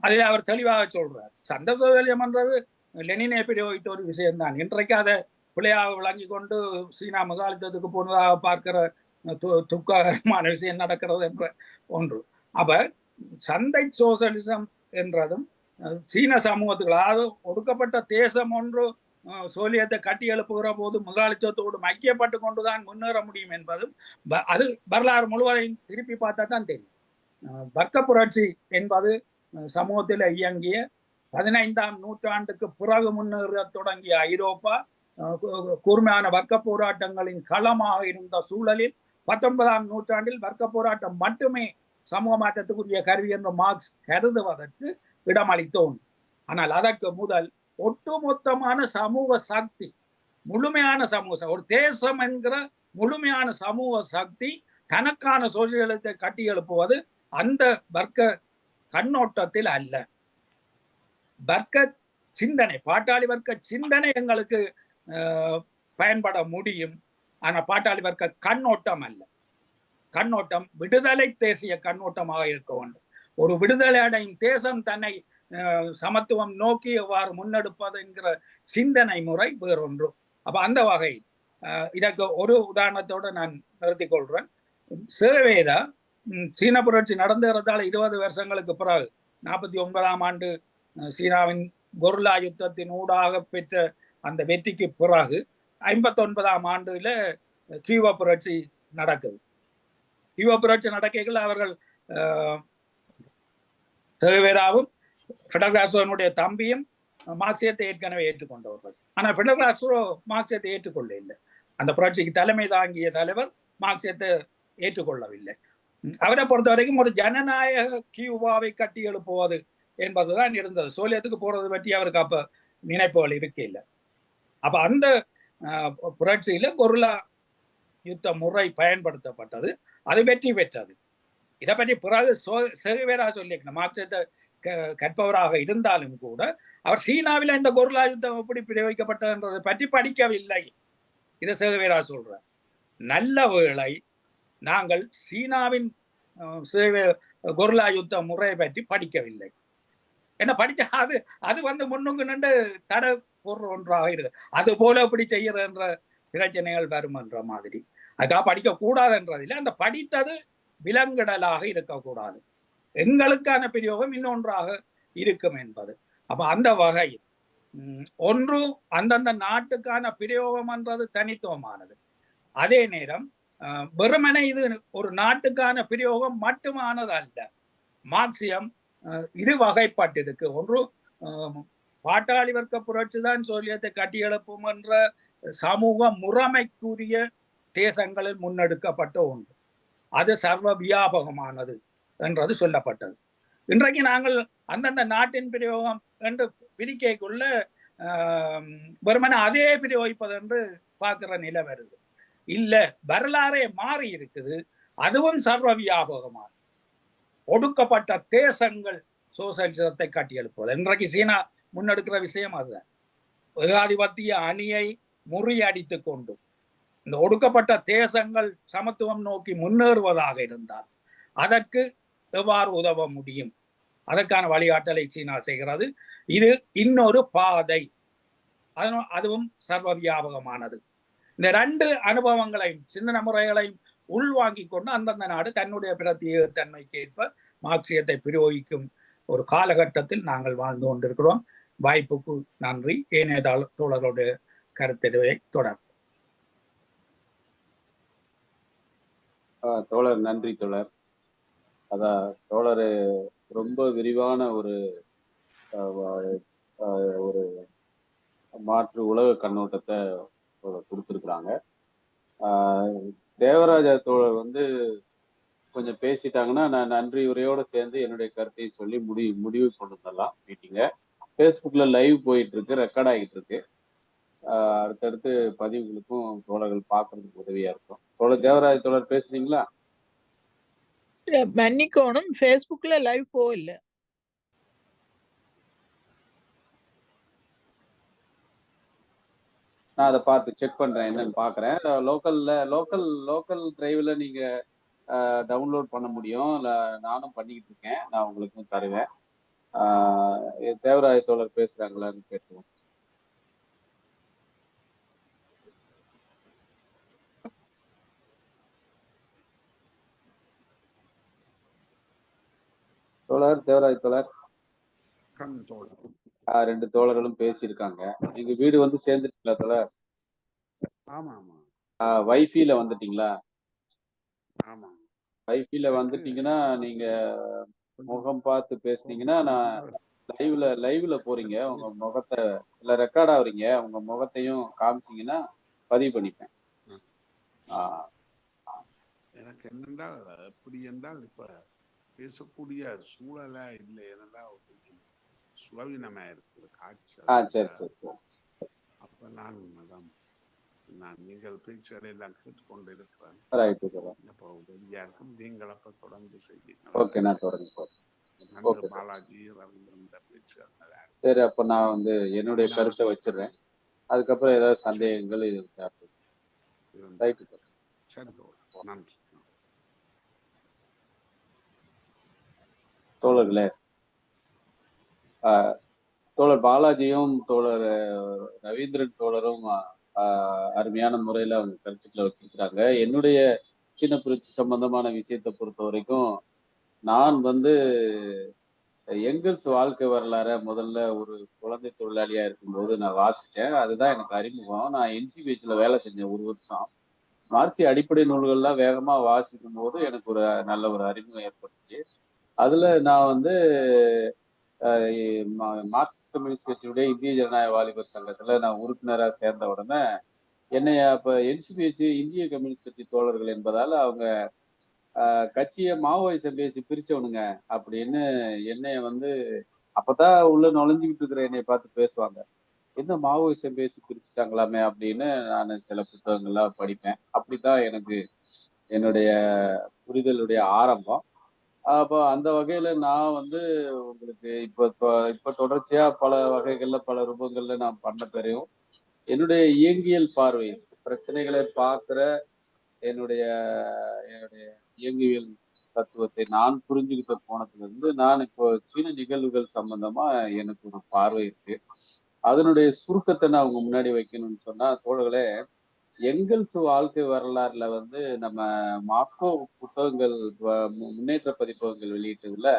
அதில் அவர் தெளிவாக சொல்றார், சண்டை சோசலிசம் என்றது லெனினை பிரயோகித்த ஒரு விஷயம்தான். இன்றைக்கு அதை பிள்ளையாக விளங்கி கொண்டு சீனா முதலாளித்துவத்துக்கு போனதாக பார்க்கிற துக்ககரமான விஷயம் நடக்கிறது என்ற ஒன்று. அப்ப சந்தை சோசலிசம் என்றதும் சீன சமூகத்துக்கு, அதாவது ஒடுக்கப்பட்ட தேசம் ஒன்று சோலியத்தை கட்டி எழுப்புகிற போது முதலாளித்துவத்தோடு ஐக்கியப்பட்டு கொண்டுதான் முன்னேற முடியும் என்பதும் அது வரலாறு முழுவதையும் திருப்பி பார்த்தா தான் தெரியும். வர்க்க புரட்சி என்பது சமூகத்தில் இயங்கிய 15ஆம் நூற்றாண்டுக்கு பிறகு முன்னேற தொடங்கிய ஐரோப்பா கூர்மையான வர்க்க போராட்டங்களின் களமாக இருந்த சூழலில் 19ஆம் நூற்றாண்டில் வர்க்க போராட்டம் மட்டுமே சமூக மாற்றத்துக்குரிய கருவி என்று மார்க்ஸ் கருதுவதற்கு இடமளித்தோம். ஆனால் அதற்கு முதல் ஒட்டுமொத்தமான சமூக சக்தி, முழுமையான சமூக, ஒரு தேசம் என்கிற முழுமையான சமூக சக்தி தனக்கான சோசியலிசத்தை கட்டி எழுப்புவது அந்த வர்க்க கண்ணோட்டத்தில் அல்ல. வர்க்க சிந்தனை, பாட்டாளி வர்க்க சிந்தனை எங்களுக்கு பயன்பட முடியும். ஆனா பாட்டாளி வர்க்க கண்ணோட்டம் அல்ல. கண்ணோட்டம் விடுதலை தேசிய கண்ணோட்டமாக இருக்க வேண்டும். ஒரு விடுதலை அடையும் தேசம் தன்னை சமத்துவம் நோக்கி எவ்வாறு முன்னெடுப்பது என்கிற சிந்தனை முறை வேறொன்று. அப்ப அந்த வகையில் இதற்கு ஒரு உதாரணத்தோடு நான் நிறுத்திக் கொள்றேன். சேவேதா சீன புரட்சி நடந்துகிறதால 20 வருஷங்களுக்கு பிறகு 49ஆம் ஆண்டு சீனாவின் கொர்லா யுத்தத்தின் ஊடாக பெற்ற அந்த வெற்றிக்கு பிறகு 59ஆம் ஆண்டுல கியூபா புரட்சி நடக்குது. கியூபா புரட்சி நடக்கைகள் அவர்கள் சேவேராவும் ஃபிடல் காஸ்ட்ரோனுடைய தம்பியும் மார்க்சியத்தை ஏற்கனவே ஏற்றுக்கொண்டவர்கள். ஆனால் ஃபிடல் காஸ்ட்ரோ மார்க்சியத்தை ஏற்றுக்கொள்ள இல்லை. அந்த புரட்சிக்கு தலைமை தாங்கிய தலைவர் மார்க்சியத்தை ஏற்றுக்கொள்ளவில்லை. அவரை பொறுத்த வரைக்கும் ஒரு ஜனநாயக கியூபாவை கட்டி எழுப்புவது என்பதுதான் இருந்தது. சோலியத்துக்கு போறது பற்றி அவருக்கு அப்ப நினைப்புகள் இருக்க இல்லை. அப்ப அந்த புரட்சியில கொர்லா யுத்த முறை பயன்படுத்தப்பட்டது, அது வெற்றி பெற்றது. இதை பற்றி பிறகு சேவேரா சொல்லியிருக்கணும். மார்க்சியத்தை கற்பவராக இருந்தாலும் கூட அவர் சீனாவில இந்த கொர்லா யுத்தம் எப்படி பிரயோகிக்கப்பட்டதுன்றதை பற்றி படிக்கவில்லை. இதை சேவேரா சொல்றார். நல்ல வேளை நாங்கள் சீனாவின் கொர்லா யுத்த முறையை பற்றி படிக்கவில்லை. என்ன படிச்சா அது முன்னுக்கு நின்று தடை போடுற ஒன்றாக இருக்கு. அது போல எப்படி செய்யறன்ற பிரச்சனைகள் வரும் என்ற மாதிரி. அதுக்காக படிக்க கூடாதுன்றதில்லை, அந்த படித்தது விலங்கிடலாக இருக்கக்கூடாது. எங்களுக்கான பிரயோகம் இன்னொன்றாக இருக்கும் என்பது. அப்ப அந்த வகையில் ஒன்று அந்தந்த நாட்டுக்கான பிரயோகம் என்றது தனித்துவமானது. அதே நேரம் வெறுமனை இது ஒரு நாட்டுக்கான பிரயோகம் மட்டுமானது அல்ல. மார்க்சியம் இரு வகைப்பட்டிருக்கு. ஒன்று பாட்டாளி வர்க்க புரட்சி தான் சோலியத்தை கட்டியெழுப்பும் என்ற சமூக முறைமைக்குரிய தேசங்களில் முன்னெடுக்கப்பட்ட ஒன்று. அது சர்வ வியாபகமானது. என்றது சொல்லப்பட்டது. இன்றைக்கு நாங்கள் அந்தந்த நாட்டின் பிரயோகம் என்று விதிக்கைக்குள்ள வெறுமனே அதே பிரயோகிப்பது என்று பார்க்கிற நிலை வருது. இல்ல, வரலாறே மாறி இருக்குது. அதுவும் சர்வ வியாபகமான ஒடுக்கப்பட்ட தேசங்கள் சோசலிசத்தை கட்டியெழுப்புவது. இன்றைக்கு சீனா முன்னெடுக்கிற விஷயம் அதுதான். ஏகாதிபத்திய அணியை முறியடித்து கொண்டு இந்த ஒடுக்கப்பட்ட தேசங்கள் சமத்துவம் நோக்கி முன்னேறுவதாக இருந்தால் அதற்கு எவ்வாறு உதவ முடியும், அதற்கான வழிகாட்டலை சீனா செய்கிறது. இது இன்னொரு பாதை, அதுவும் சர்வ வியாபகமானது. இந்த ரெண்டு அனுபவங்களையும் சிந்தனை முறைகளையும் உள்வாங்கிக் கொண்டு அந்தந்த நாடு தன்னுடைய பிரத்யேக தன்மைக்கு ஏற்ப மார்க்சியத்தை பிரயோகிக்கும் ஒரு காலகட்டத்தில் நாங்கள் வாழ்ந்து கொண்டிருக்கிறோம். வாய்ப்புக்கு நன்றி. ஏனைய தோழர்களுடைய கருத்தெரிவை தொடரும். தோழர் நன்றி தோழர். அதான் தோழர் ரொம்ப விரிவான ஒரு மாற்று உலக கண்ணோட்டத்தை கொடுத்துருக்குறாங்க. தேவராஜா தோழர் வந்து கொஞ்சம் பேசிட்டாங்கன்னா நான் நன்றி உரையோட சேர்ந்து என்னுடைய கருத்தையும் சொல்லி முடிவு கொண்டு வந்துடலாம் மீட்டிங்க. ஃபேஸ்புக்ல லைவ் போயிட்டு இருக்கு, ரெக்கார்ட் ஆகிட்டு இருக்கு. அடுத்தடுத்து பதிவுகளுக்கும் தோழர்கள் பார்க்கறதுக்கு உதவியா இருக்கும். தோழர் தேவராஜ தோழர் பேசுறீங்களா? மன்னிக்கோணும், ஃபேஸ்புக்ல லைவ் போகல. நான் அதை பார்த்து செக் பண்றேன், என்னன்னு பாக்குறேன். லோக்கல் டிரைவ்ல நீங்க டவுன்லோட் பண்ண முடியும். நானும் பண்ணிக்கிட்டு இருக்கேன், நான் உங்களுக்கும் தருவேன். தேவராஜ தோழர் பேசுறாங்களான்னு கேட்டுவோம். தோழர் தேவராஜ தோழர் ரெண்டு தோழர்களும் பேசியிருக்காங்க. எங்க வீடு வந்து சேர்ந்துட்டீங்களா தோழர்? ஆமா ஆமா. வைஃபைல வந்துட்டீங்களா? ஆமா. வைஃபைல வந்துட்டீங்கன்னா நீங்க முகம் பார்த்து பேசுனீங்கன்னா நான் லைவ்ல போறீங்க, உங்க முகத்தை இல்ல ரெக்கார்ட் ஆகுறீங்க, உங்க முகத்தையும் காமிச்சீங்கன்னா பதிவு பண்ணிப்பேன். எனக்கு என்னென்றால் எப்படி என்றால் இப்ப பேசக்கூடிய சூழலா இல்லை, ஏனென்றால் சுலவீனமா இருக்குது காட்சி. சரி சரி சரி. அப்ப நான் நீங்கள் பேச்சுகளை எல்லாம் கேட்டுக்கொண்டு இருக்கிறேன். அப்போ உதவியா இருக்கும். நீங்கள் அப்ப தொடர்ந்து செய்யுங்க. ஓகே, நான் தொடர்ந்து நன்றி பாலாஜி ரவீந்திரன் பேச்சுகள். சரி, அப்ப நான் வந்து என்னுடைய கருத்தை வச்சிடுறேன். அதுக்கப்புறம் ஏதாவது சந்தேகங்கள் இது ரைட்டு. சரி நன்றி தோழர்களே. தோழர் பாலாஜியும் தோழர் ரவீந்திரன் தோழரும் அருமையான முறையில அவங்க கருத்துக்களை வச்சிருக்கிறாங்க. என்னுடைய சீன புரட்சி சம்பந்தமான விஷயத்தை பொறுத்த வரைக்கும் நான் வந்து எங்கெல்ஸ் வாழ்க்கை வரலாற முதல்ல ஒரு குழந்தை தொழிலாளியா இருக்கும்போது நான் வாசிச்சேன். அதுதான் எனக்கு அறிமுகம். நான் NCBHல வேலை செஞ்சேன் 1 வருஷம். மார்க்சிய அடிப்படை நூல்கள்லாம் வேகமா வாசிக்கும் போது எனக்கு ஒரு நல்ல ஒரு அறிமுகம் ஏற்பட்டுச்சு. அதுல நான் வந்து மார்க்சிஸ்ட் கம்யூனிஸ்ட் கட்சியுடைய இந்திய ஜனநாயக வாலிபர் சங்கத்துல நான் உறுப்பினராக சேர்ந்த உடனே என்னைய அப்ப NCBH இந்திய கம்யூனிஸ்ட் கட்சி தோழர்கள் என்பதால அவங்க கட்சியை மாவோயிசம் பேசி பிரிச்சவனுங்க அப்படின்னு என்னைய வந்து அப்பதான் உள்ள நுழைஞ்சுக்கிட்டு இருக்கிற என்னைய பார்த்து பேசுவாங்க. என்ன மாவோயிசம் பேசி பிரிச்சுட்டாங்களாமே அப்படின்னு நான் சில புத்தகங்கள்லாம் படிப்பேன். அப்படித்தான் எனக்கு என்னுடைய புரிதலுடைய ஆரம்பம். அப்போ அந்த வகையில நான் வந்து உங்களுக்கு இப்ப தொடர்ச்சியா பல வகைகள்ல பல ரூபங்கள்ல நான் பண்ண பெறையும் என்னுடைய இயங்கியல் பார்வை பிரச்சனைகளை பார்க்கிற என்னுடைய இயங்கியல் தத்துவத்தை நான் புரிஞ்சுக்கிட்ட கோணத்துல இருந்து நான் இப்போ சீன நிகழ்வுகள் சம்பந்தமா எனக்கு ஒரு பார்வை இருக்கு. அதனுடைய சுருக்கத்தை நான் உங்க முன்னாடி வைக்கணும்னு சொன்னா, தோழர்களே, எங்கெல்ஸ் வாழ்க்கை வரலாறுல வந்து நம்ம மாஸ்கோ புத்தகங்கள் முன்னேற்ற பதிப்பகங்கள் வெளியிட்டதுல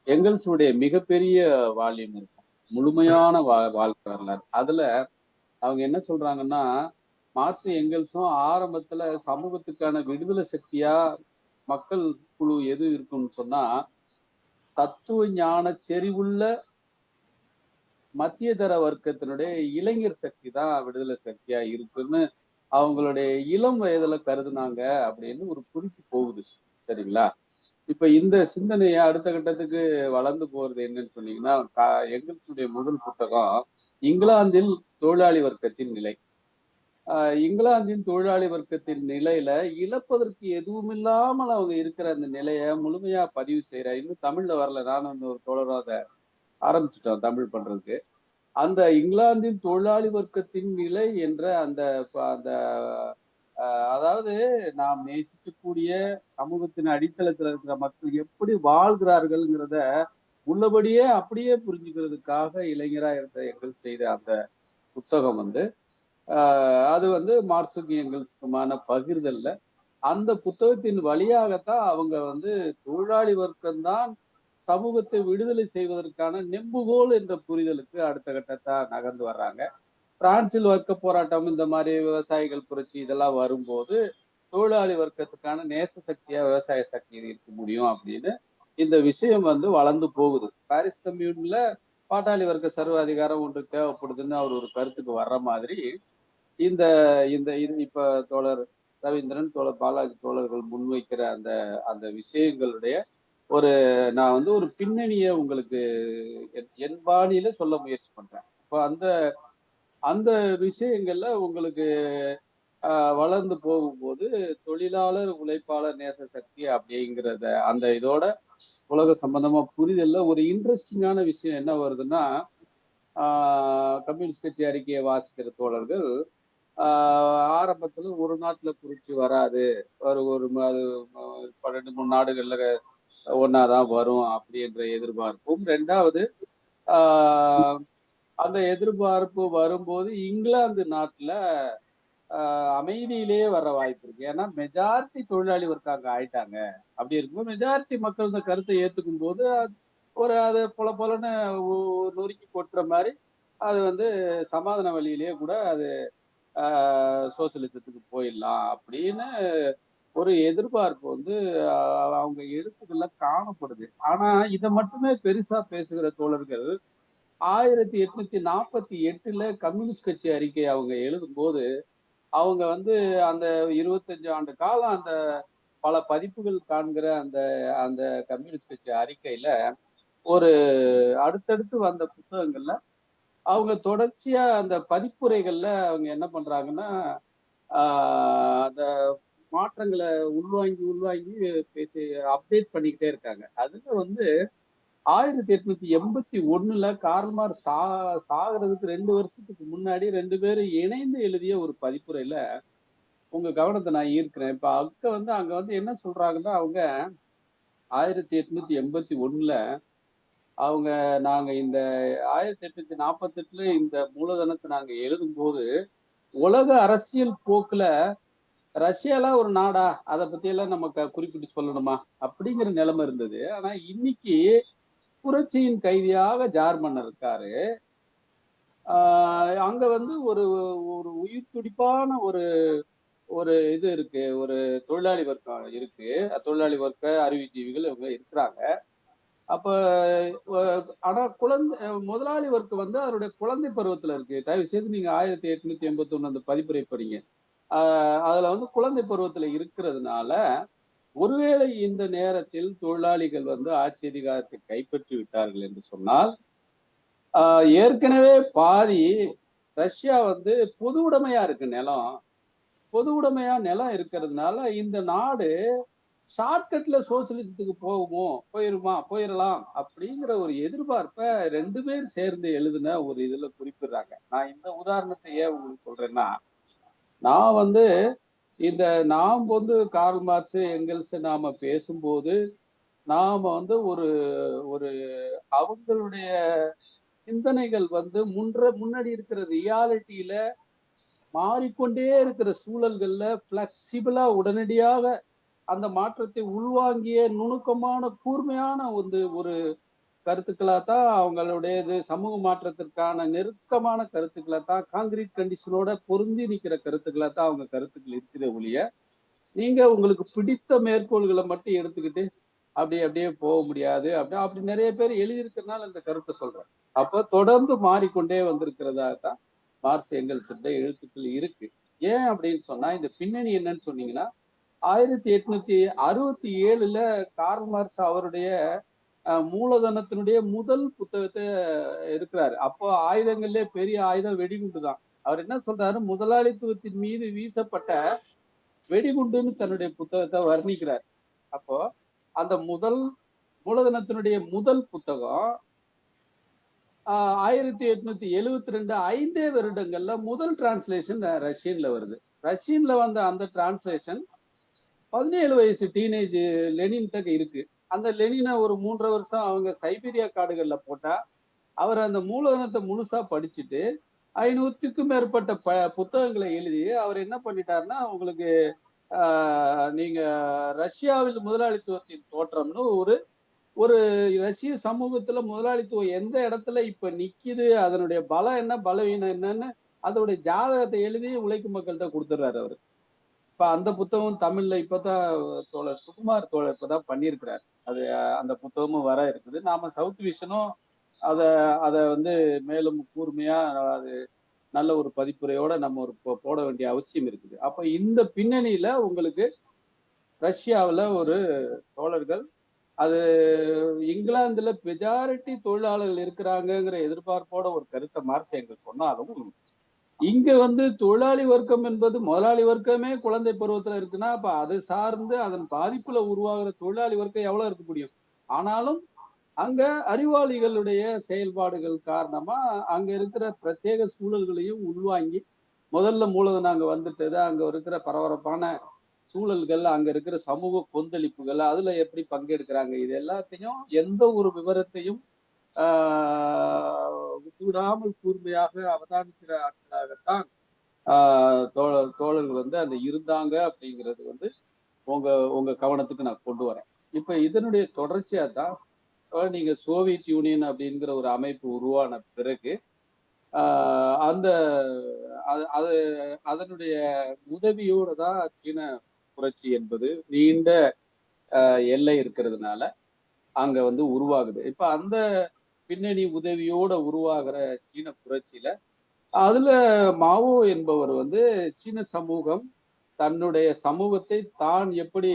எங்கெல்ஸுடைய மிகப்பெரிய வால்யூம் இருக்கும், முழுமையான வாழ்க்கை வரலாறு. அதுல அவங்க என்ன சொல்றாங்கன்னா, மார்க்ஸ் எங்கெல்ஸும் ஆரம்பத்துல சமூகத்துக்கான விடுதலை சக்தியா மக்கள் குழு எது இருக்குன்னு சொன்னா தத்துவ ஞான செறிவுள்ள மத்திய தர வர்க்கத்தினுடைய இளைஞர் சக்தி தான் விடுதலை சக்தியா இருக்குன்னு அவங்களுடைய இளம் வயதுல கருதுனாங்க அப்படின்னு ஒரு குறிப்பு போகுது. சரிங்களா? இப்ப இந்த சிந்தனையை அடுத்த கட்டத்துக்கு வளர்ந்து போறது என்னன்னு சொன்னீங்கன்னா, எங்கல்ஸுடைய முதல் புத்தகம் இங்கிலாந்தில் தொழிலாளி வர்க்கத்தின் நிலை. இங்கிலாந்தின் தொழிலாளி வர்க்கத்தின் நிலையில இழப்பதற்கு எதுவும் இல்லாமல் அவங்க இருக்கிற அந்த நிலையை முழுமையா பதிவு செய்யற. இன்னும் தமிழ்ல வரல, நானும் வந்து ஒரு தோழரும் அதை ஆரம்பிச்சுட்டோம் தமிழ் பண்றதுக்கு. அந்த இங்கிலாந்தின் தொழிலாளி வர்க்கத்தின் நிலை என்ற அந்த அந்த அதாவது நாம் நேசிக்கக்கூடிய சமூகத்தின் அடித்தளத்துல இருக்கிற மக்கள் எப்படி வாழ்கிறார்கள்ங்கிறத உள்ளபடியே அப்படியே புரிஞ்சுக்கிறதுக்காக இளைஞரா இருந்த எங்கள் செய்த அந்த புத்தகம் வந்து அது வந்து மார்க்சுக்கும் எங்கல்ஸுக்குமான பகிர்தல்ல அந்த புத்தகத்தின் வழியாகத்தான் அவங்க வந்து தொழிலாளி வர்க்கம்தான் சமூகத்தை விடுதலை செய்வதற்கான நெம்புகோல் என்ற புரிதலுக்கு அடுத்த கட்டத்தா நகர்ந்து வர்றாங்க. பிரான்சில் வர்க்க போராட்டம், இந்த மாதிரி விவசாயிகள் புரட்சி இதெல்லாம் வரும்போது தொழிலாளி வர்க்கத்துக்கான நேச சக்தியா விவசாய சக்தி இருக்க முடியும் அப்படின்னு இந்த விஷயம் வந்து வளர்ந்து போகுது. பாரிஸ் கம்யூன்ல பாட்டாளி வர்க்க சர்வாதிகாரம் ஒன்று தேவைப்படுதுன்னு அவர் ஒரு கருத்துக்கு வர்ற மாதிரி இந்த இந்த இப்ப தோழர் ரவீந்திரன், தோழர் பாலாஜி தோழர்கள் முன்வைக்கிற அந்த அந்த விஷயங்களுடைய ஒரு நான் வந்து ஒரு பின்னணியை உங்களுக்கு என் பாணியில சொல்ல முயற்சி பண்றேன். இப்போ அந்த அந்த விஷயங்கள்ல உங்களுக்கு வளர்ந்து போகும்போது தொழிலாளர் உழைப்பாளர் நேச சக்தி அப்படிங்கிறத அந்த இதோட உலக சம்பந்தமா புரிதல்ல ஒரு இன்ட்ரெஸ்டிங்கான விஷயம் என்ன வருதுன்னா, கம்யூனிஸ்ட் கட்சி அறிக்கையை வாசிக்கிற தோழர்கள் ஆரம்பத்துல ஒரு நாட்டுல புரட்சி வராது, ஒரு 2-3 நாடுகள்ல ஒன்னாதான் வரும் அப்படின்ற எதிர்பார்ப்பும், ரெண்டாவது அந்த எதிர்பார்ப்பு வரும்போது இங்கிலாந்து நாட்டுல அமைதியிலேயே வர வாய்ப்பு இருக்கு. ஏன்னா மெஜாரிட்டி தொழிலாளி வர்க்காங்க ஆயிட்டாங்க. அப்படி இருக்கும்போது மெஜாரிட்டி மக்கள் இந்த கருத்தை ஏத்துக்கும் போது ஒரு அது பொலன்னு நொறுக்கி கொட்டுற மாதிரி அது வந்து சமாதான வழியிலேயே கூட அது சோசியலிசத்துக்கு போயிடலாம் அப்படின்னு ஒரு எதிர்பார்ப்பு வந்து அவங்க எழுத்துக்கள்ல காணப்படுது. ஆனா இதை மட்டுமே பெருசா பேசுகிற தோழர்கள் 1848 கம்யூனிஸ்ட் கட்சி அறிக்கை அவங்க எழுதும் போது அவங்க வந்து அந்த 25 ஆண்டு காலம் அந்த பல பதிப்புகள் காண்கிற அந்த அந்த கம்யூனிஸ்ட் கட்சி அறிக்கையில ஒரு அடுத்தடுத்து வந்த புத்தகங்கள்ல அவங்க தொடர்ச்சியா அந்த பதிப்புரைகள்ல அவங்க என்ன பண்றாங்கன்னா அந்த மாற்றங்களை உள்வாங்கி பேசி அப்டேட் பண்ணிக்கிட்டே இருக்காங்க. அதுல வந்து 1881 கார்ல் மார்க்ஸ் சாகிறதுக்கு 2 வருஷத்துக்கு முன்னாடி 2 பேரும் இணைந்து எழுதிய ஒரு பதிப்புரையில உங்க கவனத்தை நான் ஈர்க்கிறேன். இப்ப அங்க வந்து என்ன சொல்றாங்கன்னா, அவங்க 1881 அவங்க நாங்க இந்த 1848 இந்த மூலதனத்தை நாங்க எழுதும் போது உலக அரசியல் போக்குல ரஷ்யால ஒரு நாடா அதை பத்தி எல்லாம் நம்ம குறிப்பிட்டு சொல்லணுமா அப்படிங்கிற நிலைமை இருந்தது. ஆனா இன்னைக்கு புரட்சியின் கைதியாக ஜார்மன் இருக்காரு. அங்க வந்து ஒரு ஒரு உயிர் துடிப்பான ஒரு இது இருக்கு, ஒரு தொழிலாளி வர்க்கம் இருக்கு, தொழிலாளி வர்க்க அறிவுஜீவிகள் இவங்க இருக்கிறாங்க. அப்ப ஆனா முதலாளி வர்க்கம் வந்து அவருடைய குழந்தை பருவத்துல இருக்கு. தயவு செய்து நீங்க 1881 அந்த பதிப்புரை படிங்க. அதுல வந்து குழந்தை பருவத்துல இருக்கிறதுனால ஒருவேளை இந்த நேரத்தில் தொழிலாளிகள் வந்து ஆட்சி அதிகாரத்தை கைப்பற்றி விட்டார்கள் என்று சொன்னால் ஏற்கனவே பாதி ரஷ்யா வந்து பொது உடைமையா இருக்கு, பொது உடைமையா நிலம் இருக்கிறதுனால இந்த நாடு ஷார்ட்கட்ல சோசியலிசத்துக்கு போயிடலாம் அப்படிங்கிற ஒரு எதிர்பார்ப்பை 2 பேர் சேர்ந்து எழுதின ஒரு இதுல குறிப்பிடுறாங்க. நான் இந்த உதாரணத்தை ஏன் உங்களுக்கு சொல்றேன்னா, நான் வந்து நாம் வந்து கார்ல் மார்க்ஸ் எங்கெல்ஸ் நாம பேசும்போது நாம வந்து ஒரு அவங்களுடைய சிந்தனைகள் வந்து முன்னாடி இருக்கிற ரியாலிட்டியில மாறிக்கொண்டே இருக்கிற சூழல்கள்ல பிளெக்சிபிளா உடனடியாக அந்த மாற்றத்தை உள்வாங்கிய நுணுக்கமான கூர்மையான ஒரு கருத்துக்களா தான் அவங்களுடைய சமூக மாற்றத்திற்கான நெருக்கமான கருத்துக்களை தான் காங்கிரீட் கண்டிஷனோட பொருந்தி நிற்கிற கருத்துக்களா தான் அவங்க கருத்துக்கள் இருக்கிற ஒழிய நீங்க உங்களுக்கு பிடித்த மேற்கோள்களை மட்டும் எடுத்துக்கிட்டு அப்படியே போக முடியாது. அப்படி நிறைய பேர் எழுதியிருக்கிறதுனால இந்த கருத்தை சொல்றேன். அப்ப தொடர்ந்து மாறிக்கொண்டே வந்திருக்கிறதா தான் மார்க்ஸ் எங்கெல்ஸ் எழுத்துக்கள் இருக்கு. ஏன் அப்படின்னு சொன்னா இந்த பின்னணி என்னன்னு சொன்னீங்கன்னா 1867 கார்ல் மார்க்ஸ் அவருடைய மூலதனத்தினுடைய முதல் புத்தகத்தை இருக்கிறாரு. அப்போ ஆயுதங்கள்ல பெரிய ஆயுதம் வெடிகுண்டு தான். அவர் என்ன சொல்றாரு, முதலாளித்துவத்தின் மீது வீசப்பட்ட வெடிகுண்டுன்னு தன்னுடைய புத்தகத்தை வர்ணிக்கிறார். அப்போ அந்த மூலதனத்தினுடைய முதல் புத்தகம் 1872 5 வருடங்கள்ல முதல் டிரான்ஸ்லேஷன் ரஷ்யன்ல வருது. ரஷ்யன்ல வந்த அந்த டிரான்ஸ்லேஷன் 17 வயசு டீனேஜ் லெனின்கிட்ட இருக்கு. அந்த லெனினை ஒரு 3.5 வருஷம் அவங்க சைபீரியா காடுகள்ல போட்டா அவர் அந்த மூலதனத்தை முழுசா படிச்சுட்டு 500க்கும் மேற்பட்ட புத்தகங்களை எழுதி அவர் என்ன பண்ணிட்டாருன்னா, உங்களுக்கு நீங்க ரஷ்யாவில் முதலாளித்துவத்தின் தோற்றம்னு ஒரு ரஷ்ய சமூகத்துல முதலாளித்துவம் எந்த இடத்துல இப்ப நிக்குது, அதனுடைய பலம் என்ன பலவீனம் என்னன்னு அதோடைய ஜாதகத்தை எழுதி உழைக்கும் மக்கள்கிட்ட கொடுத்துடுறாரு அவரு. இப்ப அந்த புத்தகம் தமிழ்ல இப்பதான் தோழர் சுகுமார் தோழர் இப்பதான் பண்ணியிருக்கிறார். அது அந்த புத்தகமும் வர இருக்குது. நாம சவுத் விஷனும் அத மேலும் கூர்மையா அது நல்ல ஒரு பதிப்புரையோட நம்ம போட வேண்டிய அவசியம் இருக்குது. அப்ப இந்த பின்னணியில உங்களுக்கு ரஷ்யாவில் ஒரு தோழர்கள், அது இங்கிலாந்துல மெஜாரிட்டி தொழிலாளர்கள் இருக்கிறாங்கிற எதிர்பார்ப்போட ஒரு கருத்தை மார்க்ஸ் எங்களுக்கு சொன்னாலும், இங்க தொழிலாளி வர்க்கம் என்பது முதலாளி வர்க்கமே குழந்தை பருவத்துல இருக்குன்னா அப்ப அது சார்ந்து அதன் பாதிப்புல உருவாகிற தொழிலாளி வர்க்கம் எவ்வளவு இருக்க முடியும்? ஆனாலும் அங்க அறிவாளிகளுடைய செயல்பாடுகள் காரணமா அங்க இருக்கிற பிரத்யேக சூழல்களையும் உள்வாங்கி, முதல்ல மூலதனம் அங்க வந்துட்டது, அங்க இருக்கிற பரபரப்பான சூழல்கள், அங்க இருக்கிற சமூக கொந்தளிப்புகள், அதுல எப்படி பங்கெடுக்கிறாங்க, இது எல்லாத்தையும் எந்த ஒரு விவரத்தையும் விடாமல் கூர்மையாக அவதானிக்கிற ஆட்களாகத்தான் தோழர்கள் அந்த இருந்தாங்க அப்படிங்கிறது உங்க கவனத்துக்கு நான் கொண்டு வரேன். இப்ப இதனுடைய தொடர்ச்சியா தான் நீங்க சோவியத் யூனியன் அப்படிங்கிற ஒரு அமைப்பு உருவான பிறகு அதனுடைய உதவியோட தான் சீன புரட்சி என்பது நீண்ட எல்லை இருக்கிறதுனால அங்க உருவாகுது. இப்ப அந்த பின்னணி உதவியோட உருவாகிற சீன புரட்சியில அதுல மாவோ என்பவர் சீன சமூகம் தன்னுடைய சமூகத்தை தான் எப்படி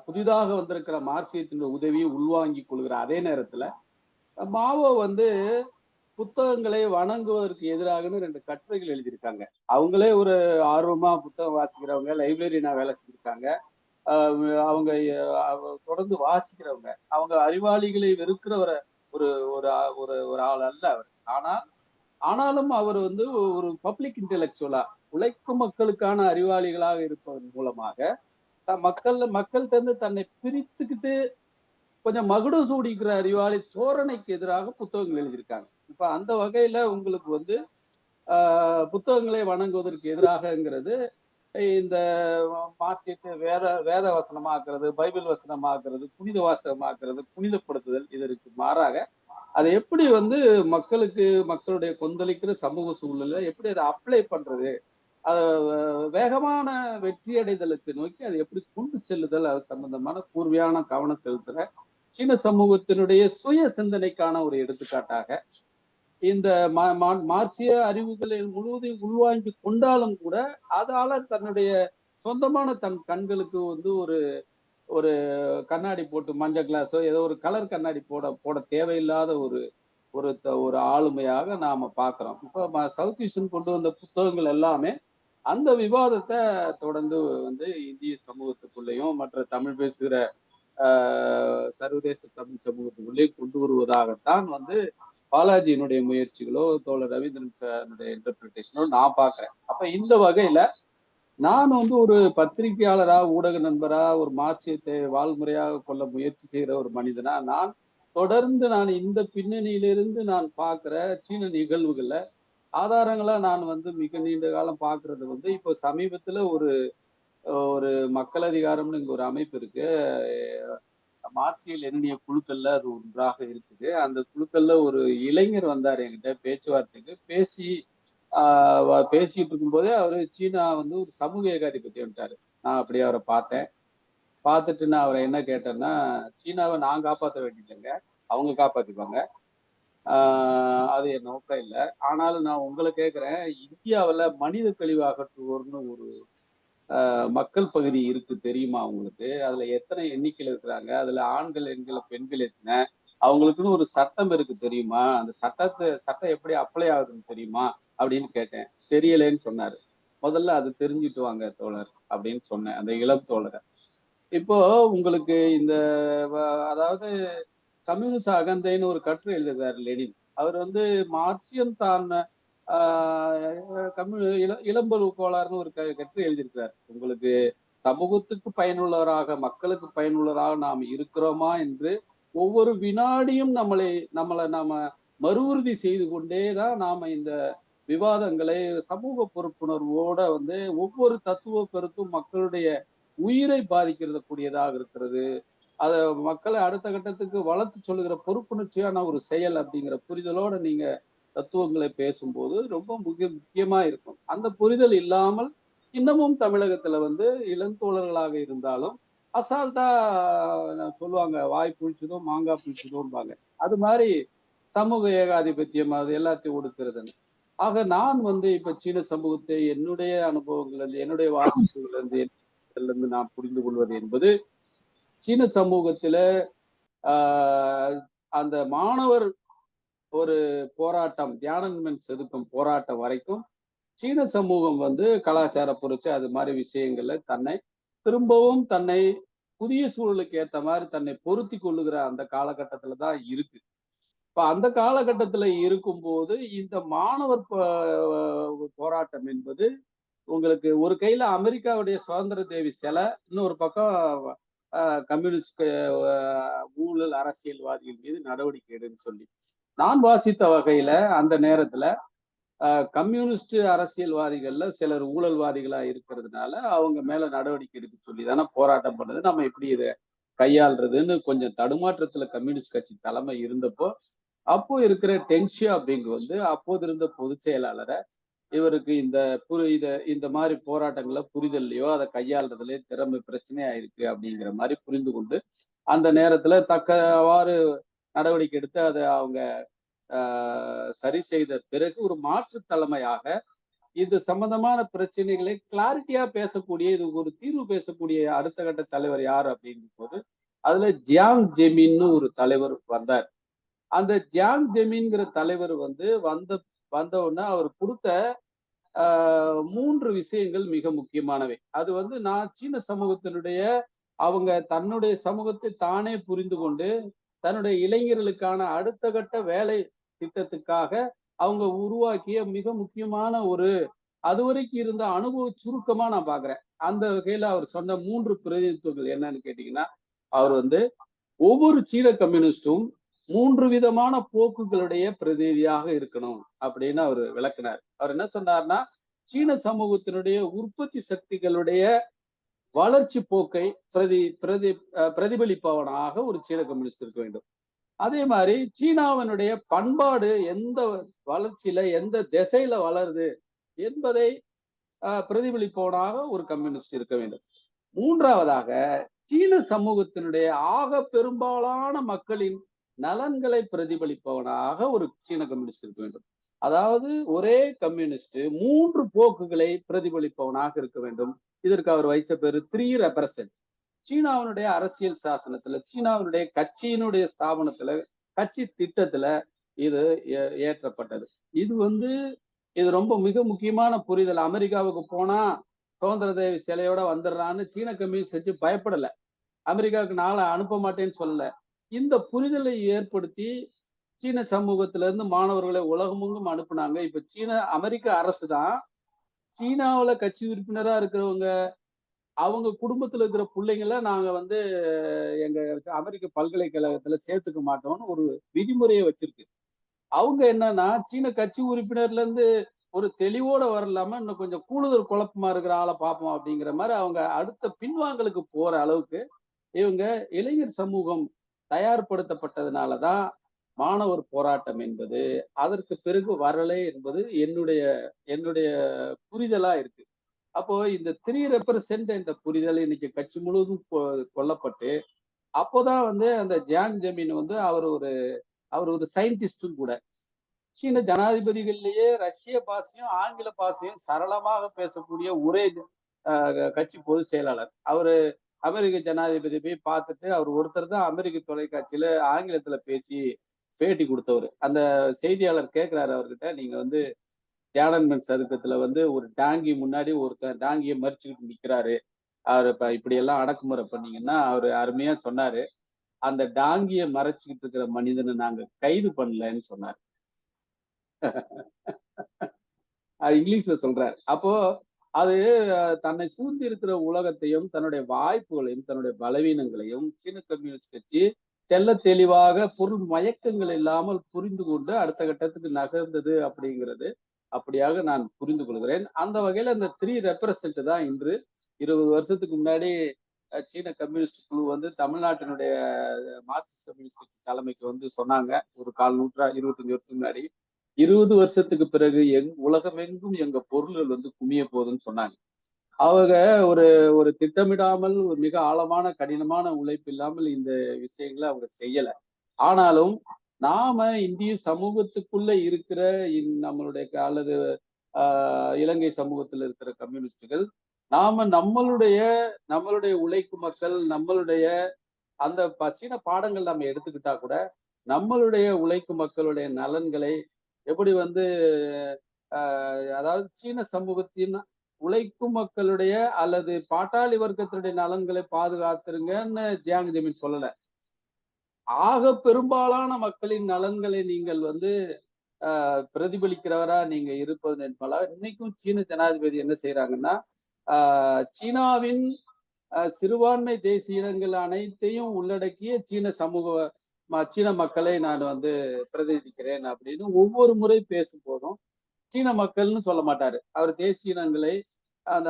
புதிதாக வந்திருக்கிற மார்க்சியத்தின் உதவியை உள்வாங்கி கொள்கிற அதே நேரத்துல மாவோ புத்தகங்களை வணங்குவதற்கு எதிராகன்னு 2 கட்டுரைகள் எழுதியிருக்காங்க. அவங்களே ஒரு ஆர்வமா புத்தகம் வாசிக்கிறவங்க, லைப்ரரியனா வேலை செஞ்சிருக்காங்க, அவங்க தொடர்ந்து வாசிக்கிறவங்க, அவங்க அறிவாளிகளை வெறுக்கிறவரை ஒரு ஒரு ஆள் அல்ல அவர். ஆனாலும் அவர் ஒரு பப்ளிக் இன்டெலெக்சுவலா உழைக்கும் மக்களுக்கான அறிவாளிகளாக இருப்பதன் மூலமாக மக்கள்கிட்ட தன்னை பிரித்துக்கிட்டு கொஞ்சம் மகுடு சூடிக்கிற அறிவாளி தோரணைக்கு எதிராக புத்தகங்கள் எழுதியிருக்காங்க. இப்ப அந்த வகையில உங்களுக்கு புத்தகங்களை வணங்குவதற்கு எதிராகங்கிறது இந்த மார்க்சியத்தை வேத வசனமாக்குறது, பைபிள் வசனமாக்குறது, புனித வாசகமாக்குறது, புனிதப்படுத்துதல், இதற்கு மாறாக அதை எப்படி மக்களுக்கு மக்களுடைய கொந்தளிக்கிற சமூக சூழலை எப்படி அதை அப்ளை பண்றது, வேகமான வெற்றி அடைதலுக்கு நோக்கி அதை எப்படி கொண்டு செல்லுதல், அது சம்பந்தமான கூர்மையான கவனம் செலுத்துற சீன சமூகத்தினுடைய சுய சிந்தனைக்கான ஒரு எடுத்துக்காட்டாக இந்த மார்க்சிய அறிவுகளை முழுவதையும் உள்வாங்கி கொண்டாலும் கூட அதால தன்னுடைய சொந்தமான தன் கண்களுக்கு ஒரு கண்ணாடி போட்டு, மஞ்சள் கிளாஸோ ஏதோ ஒரு கலர் கண்ணாடி போட தேவையில்லாத ஒரு ஆளுமையாக நாம பாக்குறோம். இப்ப சவுத் விஷன் கொண்டு வந்த புத்தகங்கள் எல்லாமே அந்த விவாதத்தை தொடர்ந்து இந்திய சமூகத்துக்குள்ளேயும் மற்ற தமிழ் பேசுகிற சர்வதேச தமிழ் சமூகத்துக்குள்ளே கொண்டு வருவதாகத்தான் பாலாஜியினுடைய முயற்சிகளோ தோழர் ரவீந்திரன் சாருடைய இன்டர்பிரிட்டேஷனோ நான் பாக்குறேன். அப்ப இந்த வகையில நான் ஒரு பத்திரிகையாளரா, ஊடக நண்பரா, ஒரு மார்க்சியத்தை வாழ்முறையாக கொள்ள முயற்சி செய்கிற ஒரு மனிதனா நான் தொடர்ந்து இந்த பின்னணியிலிருந்து நான் பார்க்கிற சீன நிகழ்வுகளை ஆதாரங்களா நான் மிக நீண்ட காலம் பாக்குறது இப்போ சமீபத்துல ஒரு மக்கள் அதிகாரம்னு இங்க ஒரு அமைப்பு இருக்கு, மார்க்சியல் எண்ணிய குழுக்கள்ல அது ஒன்றாக இருக்குது. அந்த குழுக்கள்ல ஒரு இளைஞர் வந்தார் என்கிட்ட பேச்சுவார்த்தைக்கு. பேசிட்டு இருக்கும் போதே அவரு சீனா ஒரு சமூக ஏகாதிபத்தியம் வந்துட்டாரு. நான் அப்படியே அவரை பார்த்துட்டு நான் அவரை என்ன கேட்டேன்னா, சீனாவை நான் காப்பாற்ற வேண்டியதில்லைங்க, அவங்க காப்பாத்திப்பாங்க, அது என் நோக்கம் இல்லை. ஆனாலும் நான் உங்களை கேட்கிறேன், இந்தியாவில் மனித கழிவு அகற்றுவோர்னு மக்கள் பகுதி இருக்கு தெரியுமா உங்களுக்கு? அதுல எத்தனை எண்ணிக்கையில் இருக்கிறாங்க? அதுல ஆண்கள் எண்களை, பெண்கள் எத்தனை? அவங்களுக்குன்னு ஒரு சட்டம் இருக்கு தெரியுமா? அந்த சட்டம் எப்படி அப்ளை ஆகுதுன்னு தெரியுமா அப்படின்னு கேட்டேன். தெரியலேன்னு சொன்னாரு. முதல்ல அது தெரிஞ்சுட்டு வாங்க தோழர் அப்படின்னு சொன்னேன் அந்த இளம் தோழரை. இப்போ உங்களுக்கு இந்த அதாவது கம்யூனிச அகந்தைன்னு ஒரு கட்டுரை எழுதுகிறார் லெனின். அவர் வந்து மார்க்சியம் தான் இளம்பெரு கோளாறுன்னு ஒரு கட்டுரை எழுதியிருக்கிறார். உங்களுக்கு சமூகத்துக்கு பயனுள்ளவராக, மக்களுக்கு பயனுள்ளவராக நாம் இருக்கிறோமா என்று ஒவ்வொரு வினாடியும் நம்மளை நாம மறு உறுதி செய்து கொண்டேதான் நாம இந்த விவாதங்களை சமூக பொறுப்புணர்வோட வந்து ஒவ்வொரு தத்துவ கருத்தும் மக்களுடைய உயிரை பாதிக்கிறது கூடியதாக இருக்கிறது. அத மக்களை அடுத்த கட்டத்துக்கு வளர்த்து சொல்லுகிற பொறுப்புணர்ச்சியான ஒரு செயல் அப்படிங்கிற புரிதலோட நீங்க தத்துவங்களை பேசும்போது ரொம்ப முக்கியமா இருக்கும். அந்த புரிதல் இல்லாமல் இன்னமும் தமிழகத்துல வந்து இளந்தோழர்களாக இருந்தாலும் அசால்ட்டா சொல்லுவாங்க, வாய் புளிச்சதும் மாங்காய் புளிச்சதும்பாங்க. அது மாதிரி சமூக ஏகாதிபத்தியம் அது எல்லாத்தையும் ஒடுக்குறதுன்னு. ஆக நான் வந்து இப்ப சீன சமூகத்தை என்னுடைய அனுபவங்கள் இருந்து, என்னுடைய வாசிப்புகள் இருந்து நான் புரிந்து கொள்வது என்பது, சீன சமூகத்துல அந்த மாணவர் ஒரு போராட்டம், தியானன்மென் செதுக்கும் போராட்டம் வரைக்கும் சீன சமூகம் வந்து கலாச்சார புரட்சி அது மாதிரி விஷயங்கள்ல தன்னை புதிய சூழலுக்கு ஏற்ற மாதிரி தன்னை பொருத்தி கொள்ளுகிற அந்த காலகட்டத்துல தான் இருக்கு. இப்ப அந்த காலகட்டத்துல இருக்கும்போது இந்த மாணவர் போராட்டம் என்பது உங்களுக்கு ஒரு கையில அமெரிக்காவுடைய சுதந்திர தேவி சிலை, இன்னொரு பக்கம் கம்யூனிஸ்ட் ஊழல் அரசியல்வாதிகள் மீது நடவடிக்கை எடுன்னு சொல்லி நான் வாசித்த வகையில அந்த நேரத்துல கம்யூனிஸ்ட் அரசியல்வாதிகள்ல சிலர் ஊழல்வாதிகளா இருக்கிறதுனால அவங்க மேல நடவடிக்கை எடுக்க சொல்லி தானே போராட்டம் பண்ணது. நம்ம எப்படி இதை கையாள்றதுன்னு கொஞ்சம் தடுமாற்றத்துல கம்யூனிஸ்ட் கட்சி தலைமை இருந்தப்போ அப்போ இருக்கிற டெங்ஷியாபிங் வந்து அப்போது இருந்த பொதுச் செயலாளரை இவருக்கு இந்த மாதிரி போராட்டங்களை புரிதல்லையோ அதை கையாளுறதுலயோ திறமை பிரச்சனையா இருக்கு அப்படிங்கிற மாதிரி புரிந்து கொண்டு அந்த நேரத்துல தக்கவாறு நடவடிக்கை எடுத்து அதை அவங்க சரி செய்த பிறகு ஒரு மாற்று தலைமையாக இது சம்பந்தமான பிரச்சனைகளை கிளாரிட்டியா பேசக்கூடிய, இது ஒரு தீர்வு பேசக்கூடிய அடுத்த கட்ட தலைவர் யார் அப்படிங்கும் போது அதுல ஜியாங் ஜெமின்னு ஒரு தலைவர் வந்தார். அந்த ஜியாங் ஜெமின்ங்கிற தலைவர் வந்து வந்தவுடனே அவர் கொடுத்த 3 விஷயங்கள் மிக முக்கியமானவை. அது வந்து நான் சீன சமூகத்தினுடைய அவங்க தன்னுடைய சமூகத்தை தானே புரிந்து கொண்டு தன்னுடைய இளைஞர்களுக்கான அடுத்த கட்ட வேலை திட்டத்துக்காக அவங்க உருவாக்கிய மிக முக்கியமான ஒரு அதுவரைக்கும் இருந்த அனுபவ சுருக்கமா நான் பாக்குறேன். அந்த வகையில அவர் சொன்ன 3 பிரதிநிதித்துவங்கள் என்னன்னு கேட்டீங்கன்னா, அவர் வந்து ஒவ்வொரு சீன கம்யூனிஸ்டும் 3 விதமான போக்குகளுடைய பிரதிநிதியாக இருக்கணும் அப்படின்னு அவர் விளக்குனார். அவர் என்ன சொன்னார்னா, சீன சமூகத்தினுடைய உற்பத்தி சக்திகளுடைய வளர்ச்சி போக்கை பிரதிபலிப்பவனாக ஒரு சீன கம்யூனிஸ்ட் இருக்க வேண்டும். அதே மாதிரி சீனாவினுடைய பண்பாடு எந்த வளர்ச்சியில எந்த திசையில வளருது என்பதை பிரதிபலிப்பவனாக ஒரு கம்யூனிஸ்ட் இருக்க வேண்டும். 3ஆவதாக சீன சமூகத்தினுடைய ஆக பெரும்பாலான மக்களின் நலன்களை பிரதிபலிப்பவனாக ஒரு சீன கம்யூனிஸ்ட் இருக்க வேண்டும். அதாவது ஒரே கம்யூனிஸ்ட் 3 போக்குகளை பிரதிபலிப்பவனாக இருக்க வேண்டும். இதற்கு அவர் வைத்த பேரு 3 ரெப்ரசன்ட். சீனாவினுடைய அரசியல் சாசனத்துல, சீனாவினுடைய கட்சியினுடைய ஸ்தாபனத்துல, கட்சி திட்டத்துல இது ஏற்றப்பட்டது. இது ரொம்ப மிக முக்கியமான புரிதல். அமெரிக்காவுக்கு போனா சுதந்திர தேவி சிலையோட வந்துடுறான்னு சீன கம்யூனிஸ்ட் வச்சு பயப்படல. அமெரிக்காவுக்கு நாளை அனுப்ப மாட்டேன்னு சொல்லல. இந்த புரிதலை ஏற்படுத்தி சீன சமூகத்தில இருந்து மாணவர்களை உலகமெங்கும் அனுப்புனாங்க. இப்ப அமெரிக்க அரசு தான் சீனாவுல கட்சி உறுப்பினரா இருக்கிறவங்க அவங்க குடும்பத்துல இருக்கிற பிள்ளைங்கள நாங்க வந்து எங்க அமெரிக்க பல்கலைக்கழகத்துல சேர்த்துக்க மாட்டோம்னு ஒரு விதிமுறையை வச்சிருக்கு. அவங்க என்னன்னா சீன கட்சி உறுப்பினர்ல இருந்து ஒரு தெளிவோட வரலாம இன்னும் கொஞ்சம் கூடுதல் குழப்பமா இருக்கிற ஆளை பார்ப்போம் அப்படிங்கிற மாதிரி அவங்க அடுத்த பின்வாங்கலுக்கு போற அளவுக்கு இவங்க இளைஞர் சமூகம் தயார்படுத்தப்பட்டதுனாலதான் மாணவர் போராட்டம் என்பது அதற்கு பிறகு வரலை என்பது என்னுடைய புரிதலா இருக்கு. அப்போ இந்த 3 ரெப்ரசன்ட் என்ற புரிதல் இன்னைக்கு கட்சி முழுவதும் கொல்லப்பட்டு அப்போதான் வந்து அந்த ஜியாங் ஜெமின் வந்து அவர் ஒரு சயின்டிஸ்டும் கூட. சீன ஜனாதிபதிகள்லயே ரஷ்ய பாஷையும் ஆங்கில பாஷையும் சரளமாக பேசக்கூடிய ஒரே கட்சி பொதுச் செயலாளர். அவரு அமெரிக்க ஜனாதிபதி போய் பார்த்துட்டு அவர் ஒருத்தர் தான் அமெரிக்க தொலைக்காட்சியில ஆங்கிலத்துல பேசி பேட்டி கொடுத்தவர். அந்த செய்தியாளர் கேட்கிறாரு அவர்கிட்ட, நீங்க வந்து தியானன்மென்ட் சதுக்கத்துல வந்து ஒரு டாங்கி முன்னாடி ஒருத்தர் டாங்கியை மறிச்சுக்கிட்டு நிக்கிறாரு, அவர் இப்படி எல்லாம் அடக்குமுறை பண்ணீங்கன்னா அவரு அருமையா சொன்னாரு, அந்த டாங்கியை மறைச்சுக்கிட்டு இருக்கிற மனிதனை நாங்க கைது பண்ணலன்னு சொன்னார். இங்கிலீஷ்ல சொல்றாரு. அப்போ அது தன்னை சூழ்ந்து இருக்கிற உலகத்தையும் தன்னுடைய வாய்ப்புகளையும் தன்னுடைய பலவீனங்களையும் சீன கம்யூனிஸ்ட் கட்சி தெல்ல தெளிவாக பொருள் மயக்கங்கள் இல்லாமல் புரிந்து கொண்டு அடுத்த கட்டத்துக்கு நகர்ந்தது அப்படிங்கிறது அப்படியாக நான் புரிந்து கொள்கிறேன். அந்த வகையில அந்த 3 ரெப்ரசன்ட் தான் இன்று 20 வருஷத்துக்கு முன்னாடி சீன கம்யூனிஸ்ட் குழு வந்து தமிழ்நாட்டினுடைய மார்க்சிஸ்ட் கம்யூனிஸ்ட் கட்சி தலைமைக்கு வந்து சொன்னாங்க ஒரு 25 வருஷத்துக்கு முன்னாடி. 20 வருஷத்துக்கு பிறகு உலகமெங்கும் எங்க பொருள்கள் வந்து குமிய போகுதுன்னு சொன்னாங்க. அவங்க ஒரு ஒரு திட்டமிடாமல் ஒரு மிக ஆழமான கடினமான உழைப்பு இல்லாமல் இந்த விஷயங்களை அவங்க செய்யல. ஆனாலும் நாம இந்திய சமூகத்துக்குள்ள இருக்கிற நம்மளுடைய அல்லது இலங்கை சமூகத்தில் இருக்கிற கம்யூனிஸ்டுகள் நாம நம்மளுடைய உழைக்கும் மக்கள் நம்மளுடைய அந்த சீன பாடங்கள் நம்ம எடுத்துக்கிட்டா கூட நம்மளுடைய உழைக்கும் மக்களுடைய நலன்களை எப்படி வந்து அதாவது சீன சமூகத்தின் உழைக்கும் மக்களுடைய அல்லது பாட்டாளி வர்க்கத்தினுடைய நலன்களை பாதுகாத்துருங்கன்னு ஜியாங் ஜெமின் சொல்லல. ஆக பெரும்பாலான மக்களின் நலன்களை நீங்கள் வந்து பிரதிபலிக்கிறவரா நீங்க இருப்பது என்பதால இன்னைக்கும் சீன ஜனாதிபதி என்ன செய்யறாங்கன்னா சீனாவின் சிறுபான்மை தேசிய இனங்கள் அனைத்தையும் உள்ளடக்கிய சீன மக்களை நான் வந்து பிரதிநிதிக்கிறேன் அப்படின்னு ஒவ்வொரு முறை பேசும் போதும் சீன மக்கள்னு சொல்ல மாட்டாரு. அவர் தேசிய இனங்களை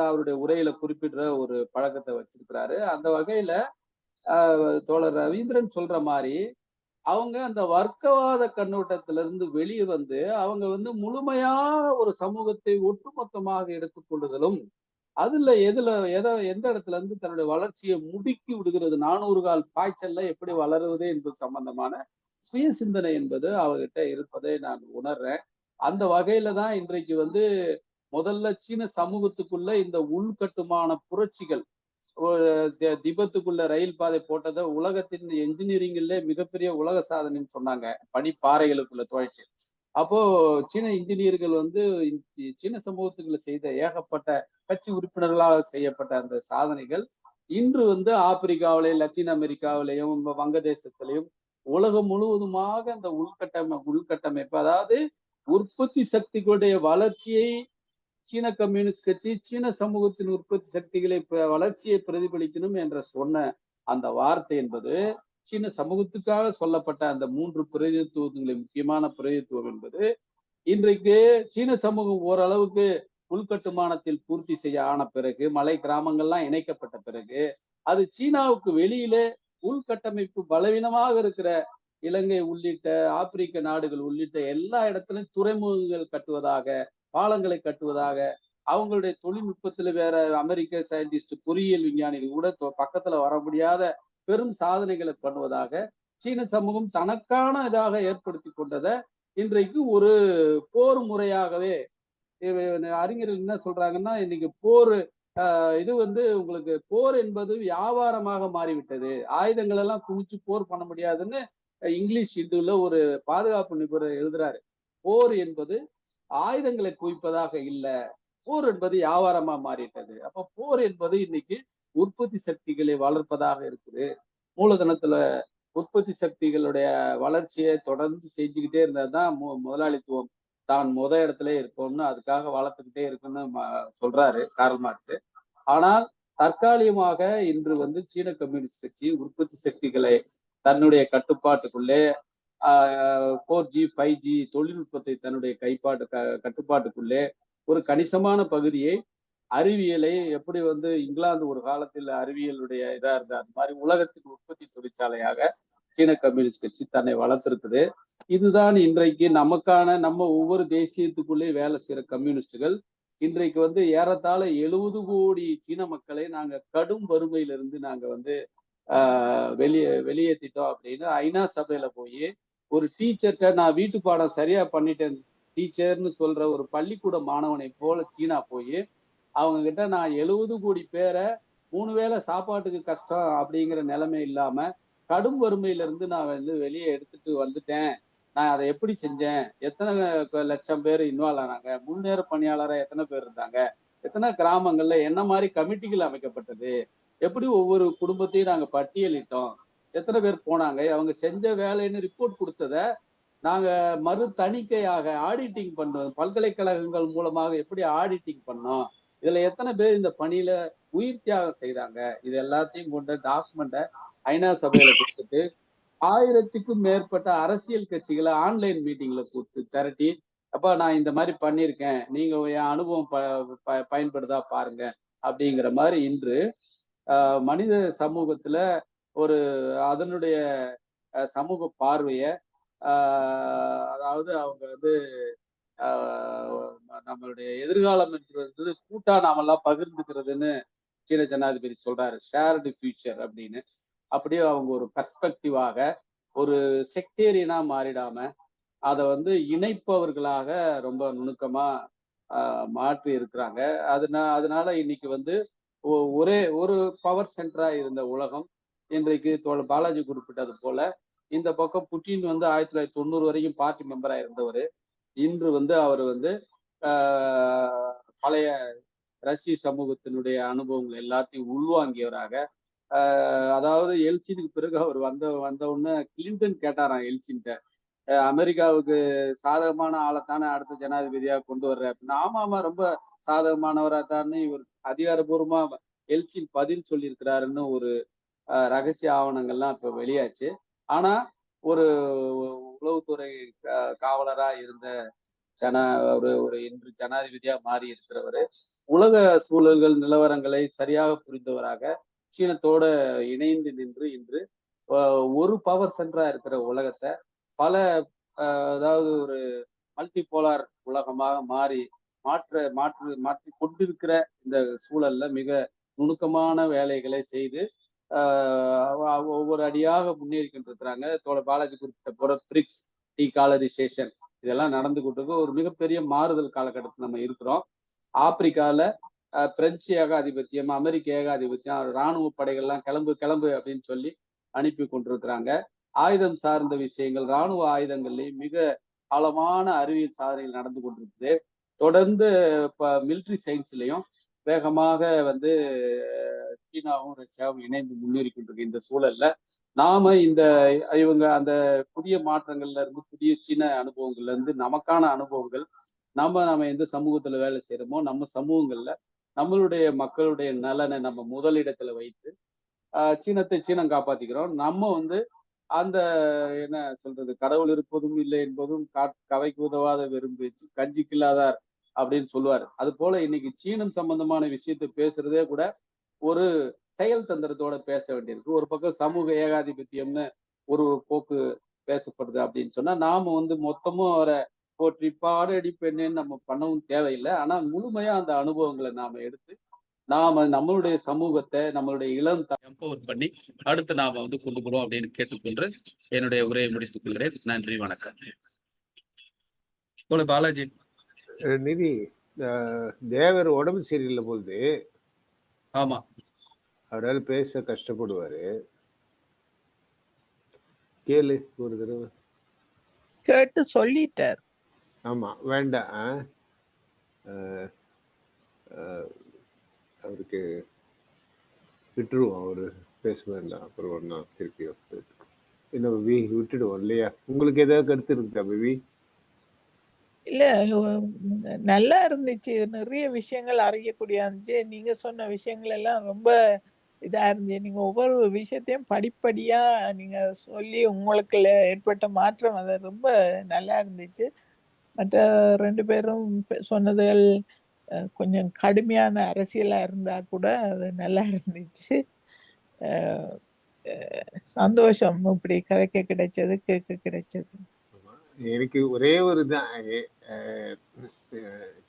அவருடைய உரையில குறிப்பிடுற ஒரு பழக்கத்தை வச்சிருக்கிறாரு. அந்த வகையில தோழர் ரவீந்திரன் சொல்ற மாதிரி அவங்க அந்த வர்க்கவாத கண்ணோட்டத்திலிருந்து வெளியே வந்து அவங்க வந்து முழுமையாக ஒரு சமூகத்தை ஒட்டுமொத்தமாக எடுத்துக்கொள்ளுதலும் அதுல எந்த இடத்துல இருந்து தன்னுடைய வளர்ச்சியை முடுக்கி விடுகிறது 400 கால் பாய்ச்சல்ல எப்படி வளருவது என்பது சம்பந்தமான சுய சிந்தனை என்பது அவர்கிட்ட இருப்பதை நான் உணர்றேன். அந்த வகையில தான் இன்றைக்கு வந்து முதல்ல சீன சமூகத்துக்குள்ள இந்த உள்கட்டுமான புரட்சிகள் திபெத்துக்குள்ள ரயில் பாதை போட்டதை உலகத்தின் என்ஜினியரிங்ல மிகப்பெரிய உலக சாதனைன்னு சொன்னாங்க, பனிப்பாறைகளுக்குள்ள துவைச்சு. அப்போ சீன இன்ஜினியர்கள் வந்து சீன சமூகத்துக்குள்ள செய்த ஏகப்பட்ட கட்சி உறுப்பினர்களாக செய்யப்பட்ட அந்த சாதனைகள் இன்று வந்து ஆப்பிரிக்காவிலையும் லத்தீன் அமெரிக்காவிலையும் வங்கதேசத்திலையும் உலகம் முழுவதுமாக அந்த உள்கட்டமைப்பு அதாவது உற்பத்தி சக்திகளுடைய வளர்ச்சியை சீன கம்யூனிஸ்ட் கட்சி சீன சமூகத்தின் உற்பத்தி சக்திகளை வளர்ச்சியை பிரதிபலிக்கணும் என்ற சொன்ன அந்த வார்த்தை என்பது சீன சமூகத்துக்காக சொல்லப்பட்ட அந்த 3 பிரதிநிதித்துவங்களின் முக்கியமான பிரதிநிதித்துவம் என்பது இன்றைக்கு சீன சமூகம் ஓரளவுக்கு உள்கட்டுமானத்தில் பூர்த்தி செய்ய ஆன பிறகு மலை கிராமங்கள்லாம் இணைக்கப்பட்ட பிறகு அது சீனாவுக்கு வெளியிலே உள்கட்டமைப்பு பலவீனமாக இருக்கிற இலங்கை உள்ளிட்ட ஆப்பிரிக்க நாடுகள் உள்ளிட்ட எல்லா இடத்திலும் துறைமுகங்கள் கட்டுவதாக பாலங்களை கட்டுவதாக அவங்களுடைய தொழில்நுட்பத்துல வேற அமெரிக்க சயின்டிஸ்ட் பொறியியல் விஞ்ஞானிகள் கூட பக்கத்துல வர முடியாத பெரும் சாதனைகளை பண்ணுவதாக சீன சமூகம் தனக்கான இதாக ஏற்படுத்தி கொண்டதை இன்றைக்கு ஒரு போர் முறையாகவே அறிஞர்கள் என்ன சொல்றாங்கன்னா இன்னைக்கு போர் இது வந்து உங்களுக்கு போர் என்பது வியாபாரமாக மாறிவிட்டது, ஆயுதங்கள் எல்லாம் குவிச்சு போர் பண்ண முடியாதுன்னு இங்கிலீஷ் இந்துல ஒரு பாதுகாப்பு நிபுணர் எழுதுறாரு. போர் என்பது ஆயுதங்களை குவிப்பதாக இல்ல, போர் என்பது வியாபாரமா மாறிட்டது. அப்ப போர் என்பது இன்னைக்கு உற்பத்தி சக்திகளை வளர்ப்பதாக இருக்குது. மூலதனத்துல உற்பத்தி சக்திகளுடைய வளர்ச்சியை தொடர்ந்து செஞ்சுக்கிட்டே இருந்ததுதான் முதலாளித்துவம் தான் இடத்துல இருப்போம்னு அதுக்காக வளர்த்துக்கிட்டே இருக்குன்னு சொல்றாரு கார்ல் மார்க்ஸ். ஆனால் தற்காலிகமாக இன்று வந்து சீன கம்யூனிஸ்ட் கட்சி உற்பத்தி சக்திகளை தன்னுடைய கட்டுப்பாட்டுக்குள்ளே 4G 5G தொழில்நுட்பத்தை தன்னுடைய கட்டுப்பாட்டுக்குள்ளே ஒரு கணிசமான பகுதியை அறிவியலை எப்படி வந்து இங்கிலாந்து ஒரு காலத்தில் அறிவியலுடைய இதா இருந்தா அந்த மாதிரி உலகத்தின் உற்பத்தி தொழிற்சாலையாக சீன கம்யூனிஸ்ட் கட்சி தன்னை வளர்த்திருக்குது. இதுதான் இன்றைக்கு நம்ம ஒவ்வொரு தேசியத்துக்குள்ளே வேலை செய்யற கம்யூனிஸ்டுகள் இன்றைக்கு வந்து ஏறத்தாழ 70 கோடி சீன மக்களை நாங்க கடும் வறுமையிலிருந்து நாங்க வந்து வெளியேற்றிட்டோம் அப்படின்னு ஐநா சபையில போய் ஒரு டீச்சர்கிட்ட நான் வீட்டு பாடம் சரியா பண்ணிட்டேன் டீச்சர்னு சொல்ற ஒரு பள்ளிக்கூட மாணவனை போல சீனா போய் அவங்க கிட்ட நான் 70 கோடி பேரை 3 வேளை சாப்பாட்டுக்கு கஷ்டம் அப்படிங்கிற நிலைமை இல்லாம கடும் வறுமையில இருந்து நான் வந்து வெளியே எடுத்துட்டு வந்துட்டேன். நான் அதை எப்படி செஞ்சேன், எத்தனை லட்சம் பேர் இன்வால்வ் ஆனாங்க, முன்னேற பணியாளரா எத்தனை பேர் இருந்தாங்க, எத்தனை கிராமங்கள்ல என்ன மாதிரி கமிட்டிகள் அமைக்கப்பட்டது, எப்படி ஒவ்வொரு குடும்பத்தையும் நாங்க பட்டியலிட்டோம், எத்தனை பேர் போனாங்க, அவங்க செஞ்ச வேலைன்னு ரிப்போர்ட் கொடுத்தத நாங்க மறு தணிக்கையாக ஆடிட்டிங் பண்ணோம். பல்கலைக்கழகங்கள் மூலமாக எப்படி ஆடிட்டிங் பண்ணோம், இதுல எத்தனை பேர் இந்த பணியில உயிர் தியாகம் செய்தாங்க, இது எல்லாத்தையும் கொண்ட டாக்குமெண்ட்டை ஐநா சபையில கொடுத்துட்டு 1000க்கும் மேற்பட்ட அரசியல் கட்சிகளை ஆன்லைன் மீட்டிங்ல கூப்பிட்டு திரட்டி, அப்ப நான் இந்த மாதிரி பண்ணியிருக்கேன், நீங்க என் அனுபவம் பயன்படுதா பாருங்க அப்படிங்கிற மாதிரி இன்று மனித சமூகத்துல ஒரு அதனுடைய சமூக பார்வைய அதாவது அவங்க வந்து நம்மளுடைய எதிர்காலம் என்றது கூட்டா நாமெல்லாம் பகிர்ந்துக்கிறதுன்னு சீன ஜனாதிபதி சொல்றாரு, ஷேர்டு ஃபியூச்சர் அப்படின்னு. அப்படியே அவங்க ஒரு பெர்ஸ்பெக்டிவாக ஒரு செக்டேரியனா மாறிடாம அதை வந்து இணைப்பவர்களாக ரொம்ப நுணுக்கமா மாற்றி இருக்கிறாங்க. அதனால இன்னைக்கு வந்து ஒரே ஒரு பவர் சென்டரா இருந்த உலகம் இன்றைக்கு பாலாஜி குறிப்பிட்டது போல இந்த பக்கம் புட்டின் வந்து 1990 வரைக்கும் பார்ட்டி மெம்பரா இருந்தவர், இன்று வந்து அவர் வந்து பழைய ரஷ்ய சமூகத்தினுடைய அனுபவங்கள் எல்லாத்தையும் உள்வாங்கியவராக, அதாவது எல்சினுக்கு பிறகு அவர் வந்த உடனே கிளின்டன் கேட்டாராம் எல்சின்ட்ட, அமெரிக்காவுக்கு சாதகமான ஆளைத்தானே அடுத்த ஜனாதிபதியா கொண்டு வர்ற அப்படின்னா, ஆமா ரொம்ப சாதகமானவரா தானே இவர் அதிகாரபூர்வமா எல்சின் பதில் சொல்லியிருக்கிறாருன்னு ஒரு ரகசிய ஆவணங்கள்லாம் இப்ப வெளியாச்சு. ஆனா ஒரு உளவுத்துறை காவலரா இருந்த ஒரு இன்று ஜனாதிபதியா மாறி இருக்கிறவர் உலக சூழல்கள் நிலவரங்களை சரியாக புரிந்தவராக சீனத்தோட இணைந்து நின்று இன்று ஒரு பவர் சென்டரா இருக்கிற உலகத்தை பல அதாவது ஒரு மல்டிபோலார் உலகமாக மாற்றி கொண்டிருக்கிற இந்த சூழல்ல மிக நுணுக்கமான வேலைகளை செய்து ஒவ்வொரு அடியாக முன்னேறி கொண்டிருக்கிறாங்க. பாலாஜி குறிப்பிட்ட போற பிரிக்ஸ் டீகாலரைசேஷன் இதெல்லாம் நடந்து கொண்டிருக்கு. ஒரு மிகப்பெரிய மாறுதல் காலகட்டத்தில் நம்ம இருக்கிறோம். ஆப்பிரிக்கால பிரெஞ்சு ஏகாதிபத்தியம், அமெரிக்க ஏகாதிபத்தியம், இராணுவ படைகள்லாம் கிளம்பு அப்படின்னு சொல்லி அனுப்பி கொண்டிருக்கிறாங்க. ஆயுதம் சார்ந்த விஷயங்கள், இராணுவ ஆயுதங்கள்லையும் மிக ஆழமான அறிவியல் சாதனைகள் நடந்து கொண்டிருக்குது. தொடர்ந்து இப்ப மிலிட்ரி சயின்ஸ்லையும் வேகமாக வந்து சீனாவும் ரஷ்யாவும் இணைந்து முன்னேறி கொண்டிருக்க இந்த சூழல்ல நாம இவங்க அந்த புதிய மாற்றங்கள்ல இருந்து புதிய சீன அனுபவங்கள்ல இருந்து நமக்கான அனுபவங்கள் நம்ம எந்த சமூகத்துல வேலை செய்யறோமோ நம்ம சமூகங்கள்ல நம்மளுடைய மக்களுடைய நலனை நம்ம முதலிடத்துல வைத்து சீனத்தை சீனம் காப்பாத்திக்கிறோம். நம்ம வந்து அந்த என்ன சொல்றது, கடவுள் இருப்பதும் இல்லை என்பதும் கவைக்கு உதவாத வெறும் பேச்சு கஞ்சிக்கு இல்லாதார் அப்படின்னு சொல்லுவார். அது போல இன்னைக்கு சீனம் சம்பந்தமான விஷயத்தை பேசுறதே கூட ஒரு செயல் தந்திரத்தோட பேச வேண்டியிருக்கு. ஒரு பக்கம் சமூக ஏகாதிபத்தியம்னு ஒரு போக்கு பேசப்படுது அப்படின்னு சொன்னா நாம வந்து மொத்தமும் அவரை போற்றி பாடடி பெண்ணேன்னு நம்ம பண்ணவும் தேவையில்லை. ஆனா முழுமையா அந்த அனுபவங்களை நாம எடுத்து நாம நம்மளுடைய சமூகத்தை நம்மளுடைய இளம் எம்பவர் பண்ணி அடுத்து நாம வந்து கொண்டு போறோம் அப்படின்னு கேட்டுக்கொண்டு என்னுடைய உரையை முடித்துக் கொள்கிறேன். நன்றி, வணக்கம். பாலாஜி. நிதி, தேவர் உடம்பு சரியில்லை போகுது. ஆமா, அவரால் பேச கஷ்டப்படுவாரு. கேளு ஒரு தடவை. கேட்டு சொல்லிட்டார். ஆமா, வேண்டாம். அவருக்கு விட்டுருவோம், அவரு பேச வேண்டாம். அப்புறம் ஒன்னா திருப்பி என்ன பிபி விட்டுடுவோம் இல்லையா? உங்களுக்கு ஏதாவது கருத்து இருக்குதா பிபி? இல்ல, நல்லா இருந்துச்சு. நிறைய விஷயங்கள் அறியக்கூடிய இருந்துச்சு. நீங்க சொன்ன விஷயங்கள் எல்லாம் ரொம்ப இதா இருந்துச்சு. நீங்க ஒவ்வொரு விஷயத்தையும் படிப்படியா நீங்க சொல்லி உங்களுக்கு ஏற்பட்ட மாற்றம் அது ரொம்ப நல்லா இருந்துச்சு. மற்ற 2 பேரும் சொன்னதுகள் கொஞ்சம் கடுமையான அரசியலா இருந்தா கூட அது நல்லா இருந்துச்சு. சந்தோஷம் இப்படி கதைக்க கிடைச்சது, கேட்க கிடைச்சது. எனக்கு ஒரே ஒரு தான்,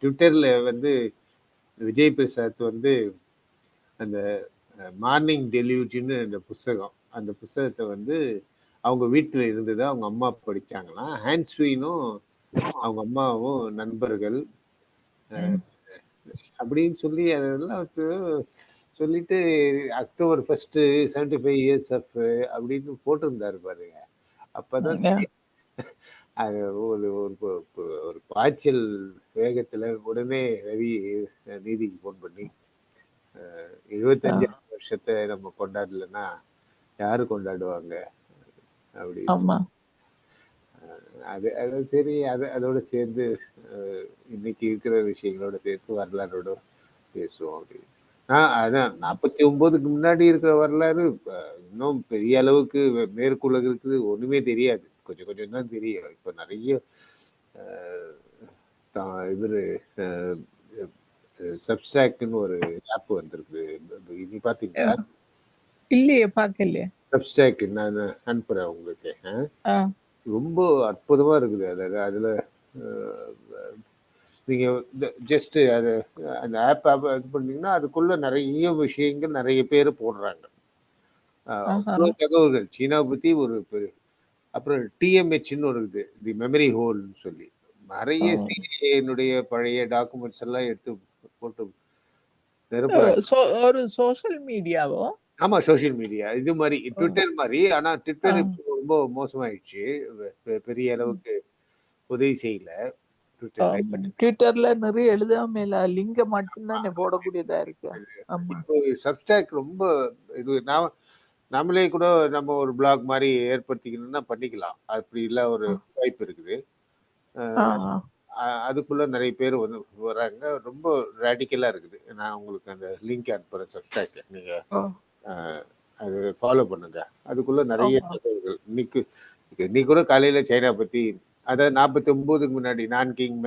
ட்விட்டர்ல வந்து விஜய் பிரசாத் வந்து அந்த மார்னிங் டெலியூஜின்னு அந்த புஸ்தகம், அந்த புஸ்தகத்தை வந்து அவங்க வீட்டில் இருந்தது அவங்க அம்மா படிச்சாங்களாம். ஹான்ஸ்வீனும் அவங்க அம்மாவும் நண்பர்கள். அப்படின்னு சொல்லி அதெல்லாம் சொல்லிட்டு October 1st 75 years of அப்படின்னு போட்டிருந்தாரு பாருங்க. அப்பதான் அது ஒரு பாய்ச்சல் வேகத்துல உடனே ரவி நீதிக்கு போன் பண்ணி 75 வருஷத்தை நம்ம கொண்டாடலன்னா யாரு கொண்டாடுவாங்க அப்படின்னு. அது சரி, அதோட சேர்ந்து இன்னைக்கு இருக்கிற விஷயங்களோட சேர்த்து வரலாறோட பேசுவோம் அப்படின்னு. அதான் 49க்கு முன்னாடி இருக்கிற வரலாறு இன்னும் பெரிய அளவுக்கு மேற்குலகுக்கு ஒண்ணுமே தெரியாது, கொஞ்சம் கொஞ்சம் தான் தெரியும். இப்ப நிறைய இவரு சப்ஸ்டாக்னு ஒரு ஆப் வந்திருக்கு, நீ பாத்தீங்களா? இல்லையே, பார்க்கலையே. சப்ஸ்டாக் நான் அனுப்புறேன் உங்களுக்கு. ரொம்ப அற்புதமா இருக்குது. அதுல நீங்க ஜஸ்ட் அது அந்த ஆப் இது பண்ணீங்கன்னா அதுக்குள்ள நிறைய விஷயங்கள் நிறைய பேர் போடுறாங்க. அவ்வளோ தகவல்கள் சீனாவை பத்தி ஒரு அப்புறம் டிஎம்ஹெச்னு ஒரு இது, தி மெமரி ஹோல்னு சொல்லி நிறைய சிஏனுடைய பழைய டாக்குமெண்ட்ஸ் எல்லாம் எடுத்து போட்டு ஒரு சோஷியல் மீடியாவோ? ஆமா, சோசியல் மீடியா இது மாதிரி ட்விட்டர் மாதிரி. ஆனா ட்விட்டர் ரொம்ப மோசமாயிடுச்சு, பெரிய அளவுக்கு உதவி செய்யல. ட்விட்டர்ல நிறைய எழுதாம லிங்க மட்டும்தான் போடக்கூடியதா இருக்கு. இப்போ சப்ஸ்டாக் ரொம்ப இது நாமளே கூட நம்ம ஒரு பிளாக் மாதிரி ஏற்படுத்திக்கணும்னா பண்ணிக்கலாம், அப்படி இல்ல ஒரு வாய்ப்பு இருக்குது. அதுக்குள்ள நிறைய பேர் வந்து வராங்க, ரொம்ப ரேடிக்கலா இருக்குது. நான் உங்களுக்கு அந்த லிங்க் அனுப்புறேன் சப்ஸ்டாக், நீங்க அது ஃபாலோ பண்ணுங்க. அதுக்குள்ள நிறைய தகவல்கள். இன்னைக்கு கூட காலையில சைனா பத்தி, அதாவது 49க்கு முன்னாடி நான் கிங்